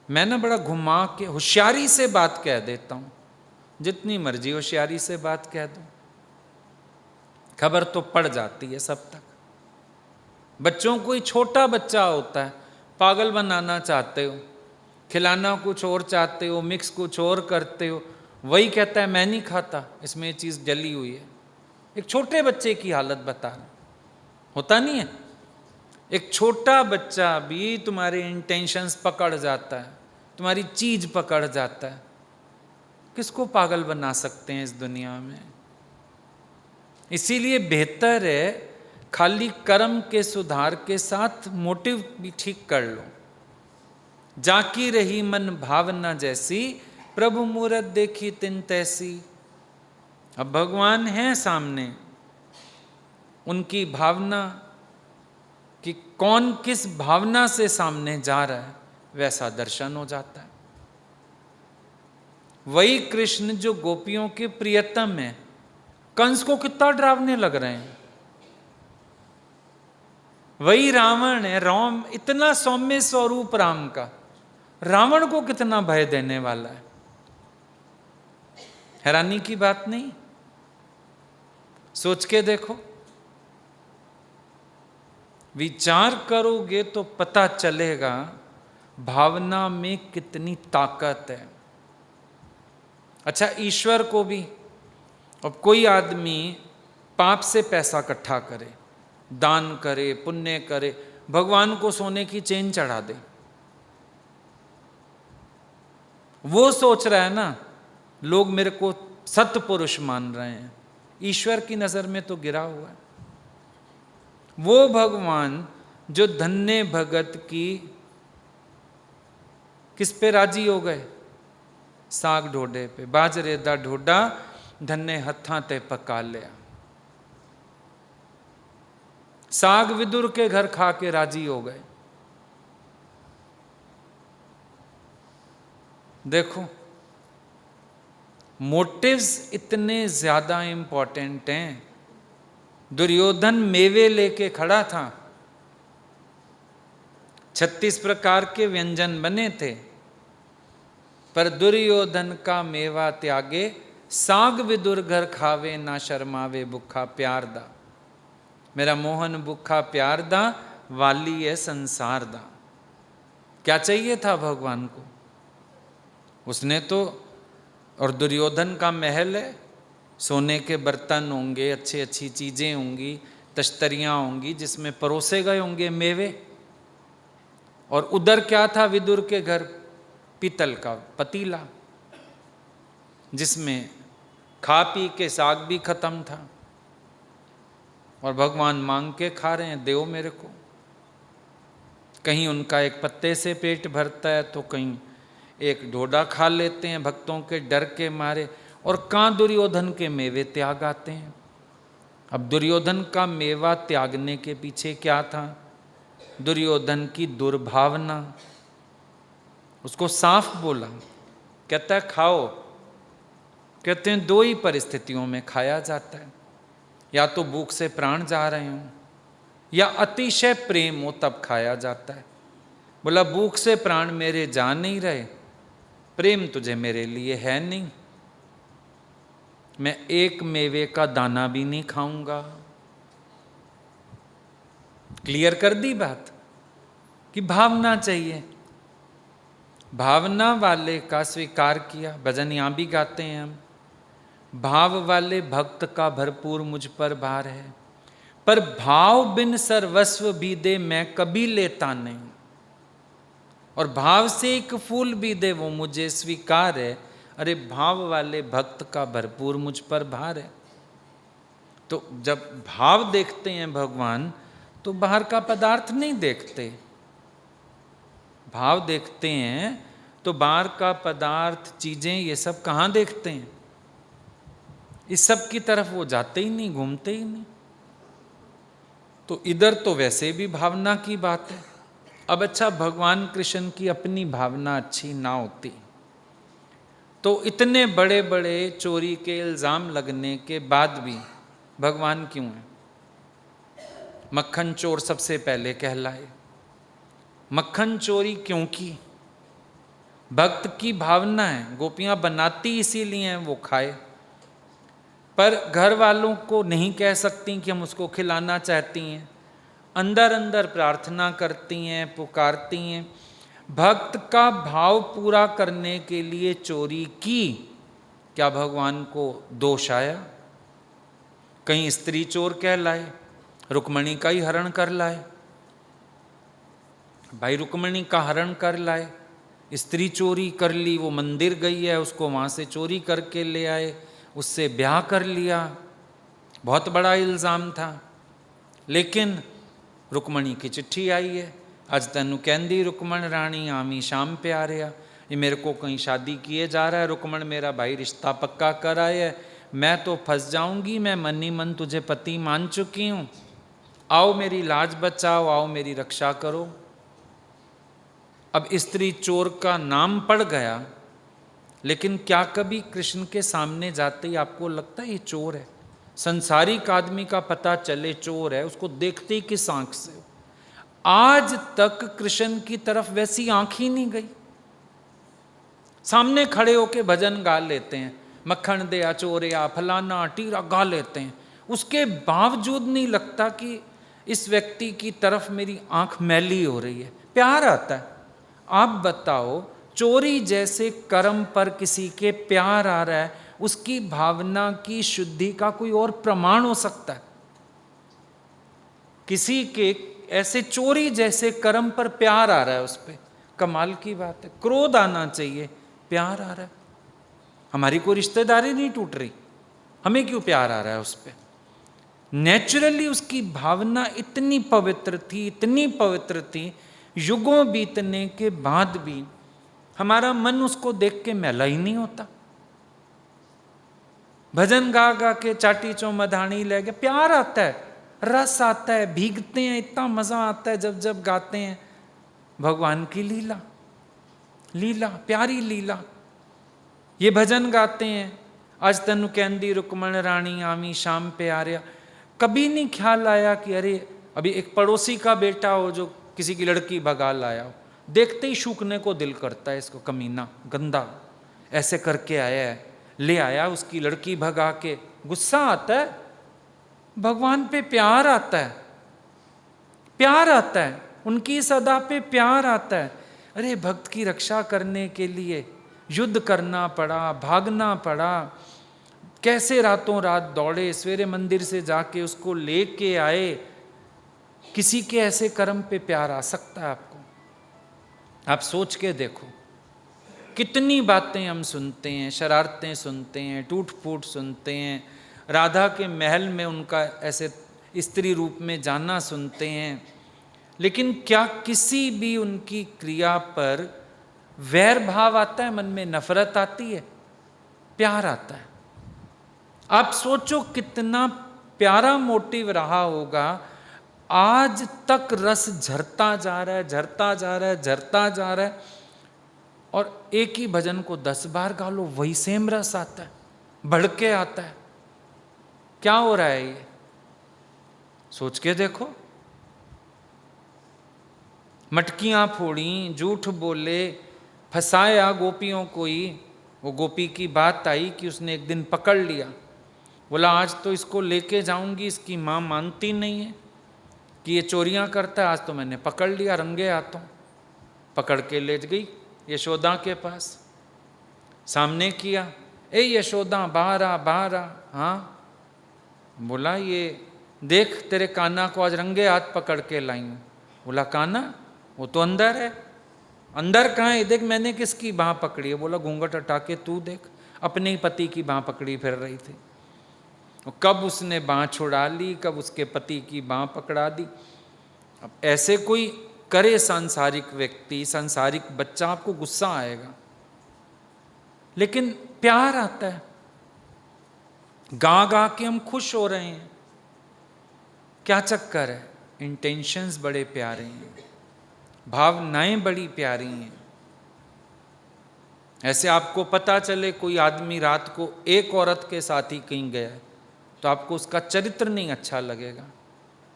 मैं ना बड़ा घुमा के होशियारी से बात कह देता हूँ, जितनी मर्जी होशियारी से बात कह दो, खबर तो पड़ जाती है सब तक। बच्चों को ही, छोटा बच्चा होता है, पागल बनाना चाहते हो, खिलाना कुछ और चाहते हो, मिक्स कुछ और करते हो, वही कहता है मैं नहीं खाता, इसमें ये चीज़ जली हुई है। एक छोटे बच्चे की हालत बता रहे, होता नहीं है? एक छोटा बच्चा भी तुम्हारे इंटेंशंस पकड़ जाता है, तुम्हारी चीज पकड़ जाता है। किसको पागल बना सकते हैं इस दुनिया में? इसीलिए बेहतर है खाली कर्म के सुधार के साथ मोटिव भी ठीक कर लो। जाकी रही मन भावना जैसी, प्रभु मूरत देखी तिन तैसी। अब भगवान हैं सामने, उनकी भावना कि कौन किस भावना से सामने जा रहा है वैसा दर्शन हो जाता है। वही कृष्ण जो गोपियों के प्रियतम है, कंस को कितना डरावने लग रहे हैं। वही रावण है, राम इतना सौम्य स्वरूप राम का, रावण को कितना भय देने वाला है। हैरानी की बात नहीं? सोच के देखो, विचार करोगे तो पता चलेगा भावना में कितनी ताकत है। अच्छा, ईश्वर को भी, अब कोई आदमी पाप से पैसा इकट्ठा करे, दान करे, पुण्य करे, भगवान को सोने की चेन चढ़ा दे, वो सोच रहा है ना लोग मेरे को सत्पुरुष मान रहे हैं, ईश्वर की नजर में तो गिरा हुआ है। वो भगवान जो धन्य भगत की किस पे राजी हो गए? साग ढोडे पे, बाजरे दा ढोडा धन्य हत्थां ते पका लिया। साग विदुर के घर खा के राजी हो गए। देखो, मोटिव्स इतने ज्यादा इंपॉर्टेंट हैं। दुर्योधन मेवे लेके खड़ा था, 36 प्रकार के व्यंजन बने थे, पर दुर्योधन का मेवा त्यागे, साग विदुर घर खावे ना शर्मावे भुखा प्यार दा। मेरा मोहन भुखा प्यार दा, वाली है संसार दा। क्या चाहिए था भगवान को? उसने तो, और दुर्योधन का महल है, सोने के बर्तन होंगे, अच्छी अच्छी चीजें होंगी, तश्तरियां होंगी जिसमें परोसे गए होंगे मेवे। और उधर क्या था विदुर के घर? पीतल का पतीला, जिसमें खा पी के साग भी खत्म था। और भगवान मांग के खा रहे हैं, देव मेरे को। कहीं उनका एक पत्ते से पेट भरता है तो कहीं एक ढोडा खा लेते हैं भक्तों के डर के मारे, और कहाँ दुर्योधन के मेवे त्याग आते हैं। अब दुर्योधन का मेवा त्यागने के पीछे क्या था? दुर्योधन की दुर्भावना। उसको साफ बोला, कहता है खाओ। कहते हैं दो ही परिस्थितियों में खाया जाता है, या तो भूख से प्राण जा रहे हों, या अतिशय प्रेम हो तब खाया जाता है। बोला भूख से प्राण मेरे जा नहीं रहे, प्रेम तुझे मेरे लिए है नहीं, मैं एक मेवे का दाना भी नहीं खाऊंगा। क्लियर कर दी बात कि भावना चाहिए। भावना वाले का स्वीकार किया। भजन यहां भी गाते हैं हम, भाव वाले भक्त का भरपूर मुझ पर भार है, पर भाव बिन सर्वस्व भी दे मैं कभी लेता नहीं। और भाव से एक फूल भी दे वो मुझे स्वीकार है। अरे भाव वाले भक्त का भरपूर मुझ पर भार है। तो जब भाव देखते हैं भगवान तो बाहर का पदार्थ नहीं देखते, भाव देखते हैं तो बाहर का पदार्थ, चीजें, ये सब कहाँ देखते हैं? इस सब की तरफ वो जाते ही नहीं, घूमते ही नहीं। तो इधर तो वैसे भी भावना की बात है। अब अच्छा, भगवान कृष्ण की अपनी भावना अच्छी ना होती तो इतने बड़े बड़े चोरी के इल्जाम लगने के बाद भी भगवान क्यों है? मक्खन चोर सबसे पहले कहलाए। मक्खन चोरी क्यों की? भक्त की भावना है, गोपियां बनाती इसीलिए हैं वो खाए, पर घर वालों को नहीं कह सकती कि हम उसको खिलाना चाहती हैं, अंदर अंदर प्रार्थना करती हैं, पुकारती हैं। भक्त का भाव पूरा करने के लिए चोरी की, क्या भगवान को दोष आया? कहीं स्त्री चोर कहलाए, रुक्मणी का ही हरण कर लाए, भाई रुक्मणी का हरण कर लाए, स्त्री चोरी कर ली, वो मंदिर गई है, उसको वहाँ से चोरी करके ले आए, उससे ब्याह कर लिया, बहुत बड़ा इल्ज़ाम था। लेकिन रुक्मणी की चिट्ठी आई है, आज तनु कहंदी रुक्मण रानी आमी शाम प्यारिया, ये मेरे को कहीं शादी किए जा रहा है, रुक्मण मेरा भाई रिश्ता पक्का कर आए है, मैं तो फंस जाऊंगी, मैं मन ही मन तुझे पति मान चुकी हूँ, आओ मेरी लाज बचाओ, आओ मेरी रक्षा करो। अब स्त्री चोर का नाम पड़ गया, लेकिन क्या कभी कृष्ण के सामने जाते ही आपको लगता है ये चोर है? संसारिक आदमी का पता चले चोर है, उसको देखते ही किस आंख से? आज तक कृष्ण की तरफ वैसी आंख ही नहीं गई। सामने खड़े होके भजन गा लेते हैं, मक्खन दे चोरिया फलाना टीरा गा लेते हैं, उसके बावजूद नहीं लगता कि इस व्यक्ति की तरफ मेरी आंख मैली हो रही है, प्यार आता है। आप बताओ, चोरी जैसे कर्म पर किसी के प्यार आ रहा है, उसकी भावना की शुद्धि का कोई और प्रमाण हो सकता है? किसी के ऐसे चोरी जैसे कर्म पर प्यार आ रहा है, उस पर कमाल की बात है। क्रोध आना चाहिए, प्यार आ रहा है। हमारी कोई रिश्तेदारी नहीं टूट रही, हमें क्यों प्यार आ रहा है उस पर? नेचुरली उसकी भावना इतनी पवित्र थी, इतनी पवित्र थी, युगों बीतने के बाद भी हमारा मन उसको देख के मैला ही नहीं होता। भजन गा गा के चाटी चौ मधानी ले गए, प्यार आता है, रस आता है, भीगते हैं, इतना मजा आता है जब जब गाते हैं भगवान की लीला, लीला प्यारी लीला। ये भजन गाते हैं, आज तनु कहंदी रुक्मण रानी आमी शाम पे आर्या, कभी नहीं ख्याल आया कि अरे अभी एक पड़ोसी का बेटा हो जो किसी की लड़की भगा लाया हो, देखते ही सूखने को दिल करता है, इसको कमीना गंदा ऐसे करके आया है, ले आया उसकी लड़की भगा के, गुस्सा आता है। भगवान पे प्यार आता है, प्यार आता है, उनकी सदा पे प्यार आता है। अरे भक्त की रक्षा करने के लिए युद्ध करना पड़ा, भागना पड़ा, कैसे रातों रात दौड़े, सवेरे मंदिर से जाके उसको लेके आए। किसी के ऐसे कर्म पे प्यार आ सकता है आपको? आप सोच के देखो, कितनी बातें हम सुनते हैं, शरारतें सुनते हैं, टूट फूट सुनते हैं, राधा के महल में उनका ऐसे स्त्री रूप में जाना सुनते हैं, लेकिन क्या किसी भी उनकी क्रिया पर वैर भाव आता है? मन में नफरत आती है? प्यार आता है। आप सोचो कितना प्यारा मोटिव रहा होगा, आज तक रस झरता जा रहा है, झरता जा रहा है, झरता जा रहा है, और एक ही भजन को 10 बार गा लो वही सेम रस आता है, बढ़ के आता है। क्या हो रहा है ये? सोच के देखो। मटकियां फोड़ी, झूठ बोले, फंसाया गोपियों को ही। वो गोपी की बात आई कि उसने एक दिन पकड़ लिया, बोला आज तो इसको लेके जाऊंगी, इसकी माँ मानती नहीं है कि ये चोरियां करता है, आज तो मैंने पकड़ लिया रंगे हाथों। पकड़ के ले गई यशोदा के पास, सामने किया, ए यशोदा बाहर आ, बाहर आ। हाँ, बोला ये देख तेरे कान्हा को आज रंगे हाथ पकड़ के लाई हूँ। बोला कान्हा? वो तो अंदर है। अंदर कहाँ है? देख मैंने किसकी बाँह पकड़ी है। बोला घूंघट हटा के तू देख, अपने ही पति की बाँह पकड़ी फिर रही थी। कब उसने बाँह छुड़ा ली, कब उसके पति की बाँह पकड़ा दी। अब ऐसे कोई करे सांसारिक व्यक्ति, सांसारिक बच्चा, आपको गुस्सा आएगा, लेकिन प्यार आता है। गा गा के हम खुश हो रहे हैं, क्या चक्कर है? इंटेंशंस बड़े प्यारे हैं, भावनाएं बड़ी प्यारी हैं। ऐसे आपको पता चले कोई आदमी रात को एक औरत के साथ ही कहीं गया है, तो आपको उसका चरित्र नहीं अच्छा लगेगा।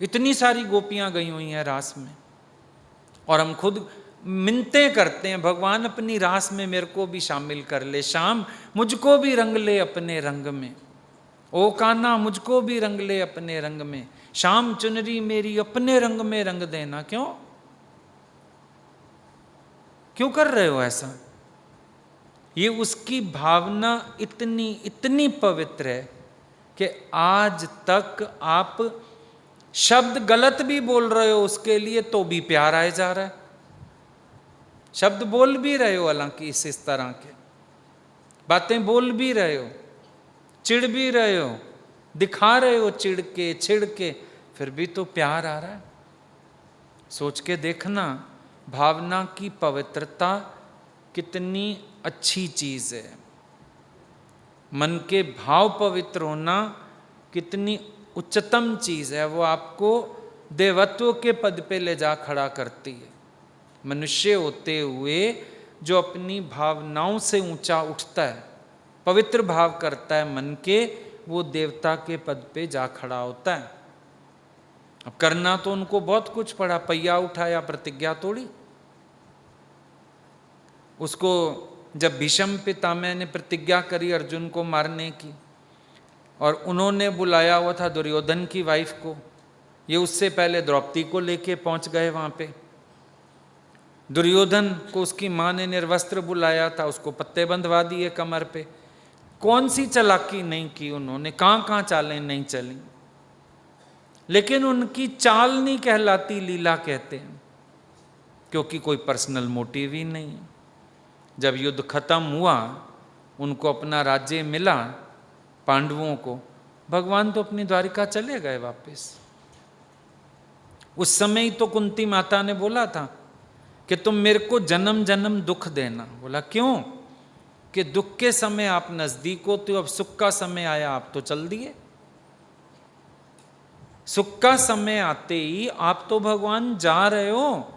इतनी सारी गोपियां गई हुई हैं रास में, और हम खुद मिन्नते करते हैं, भगवान अपनी रास में मेरे को भी शामिल कर ले, श्याम मुझको भी रंग ले अपने रंग में, ओ कान्हा मुझको भी रंग ले अपने रंग में, श्याम चुनरी मेरी अपने रंग में रंग देना। क्यों क्यों कर रहे हो ऐसा? ये उसकी भावना इतनी इतनी पवित्र है कि आज तक आप शब्द गलत भी बोल रहे हो उसके लिए तो भी प्यार आए जा रहा है। शब्द बोल भी रहे हो, हालांकि इस तरह के बातें बोल भी रहे हो, चिढ़ भी रहे हो, दिखा रहे हो चिढ़ के छिड़ के, फिर भी तो प्यार आ रहा है। सोच के देखना, भावना की पवित्रता कितनी अच्छी चीज है। मन के भाव पवित्र होना कितनी उच्चतम चीज है। वो आपको देवत्व के पद पे ले जा खड़ा करती है। मनुष्य होते हुए जो अपनी भावनाओं से ऊंचा उठता है, पवित्र भाव करता है मन के, वो देवता के पद पे जा खड़ा होता है। अब करना तो उनको बहुत कुछ पड़ा, पहिया उठाया, प्रतिज्ञा तोड़ी। उसको जब भीष्म पितामह ने प्रतिज्ञा करी अर्जुन को मारने की, और उन्होंने बुलाया हुआ था दुर्योधन की वाइफ को, ये उससे पहले द्रौपदी को लेके पहुंच गए वहां पे। दुर्योधन को उसकी मां ने निर्वस्त्र बुलाया था, उसको पत्ते बंधवा दिए कमर पे। कौन सी चालाकी नहीं की उन्होंने, कहां कहां चालें नहीं चली, लेकिन उनकी चाल नहीं कहलाती, लीला कहते हैं, क्योंकि कोई पर्सनल मोटिव ही नहीं है। जब युद्ध खत्म हुआ, उनको अपना राज्य मिला, पांडवों को, भगवान तो अपनी द्वारिका चले गए वापस। उस समय ही तो कुंती माता ने बोला था कि तुम मेरे को जन्म जन्म दुख देना। बोला क्यों? कि दुख के समय आप नजदीक हो, तो अब सुख का समय आया आप तो चल दिए। सुख का समय आते ही आप तो भगवान जा रहे हो,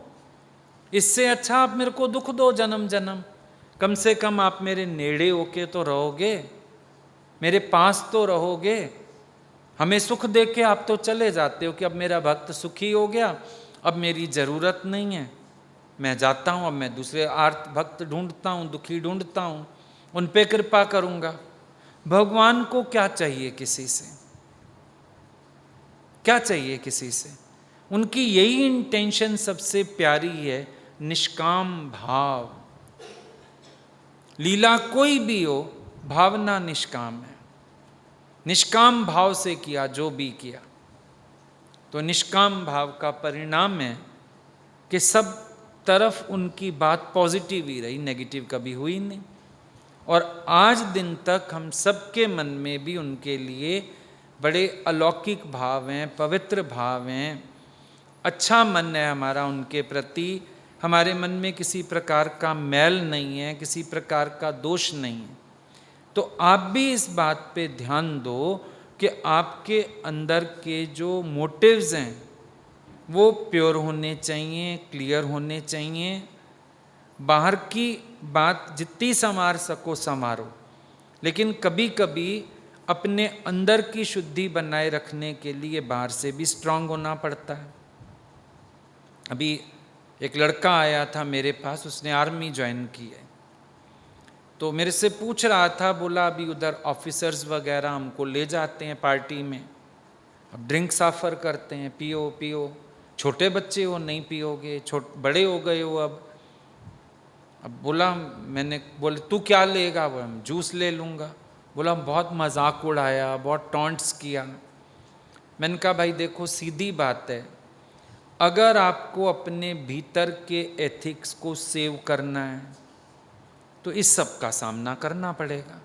इससे अच्छा आप मेरे को दुख दो जन्म जन्म, कम से कम आप मेरे नेड़े होके तो रहोगे, मेरे पास तो रहोगे। हमें सुख दे के आप तो चले जाते हो कि अब मेरा भक्त सुखी हो गया, अब मेरी जरूरत नहीं है, मैं जाता हूं, अब मैं दूसरे आर्त भक्त ढूंढता हूं, दुखी ढूंढता हूं, उन पे कृपा करूंगा। भगवान को क्या चाहिए किसी से? क्या चाहिए किसी से? उनकी यही इंटेंशन सबसे प्यारी है, निष्काम भाव। लीला कोई भी हो, भावना निष्काम है। निष्काम भाव से किया जो भी किया, तो निष्काम भाव का परिणाम है कि सब तरफ उनकी बात पॉजिटिव ही रही, नेगेटिव कभी हुई नहीं। और आज दिन तक हम सबके मन में भी उनके लिए बड़े अलौकिक भाव हैं, पवित्र भाव हैं, अच्छा मन है हमारा उनके प्रति। हमारे मन में किसी प्रकार का मैल नहीं है, किसी प्रकार का दोष नहीं है। तो आप भी इस बात पे ध्यान दो कि आपके अंदर के जो मोटिव्स हैं वो प्योर होने चाहिए, क्लियर होने चाहिए। बाहर की बात जितनी संवार सको संवारो, लेकिन कभी कभी अपने अंदर की शुद्धि बनाए रखने के लिए बाहर से भी स्ट्रांग होना पड़ता है। अभी एक लड़का आया था मेरे पास, उसने आर्मी ज्वाइन की है, तो मेरे से पूछ रहा था, बोला अभी उधर ऑफिसर्स वगैरह हमको ले जाते हैं पार्टी में, अब ड्रिंक्स ऑफर करते हैं, पियो पियो, छोटे बच्चे हो नहीं पियोगे, बड़े हो गए हो अब बोला, मैंने बोले तू क्या लेगा? बोला जूस ले लूँगा। बोला बहुत मजाक उड़ाया, बहुत टॉन्ट्स किया। मैंने कहा भाई देखो सीधी बात है, अगर आपको अपने भीतर के एथिक्स को सेव करना है तो इस सब का सामना करना पड़ेगा।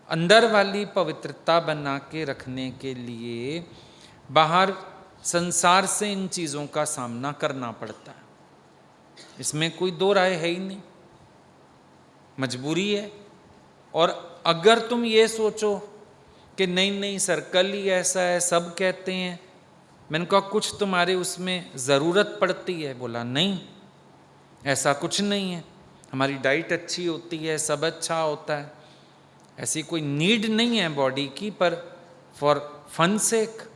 अंदर वाली पवित्रता बना के रखने के लिए बाहर संसार से इन चीज़ों का सामना करना पड़ता है, इसमें कोई दो राय है ही नहीं, मजबूरी है। और अगर तुम ये सोचो कि नहीं नहीं सर्कल ही ऐसा है, सब कहते हैं, मैंने कहा कुछ तुम्हारे उसमें ज़रूरत पड़ती है, बोला नहीं ऐसा कुछ नहीं है, हमारी डाइट अच्छी होती है, सब अच्छा होता है, ऐसी कोई नीड नहीं है बॉडी की, पर फॉर फन सेक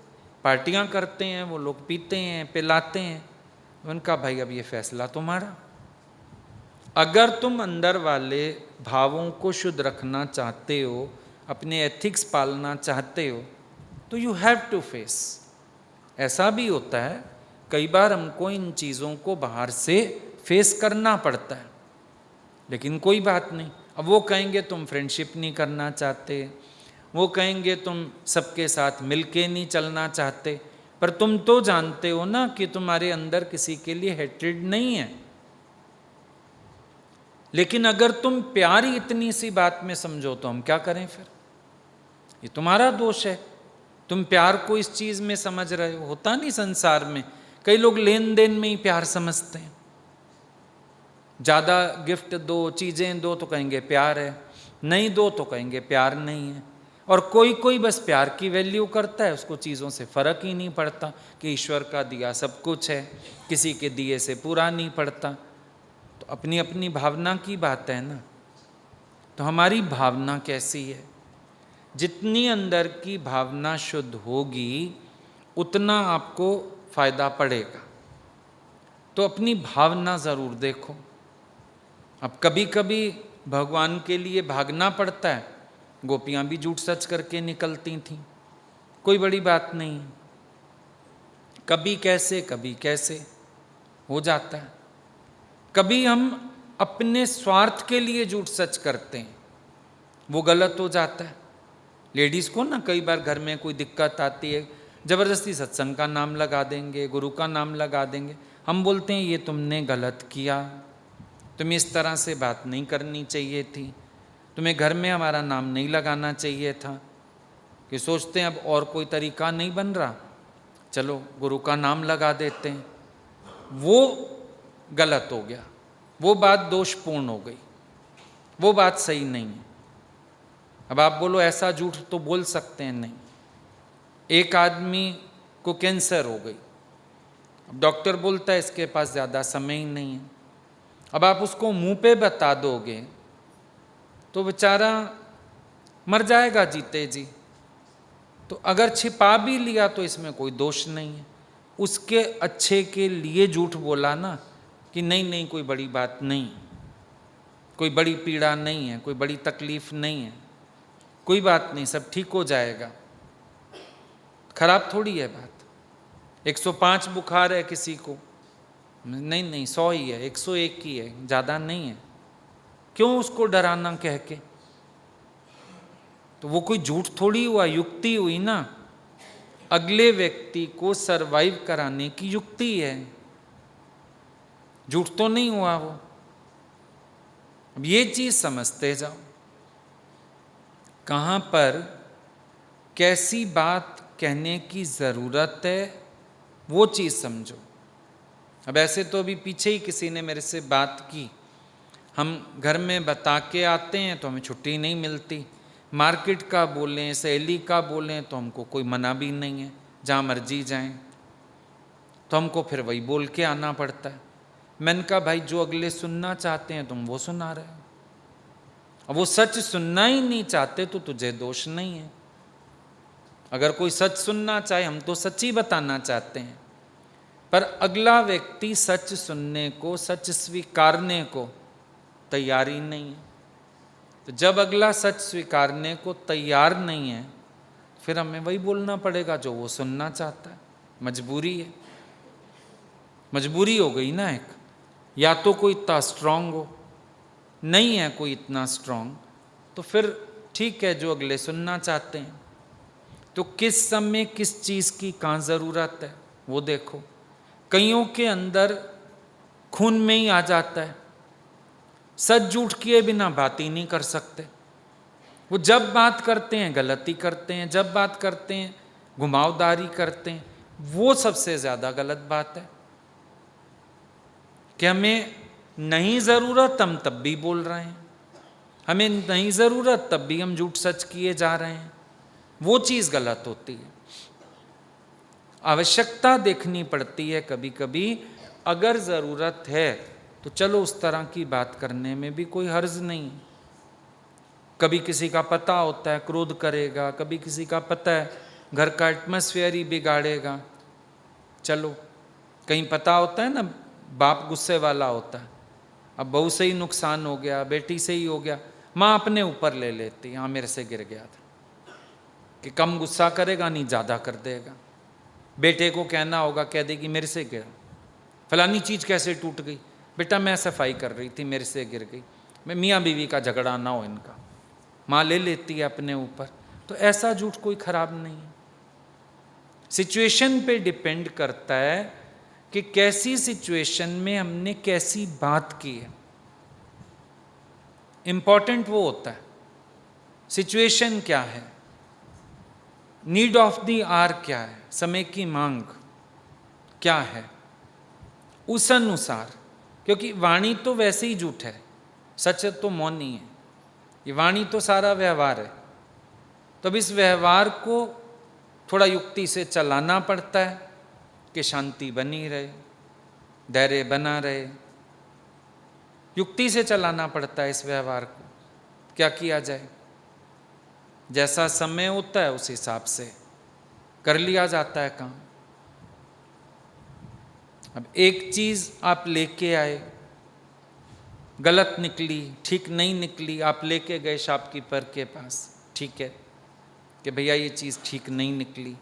पार्टियां करते हैं वो लोग, पीते हैं पिलाते हैं। उनका भाई अब ये फैसला तुम्हारा, अगर तुम अंदर वाले भावों को शुद्ध रखना चाहते हो, अपने एथिक्स पालना चाहते हो, तो यू हैव टू फेस। ऐसा भी होता है कई बार हमको इन चीज़ों को बाहर से फेस करना पड़ता है, लेकिन कोई बात नहीं। अब वो कहेंगे तुम फ्रेंडशिप नहीं करना चाहते, वो कहेंगे तुम सबके साथ मिलके नहीं चलना चाहते, पर तुम तो जानते हो ना कि तुम्हारे अंदर किसी के लिए हेट्रेड नहीं है। लेकिन अगर तुम प्यार ही इतनी सी बात में समझो तो हम क्या करें फिर? ये तुम्हारा दोष है, तुम प्यार को इस चीज़ में समझ रहे हो। होता नहीं संसार में, कई लोग लेन देन में ही प्यार समझते हैं, ज़्यादा गिफ्ट दो, चीज़ें दो तो कहेंगे प्यार है, नहीं दो तो कहेंगे प्यार नहीं है। और कोई कोई बस प्यार की वैल्यू करता है, उसको चीज़ों से फ़र्क ही नहीं पड़ता कि ईश्वर का दिया सब कुछ है, किसी के दिए से पूरा नहीं पड़ता। तो अपनी अपनी भावना की बात है ना। तो हमारी भावना कैसी है? जितनी अंदर की भावना शुद्ध होगी उतना आपको फायदा पड़ेगा। तो अपनी भावना ज़रूर देखो। अब कभी कभी भगवान के लिए भागना पड़ता है, गोपियाँ भी झूठ सच करके निकलती थीं, कोई बड़ी बात नहीं, कभी कैसे हो जाता है। कभी हम अपने स्वार्थ के लिए झूठ सच करते हैं, वो गलत हो जाता है। लेडीज़ को ना कई बार घर में कोई दिक्कत आती है, ज़बरदस्ती सत्संग का नाम लगा देंगे, गुरु का नाम लगा देंगे। हम बोलते हैं ये तुमने गलत किया, तुम्हें इस तरह से बात नहीं करनी चाहिए थी, तुम्हें घर में हमारा नाम नहीं लगाना चाहिए था। कि सोचते हैं अब और कोई तरीका नहीं बन रहा, चलो गुरु का नाम लगा देते हैं। वो गलत हो गया, वो बात दोषपूर्ण हो गई, वो बात सही नहीं है। अब आप बोलो ऐसा झूठ तो बोल सकते हैं, नहीं। एक आदमी को कैंसर हो गई, अब डॉक्टर बोलता है इसके पास ज़्यादा समय ही नहीं है। अब आप उसको मुंह पे बता दोगे तो बेचारा मर जाएगा जीते जी। तो अगर छिपा भी लिया तो इसमें कोई दोष नहीं है, उसके अच्छे के लिए झूठ बोला ना कि नहीं नहीं कोई बड़ी बात नहीं, कोई बड़ी पीड़ा नहीं है, कोई बड़ी तकलीफ नहीं है, कोई बात नहीं, सब ठीक हो जाएगा। खराब थोड़ी है बात। 105 बुखार है किसी को, नहीं नहीं 100 ही है, 101 ही है, ज़्यादा नहीं है, क्यों उसको डराना कह के? तो वो कोई झूठ थोड़ी हुआ, युक्ति हुई ना, अगले व्यक्ति को सरवाइव कराने की युक्ति है, झूठ तो नहीं हुआ वो। अब ये चीज समझते जाओ, कहाँ पर कैसी बात कहने की ज़रूरत है वो चीज़ समझो। अब ऐसे तो अभी पीछे ही किसी ने मेरे से बात की, हम घर में बता के आते हैं तो हमें छुट्टी नहीं मिलती, मार्केट का बोलें सहेली का बोलें तो हमको कोई मना भी नहीं है, जहाँ मर्जी जाएं, तो हमको फिर वही बोल के आना पड़ता है। मैंने कहा भाई जो अगले सुनना चाहते हैं तुम वो सुना रहे हो, अब वो सच सुनना ही नहीं चाहते तो तुझे दोष नहीं है। अगर कोई सच सुनना चाहे, हम तो सच ही बताना चाहते हैं, पर अगला व्यक्ति सच सुनने को, सच स्वीकारने को तैयार ही नहीं है। तो जब अगला सच स्वीकारने को तैयार नहीं है, फिर हमें वही बोलना पड़ेगा जो वो सुनना चाहता है। मजबूरी है, मजबूरी हो गई ना एक। या तो कोई इतना स्ट्रांग हो, नहीं है कोई इतना स्ट्रांग, तो फिर ठीक है जो अगले सुनना चाहते हैं। तो किस समय किस चीज़ की कहाँ ज़रूरत है वो देखो। कईयों के अंदर खून में ही आ जाता है, सच झूठ किए बिना बात ही नहीं कर सकते, वो जब बात करते हैं गलती करते हैं, जब बात करते हैं घुमावदारी करते हैं। वो सबसे ज़्यादा गलत बात है कि हमें नहीं ज़रूरत हम तब भी बोल रहे हैं, हमें नहीं ज़रूरत तब भी हम झूठ सच किए जा रहे हैं। वो चीज़ गलत होती है। आवश्यकता देखनी पड़ती है कभी कभी। अगर ज़रूरत है तो चलो उस तरह की बात करने में भी कोई हर्ज नहीं। कभी किसी का पता होता है क्रोध करेगा, कभी किसी का पता है घर का एटमॉस्फेयर ही बिगाड़ेगा, चलो कहीं पता होता है ना बाप गुस्से वाला होता है, अब बहू से ही नुकसान हो गया, बेटी से ही हो गया, माँ अपने ऊपर ले लेती, हाँ मेरे से गिर गया था, कि कम गुस्सा करेगा नहीं ज़्यादा कर देगा। बेटे को कहना होगा कह देगी मेरे से गिरा, फलानी चीज़ कैसे टूट गई, बेटा मैं सफाई कर रही थी मेरे से गिर गई। मैं मियाँ बीवी का झगड़ा ना हो इनका, माँ ले लेती है अपने ऊपर। तो ऐसा झूठ कोई खराब नहीं है। सिचुएशन पे डिपेंड करता है कि कैसी सिचुएशन में हमने कैसी बात की है। इंपॉर्टेंट वो होता है सिचुएशन क्या है, नीड ऑफ द आवर क्या है, समय की मांग क्या है, उस अनुसार। क्योंकि वाणी तो वैसे ही झूठ है, सच तो मौन नहीं है, ये वाणी तो सारा व्यवहार है। तो अब इस व्यवहार को थोड़ा युक्ति से चलाना पड़ता है कि शांति बनी रहे, धैर्य बना रहे। युक्ति से चलाना पड़ता है इस व्यवहार को। क्या किया जाए, जैसा समय होता है उस हिसाब से कर लिया जाता है काम। अब एक चीज़ आप लेके आए, गलत निकली, ठीक नहीं निकली, आप लेके गए शॉपकीपर के पास, ठीक है कि भैया ये चीज़ ठीक नहीं निकली,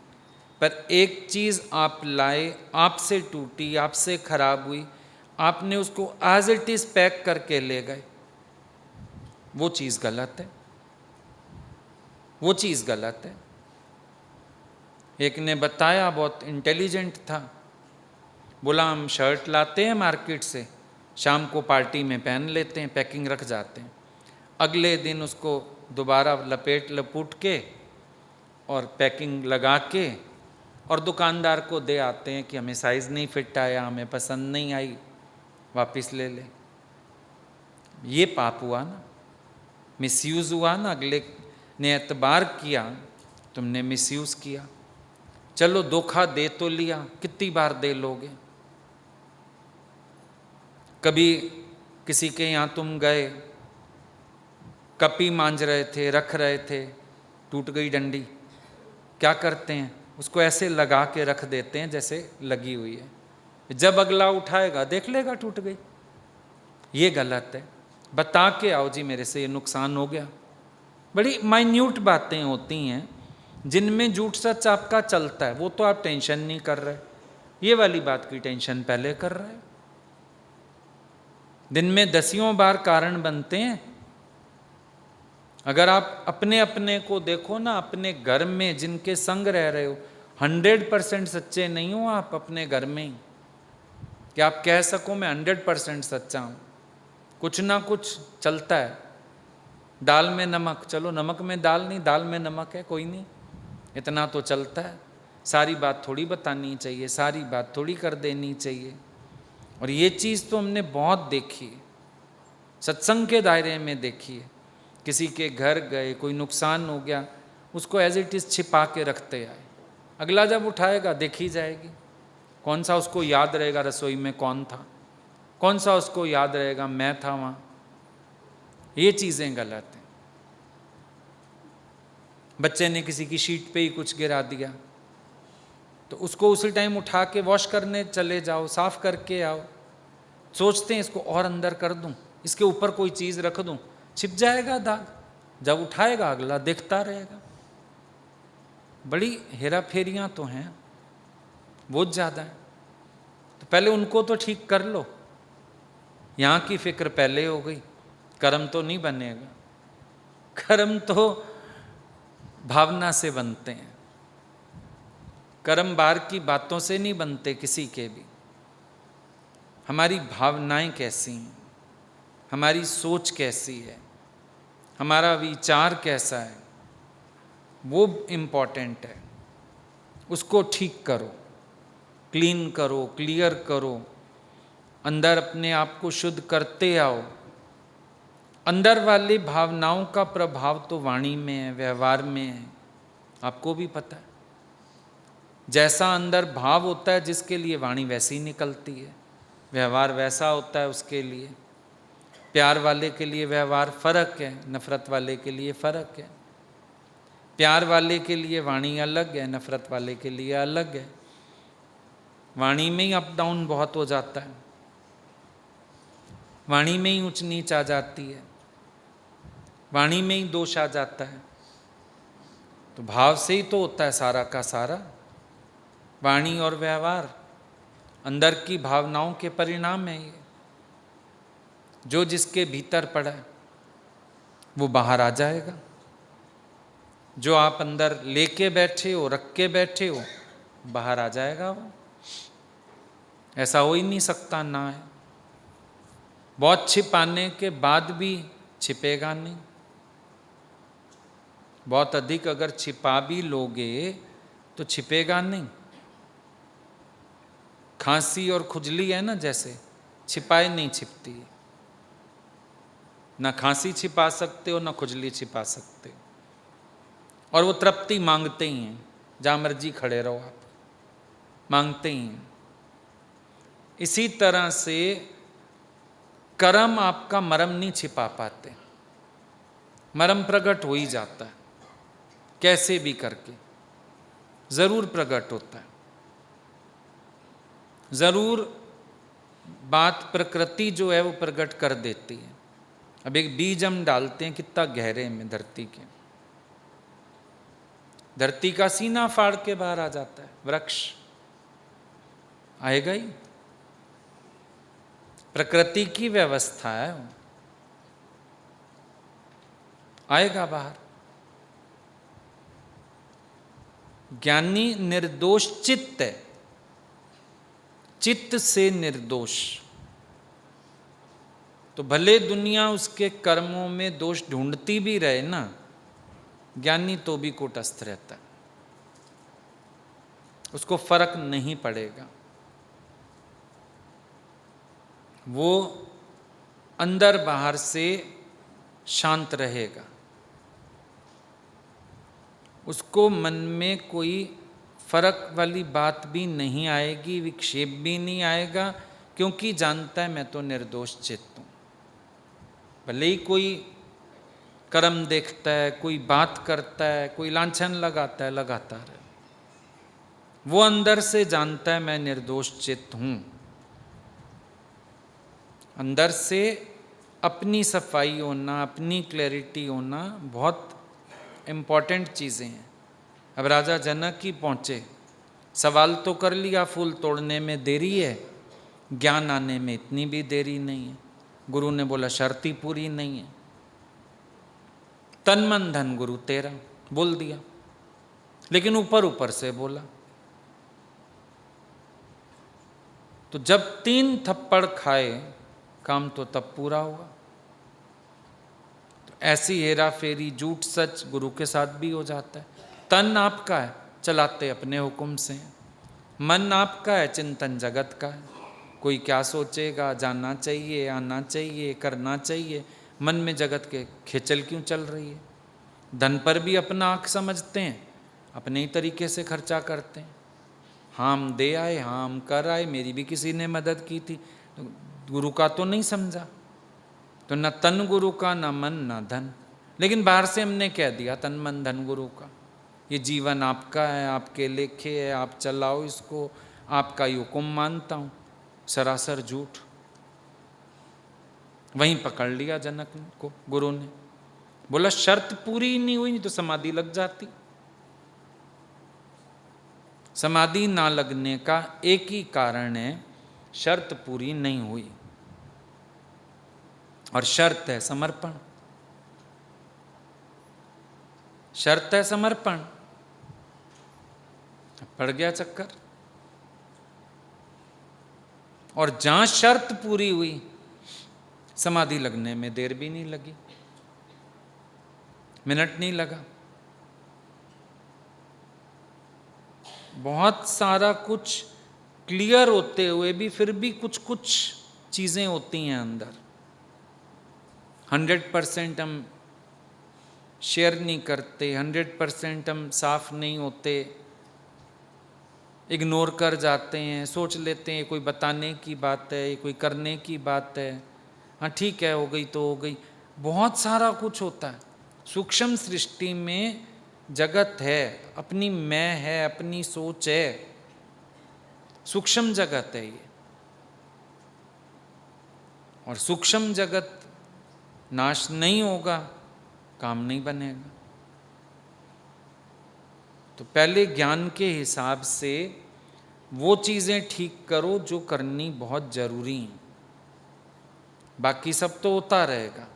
पर एक चीज़ आप लाए, आपसे टूटी, आपसे खराब हुई, आपने उसको एज इट इज़ पैक करके ले गए, वो चीज़ गलत है, वो चीज़ गलत है। एक ने बताया, बहुत इंटेलिजेंट था, बोला हम शर्ट लाते हैं मार्केट से, शाम को पार्टी में पहन लेते हैं, पैकिंग रख जाते हैं, अगले दिन उसको दोबारा लपूट के और पैकिंग लगा के और दुकानदार को दे आते हैं कि हमें साइज़ नहीं फिट आया, हमें पसंद नहीं आई, वापस ले ले। ये पाप हुआ ना, मिसयूज़ हुआ ना। अगले ने एतबार किया, तुमने मिसयूज़ किया। चलो धोखा दे तो लिया, कितनी बार दे लोगे। कभी किसी के यहाँ तुम गए, कपी मांज रहे थे, रख रहे थे, टूट गई डंडी, क्या करते हैं उसको ऐसे लगा के रख देते हैं जैसे लगी हुई है, जब अगला उठाएगा देख लेगा टूट गई। ये गलत है। बता के आओ जी मेरे से ये नुकसान हो गया। बड़ी माइन्यूट बातें होती हैं जिनमें झूठ सच आपका चलता है, वो तो आप टेंशन नहीं कर रहे, ये वाली बात की टेंशन पहले कर रहे। दिन में दसियों बार कारण बनते हैं। अगर आप अपने अपने को देखो ना, अपने घर में जिनके संग रह रहे हो, 100% सच्चे नहीं हो आप अपने घर में ही कि आप कह सको मैं 100% सच्चा हूँ। कुछ ना कुछ चलता है। दाल में नमक, चलो नमक में दाल नहीं, दाल में नमक है, कोई नहीं, इतना तो चलता है। सारी बात थोड़ी बतानी चाहिए, सारी बात थोड़ी कर देनी चाहिए। और ये चीज़ तो हमने बहुत देखी है, सत्संग के दायरे में देखी है। किसी के घर गए, कोई नुकसान हो गया, उसको एज इट इज़ छिपा के रखते आए, अगला जब उठाएगा देखी जाएगी। कौन सा उसको याद रहेगा रसोई में कौन था, कौन सा उसको याद रहेगा मैं था वहाँ। ये चीज़ें गलत हैं। बच्चे ने किसी की शीट पे ही कुछ गिरा दिया तो उसको उसी टाइम उठा के वॉश करने चले जाओ, साफ करके आओ। सोचते हैं इसको और अंदर कर दूं, इसके ऊपर कोई चीज़ रख दूं, छिप जाएगा दाग, जब उठाएगा अगला देखता रहेगा। बड़ी हेरा फेरियाँ तो हैं, बहुत ज़्यादा है। तो पहले उनको तो ठीक कर लो, यहाँ की फिक्र पहले हो गई। कर्म तो नहीं बनेगा, कर्म तो भावना से बनते हैं, कर्म बाहर की बातों से नहीं बनते किसी के भी। हमारी भावनाएं कैसी हैं, हमारी सोच कैसी है, हमारा विचार कैसा है, वो इम्पॉर्टेंट है। उसको ठीक करो, क्लीन करो, क्लियर करो, अंदर अपने आप को शुद्ध करते आओ। अंदर वाली भावनाओं का प्रभाव तो वाणी में है, व्यवहार में है, आपको भी पता है। जैसा अंदर भाव होता है जिसके लिए वाणी वैसी निकलती है, व्यवहार वैसा होता है उसके लिए। प्यार वाले के लिए व्यवहार फर्क है, नफरत वाले के लिए फर्क है। प्यार वाले के लिए वाणी अलग है, नफरत वाले के लिए अलग है। वाणी में ही अप डाउन बहुत हो जाता है, वाणी में ही ऊंच नीच आ जाती है, वाणी में ही दोष आ जाता है। तो भाव से ही तो होता है सारा का सारा। वाणी और व्यवहार अंदर की भावनाओं के परिणाम है। ये जो जिसके भीतर पड़ा है वो बाहर आ जाएगा। जो आप अंदर लेके बैठे हो, रख के बैठे हो, बाहर आ जाएगा वो। ऐसा हो ही नहीं सकता ना है। बहुत छिपाने के बाद भी छिपेगा नहीं। बहुत अधिक अगर छिपा भी लोगे तो छिपेगा नहीं। खांसी और खुजली है ना, जैसे छिपाए नहीं छिपती है। ना खांसी छिपा सकते हो, ना खुजली छिपा सकते हो। और वो तृप्ति मांगते ही हैं, जहाँ मर्जी खड़े रहो आप, मांगते ही हैं। इसी तरह से कर्म आपका मरम नहीं छिपा पाते, मरम प्रकट हो ही जाता है, कैसे भी करके जरूर प्रकट होता है। जरूर बात प्रकृति जो है वो प्रकट कर देती है। अब एक बीज हम डालते हैं कितना गहरे में धरती के, धरती का सीना फाड़ के बाहर आ जाता है वृक्ष, आएगा ही। प्रकृति की व्यवस्था है, आएगा बाहर। ज्ञानी निर्दोष चित्त है, चित्त से निर्दोष। तो भले दुनिया उसके कर्मों में दोष ढूंढती भी रहे ना, ज्ञानी तो भी कूटस्थ रहता है, उसको फर्क नहीं पड़ेगा। वो अंदर बाहर से शांत रहेगा, उसको मन में कोई फर्क वाली बात भी नहीं आएगी, विक्षेप भी नहीं आएगा, क्योंकि जानता है मैं तो निर्दोष चित्त हूँ। भले ही कोई कर्म देखता है, कोई बात करता है, कोई लांछन लगाता है, लगाता रहे, वो अंदर से जानता है मैं निर्दोष चित्त हूँ। अंदर से अपनी सफाई होना, अपनी क्लैरिटी होना बहुत इम्पॉर्टेंट चीज़ें हैं। अब राजा जनक ही पहुँचे, सवाल तो कर लिया, फूल तोड़ने में देरी है, ज्ञान आने में इतनी भी देरी नहीं है। गुरु ने बोला शर्त ही पूरी नहीं है, तन मन धन गुरु तेरा, बोल दिया, लेकिन ऊपर ऊपर से बोला। तो जब 3 थप्पड़ खाए काम तो तब पूरा हुआ। तो ऐसी हेरा फेरी, झूठ सच गुरु के साथ भी हो जाता है। तन आपका है, चलाते अपने हुक्म से। मन आपका है, चिंतन जगत का है। कोई क्या सोचेगा, जानना चाहिए, आना चाहिए, करना चाहिए। मन में जगत के खेचल क्यों चल रही है। धन पर भी अपना आँख समझते हैं, अपने ही तरीके से खर्चा करते हैं। हाँ हम दे आए, हाँ हम कर आए, मेरी भी किसी ने मदद की थी, तो गुरु का तो नहीं समझा। तो न तन गुरु का, न मन, न धन। लेकिन बाहर से हमने कह दिया तन मन धन गुरु का। ये जीवन आपका है, आपके लेखे है, आप चलाओ इसको, आपका ही हुक्म मानता हूँ। सरासर झूठ। वहीं पकड़ लिया जनक को गुरु ने। बोला शर्त पूरी नहीं हुई, नहीं तो समाधि लग जाती। समाधि ना लगने का एक ही कारण है, शर्त पूरी नहीं हुई। और शर्त है समर्पण। शर्त है समर्पण। पड़ गया चक्कर। और जहां शर्त पूरी हुई, समाधि लगने में देर भी नहीं लगी। मिनट नहीं लगा। बहुत सारा कुछ क्लियर होते हुए भी फिर भी कुछ कुछ चीजें होती हैं अंदर। 100% हम शेयर नहीं करते, 100% हम साफ नहीं होते, इग्नोर कर जाते हैं, सोच लेते हैं कोई बताने की बात है, कोई करने की बात है, हाँ ठीक है हो गई तो हो गई। बहुत सारा कुछ होता है सूक्ष्म सृष्टि में। जगत है, अपनी मैं है, अपनी सोच है, सूक्ष्म जगत है ये। और सूक्ष्म जगत नाश नहीं होगा, काम नहीं बनेगा। तो पहले ज्ञान के हिसाब से वो चीजें ठीक करो जो करनी बहुत जरूरी हैं, बाकी सब तो होता रहेगा।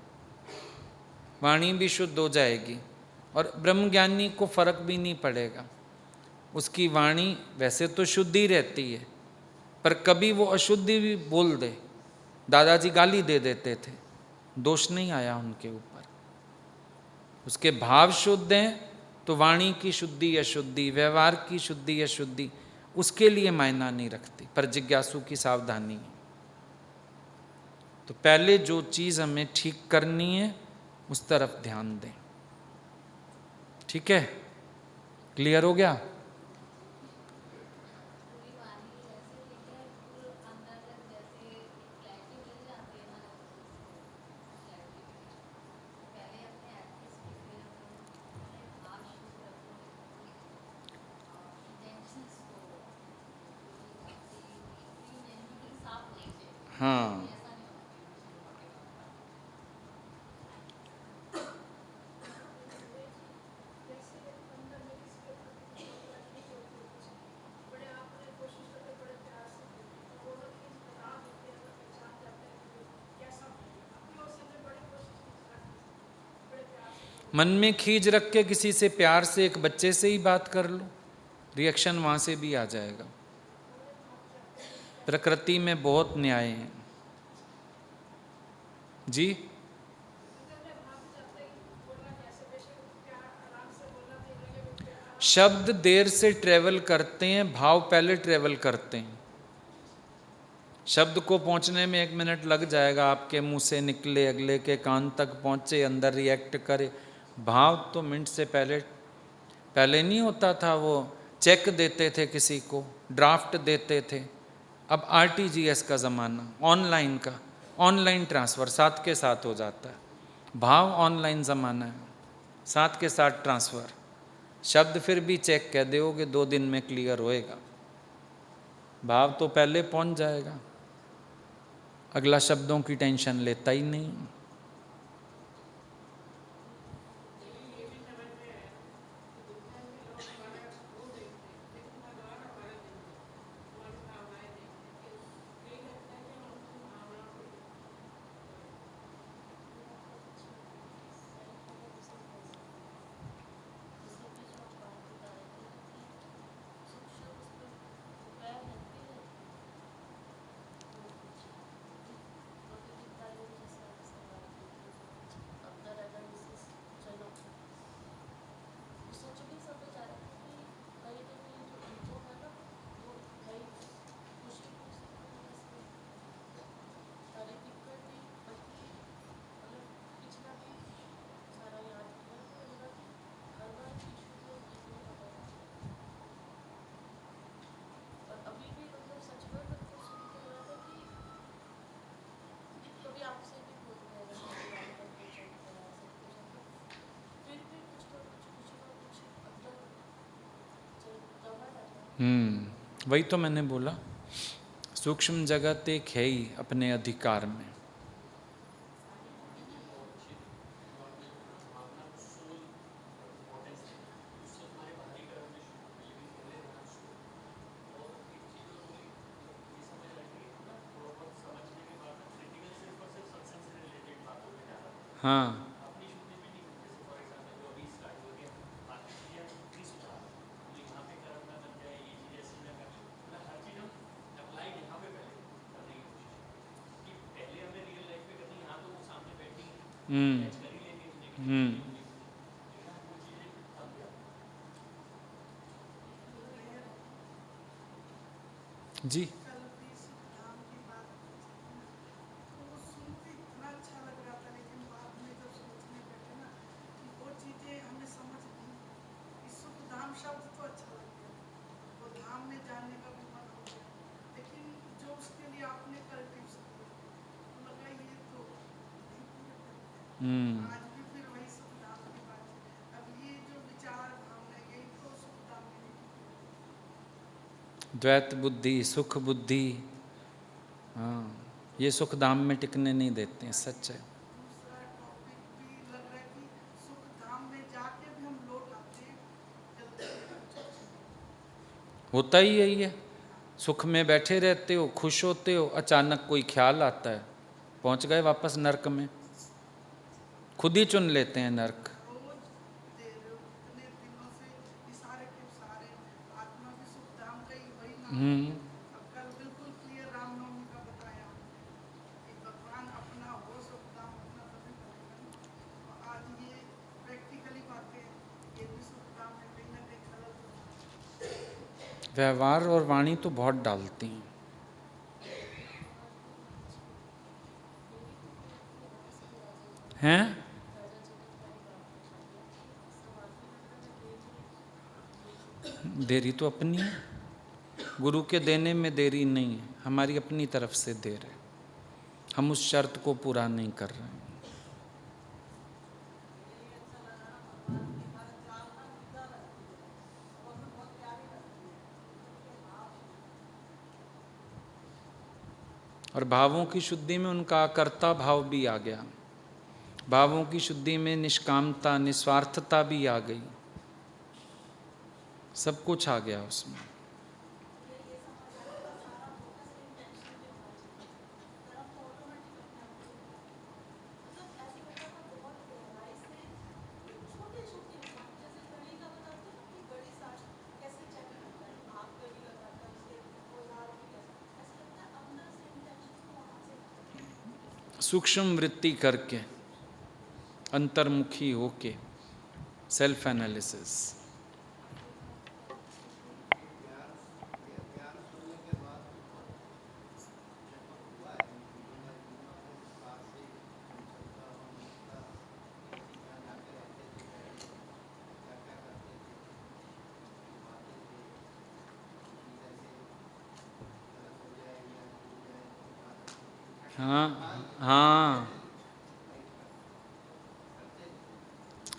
वाणी भी शुद्ध हो जाएगी और ब्रह्मज्ञानी को फर्क भी नहीं पड़ेगा। उसकी वाणी वैसे तो शुद्ध ही रहती है, पर कभी वो अशुद्धि भी बोल दे। दादाजी गाली दे देते थे, दोष नहीं आया उनके ऊपर। उसके भाव शुद्ध हैं तो वाणी की शुद्धि अशुद्धि, व्यवहार की शुद्धि अशुद्धि उसके लिए मायना नहीं रखती, पर जिज्ञासु की सावधानी है। तो पहले जो चीज़ हमें ठीक करनी है उस तरफ ध्यान दें। ठीक है, क्लियर हो गया? हाँ, मन में खींच रख के किसी से प्यार से, एक बच्चे से ही बात कर लो, रिएक्शन वहां से भी आ जाएगा। प्रकृति में बहुत न्याय है जी। शब्द देर से ट्रेवल करते हैं, भाव पहले ट्रेवल करते हैं। शब्द को पहुंचने में 1 मिनट लग जाएगा, आपके मुंह से निकले, अगले के कान तक पहुंचे, अंदर रिएक्ट करे। भाव तो मिनट से पहले नहीं होता था। वो चेक देते थे किसी को, ड्राफ्ट देते थे। अब आरटीजीएस का ज़माना, ऑनलाइन का, ऑनलाइन ट्रांसफ़र साथ के साथ हो जाता है। भाव ऑनलाइन ज़माना है, साथ के साथ ट्रांसफ़र। शब्द फिर भी चेक कह दोगे 2 दिन में क्लियर होएगा, भाव तो पहले पहुंच जाएगा। अगला शब्दों की टेंशन लेता ही नहीं। वही तो मैंने बोला, सूक्ष्म जगत एक है ही अपने अधिकार में। हाँ, जी द्वैत बुद्धि, सुख बुद्धि, हाँ, ये सुख धाम में टिकने नहीं देते हैं, सच है। होता ही यही है, सुख में बैठे रहते हो, खुश होते हो, अचानक कोई ख्याल आता है, पहुंच गए वापस नर्क में। खुद ही चुन लेते हैं नर्क। व्यवहार और वाणी तो बहुत डालती हैं। हैं? देरी तो अपनी है, गुरु के देने में देरी नहीं है, हमारी अपनी तरफ से देर है, हम उस शर्त को पूरा नहीं कर रहे हैं। और भावों की शुद्धि में उनका अकर्ता भाव भी आ गया, भावों की शुद्धि में निष्कामता, निस्वार्थता भी आ गई, सब कुछ आ गया उसमें। सूक्ष्म वृत्ति करके, अंतर्मुखी होके, सेल्फ एनालिसिस। हाँ हाँ,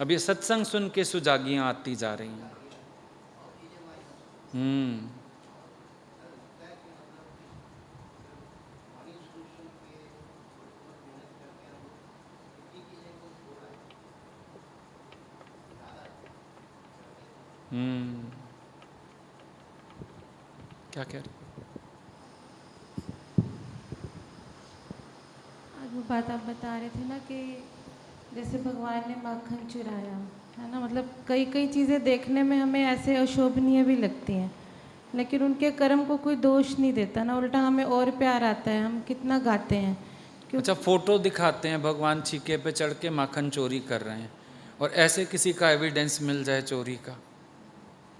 अब ये सत्संग सुन के सुजागियां आती जा रही हैं। क्या कह रहे? वो बात आप बता रहे थे ना कि जैसे भगवान ने माखन चुराया, है ना, मतलब कई कई चीज़ें देखने में हमें ऐसे अशोभनीय भी लगती हैं, लेकिन उनके कर्म को कोई दोष नहीं देता ना, उल्टा हमें और प्यार आता है, हम कितना गाते हैं। अच्छा, फोटो दिखाते हैं भगवान छीके पे चढ़ के माखन चोरी कर रहे हैं, और ऐसे किसी का एविडेंस मिल जाए चोरी का,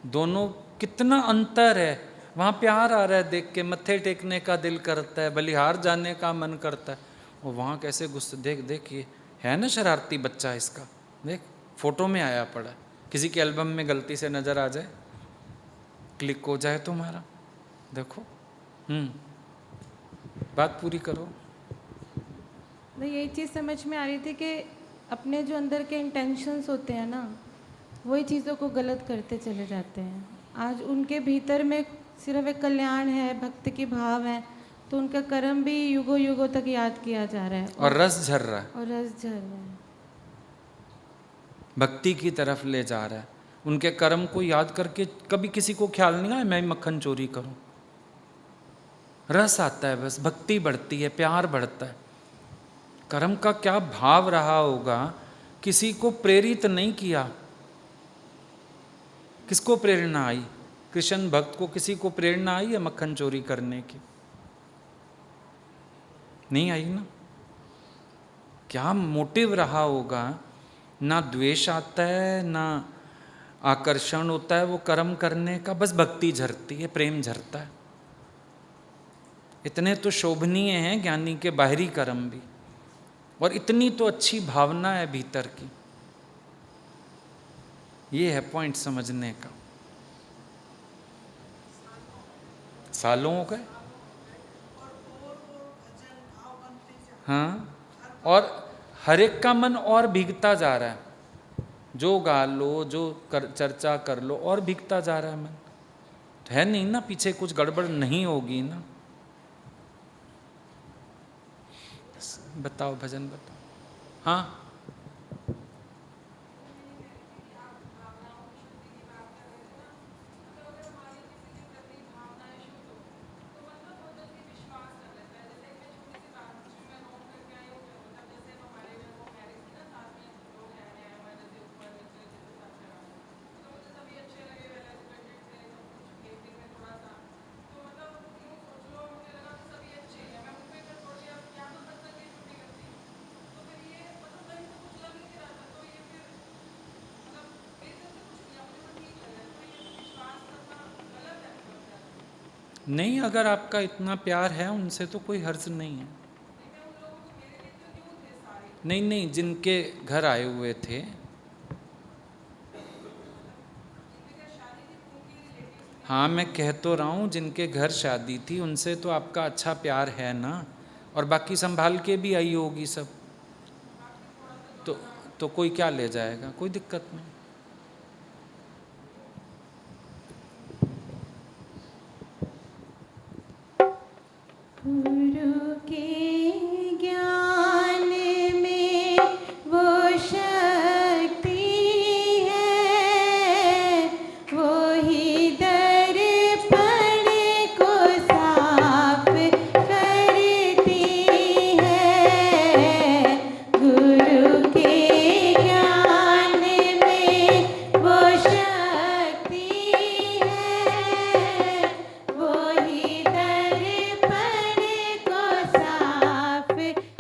दोनों कितना अंतर है। वहाँ प्यार आ रहा है देख के, मत्थे टेकने का दिल करता है, बलिहार जाने का मन करता है, और वहाँ कैसे गुस्से, देख देख ये है ना शरारती बच्चा इसका, देख फोटो में आया पड़ा है, किसी के एल्बम में गलती से नज़र आ जाए, क्लिक हो जाए तुम्हारा, देखो। बात पूरी करो। नहीं, यही चीज़ समझ में आ रही थी कि अपने जो अंदर के इंटेंशंस होते हैं ना, वही चीज़ों को गलत करते चले जाते हैं। आज उनके भीतर में सिर्फ एक कल्याण है, भक्ति की भाव है, तो उनका कर्म भी युगों युगों तक याद किया जा रहा है, और रस झर रहा है, और रस झर रहा है, भक्ति की तरफ ले जा रहा है। उनके कर्म को याद करके कभी किसी को ख्याल नहीं आया मैं मक्खन चोरी करूं। रस आता है, बस भक्ति बढ़ती है, प्यार बढ़ता है। कर्म का क्या भाव रहा होगा, किसी को प्रेरित नहीं किया। किसको प्रेरणा आई? कृष्ण भक्त को किसी को प्रेरणा आई है मक्खन चोरी करने की? नहीं आई ना। क्या मोटिव रहा होगा? ना द्वेष आता है, ना आकर्षण होता है वो कर्म करने का, बस भक्ति झरती है, प्रेम झरता है। इतने तो शोभनीय हैं ज्ञानी के बाहरी कर्म भी, और इतनी तो अच्छी भावना है भीतर की। ये है पॉइंट समझने का। सालों हो गए, हाँ, और हर एक का मन और भीगता जा रहा है। जो गा लो, चर्चा कर लो, और भीगता जा रहा है मन। तो है नहीं ना, पीछे कुछ गड़बड़ नहीं होगी ना। बताओ, भजन बताओ। हाँ, नहीं, अगर आपका इतना प्यार है उनसे तो कोई हर्ज नहीं है। नहीं नहीं, जिनके घर आए हुए थे, हाँ मैं कह तो रहा हूँ, जिनके घर शादी थी उनसे तो आपका अच्छा प्यार है ना, और बाकी संभाल के भी आई होगी सब। तो कोई क्या ले जाएगा, कोई दिक्कत नहीं। गुरु के ज्ञान में वो शक्ति है, वो ही दर्पण को साफ करती है। गुरु के ज्ञान में वो शक्ति है, वो ही दर्पण को साफ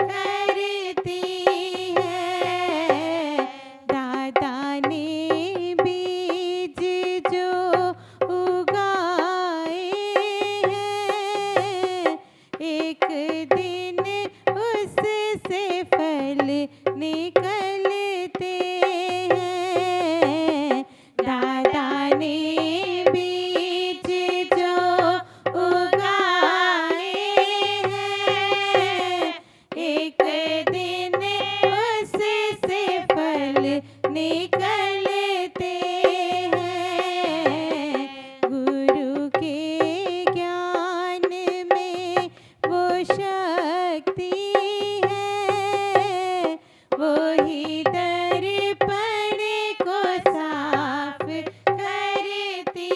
करती है। दादा ने बीज जो उगाए हैं, एक दिन उससे फल निकलते हैं। दादा ने बीज जो उगाए हैं, एक दिन उससे फल निकलते हैं। गुरु के ज्ञान में वो शक्ति है, वो ही दर्पण को साफ करती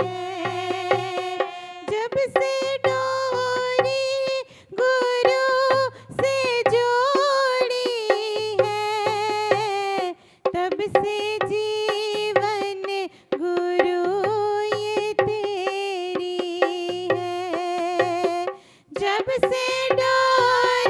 है। जब से डोरी गुरु से जोड़ी है, तब से जीवन गुरु ये तेरी है। जब से डोरी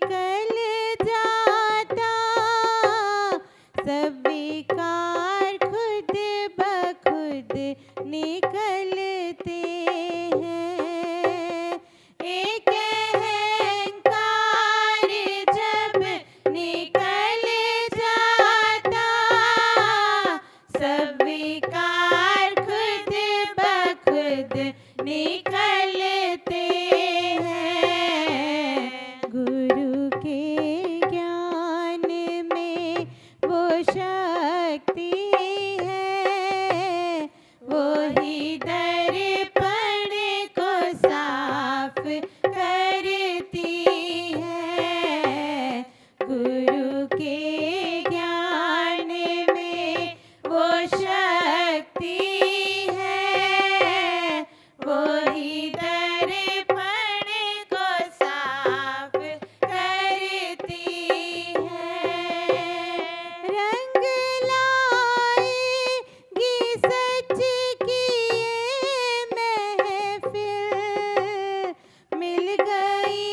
निकल जाता, सब विकार खुद ब खुद निकलते हैं। एक अहंकार जब निकल जाता, सब विकार खुद ब खुद निकलते हैं। गुरु के ज्ञान में वो शक्ति है, वो ही दर्पण को साफ करती है। गुरु के ज्ञान में वो शक्ति है, वो ही दर्पण को साफ करती है। रंग लाएगी सच की ये महफिल, मिल गई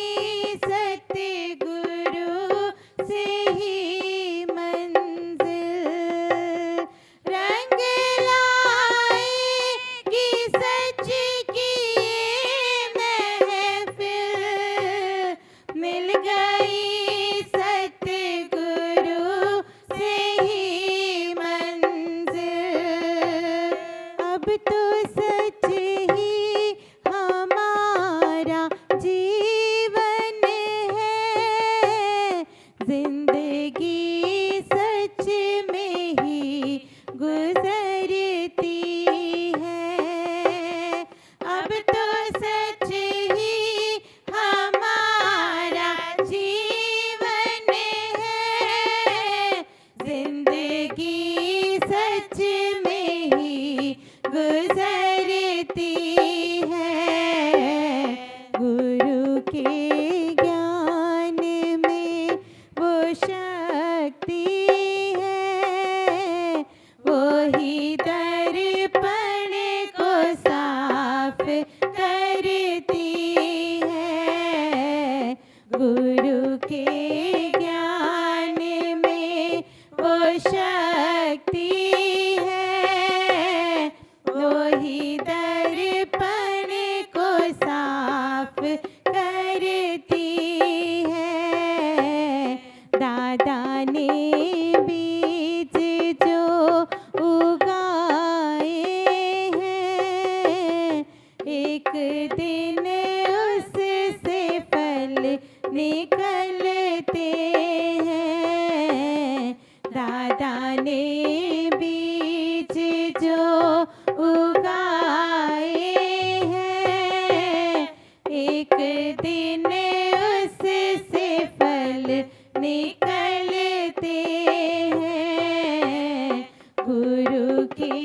सतगुरु से ही मंजिल। रंग लाएगी सच की ये महफिल, मिल गई सतगुरु से ही मंजिल। अब तो सच ही हमारा जीवन है, जिंदगी सच में ही गुजरती है। अब तो सच ही हमारा जीवन है, जिंदगी सच में ही गुजरती है। गुरु के ज्ञान में वो शक्ति है, वो ही दर्पण को साफ करती है। गुरु के ज्ञान में वो शक्ति है, वो ही दर्पण को साफ करती है। दादा ने बीज जो उगाए हैं, एक दिन उससे फल निकलते हैं। दादा ने बीज जो उगाए हैं, एक दिन उससे फल निकलते हैं। गुरु के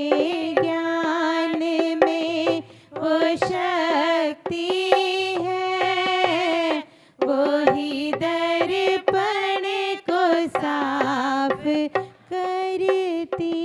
ज्ञान में वो शक्ति है, वो ही दर्पण को साफ करती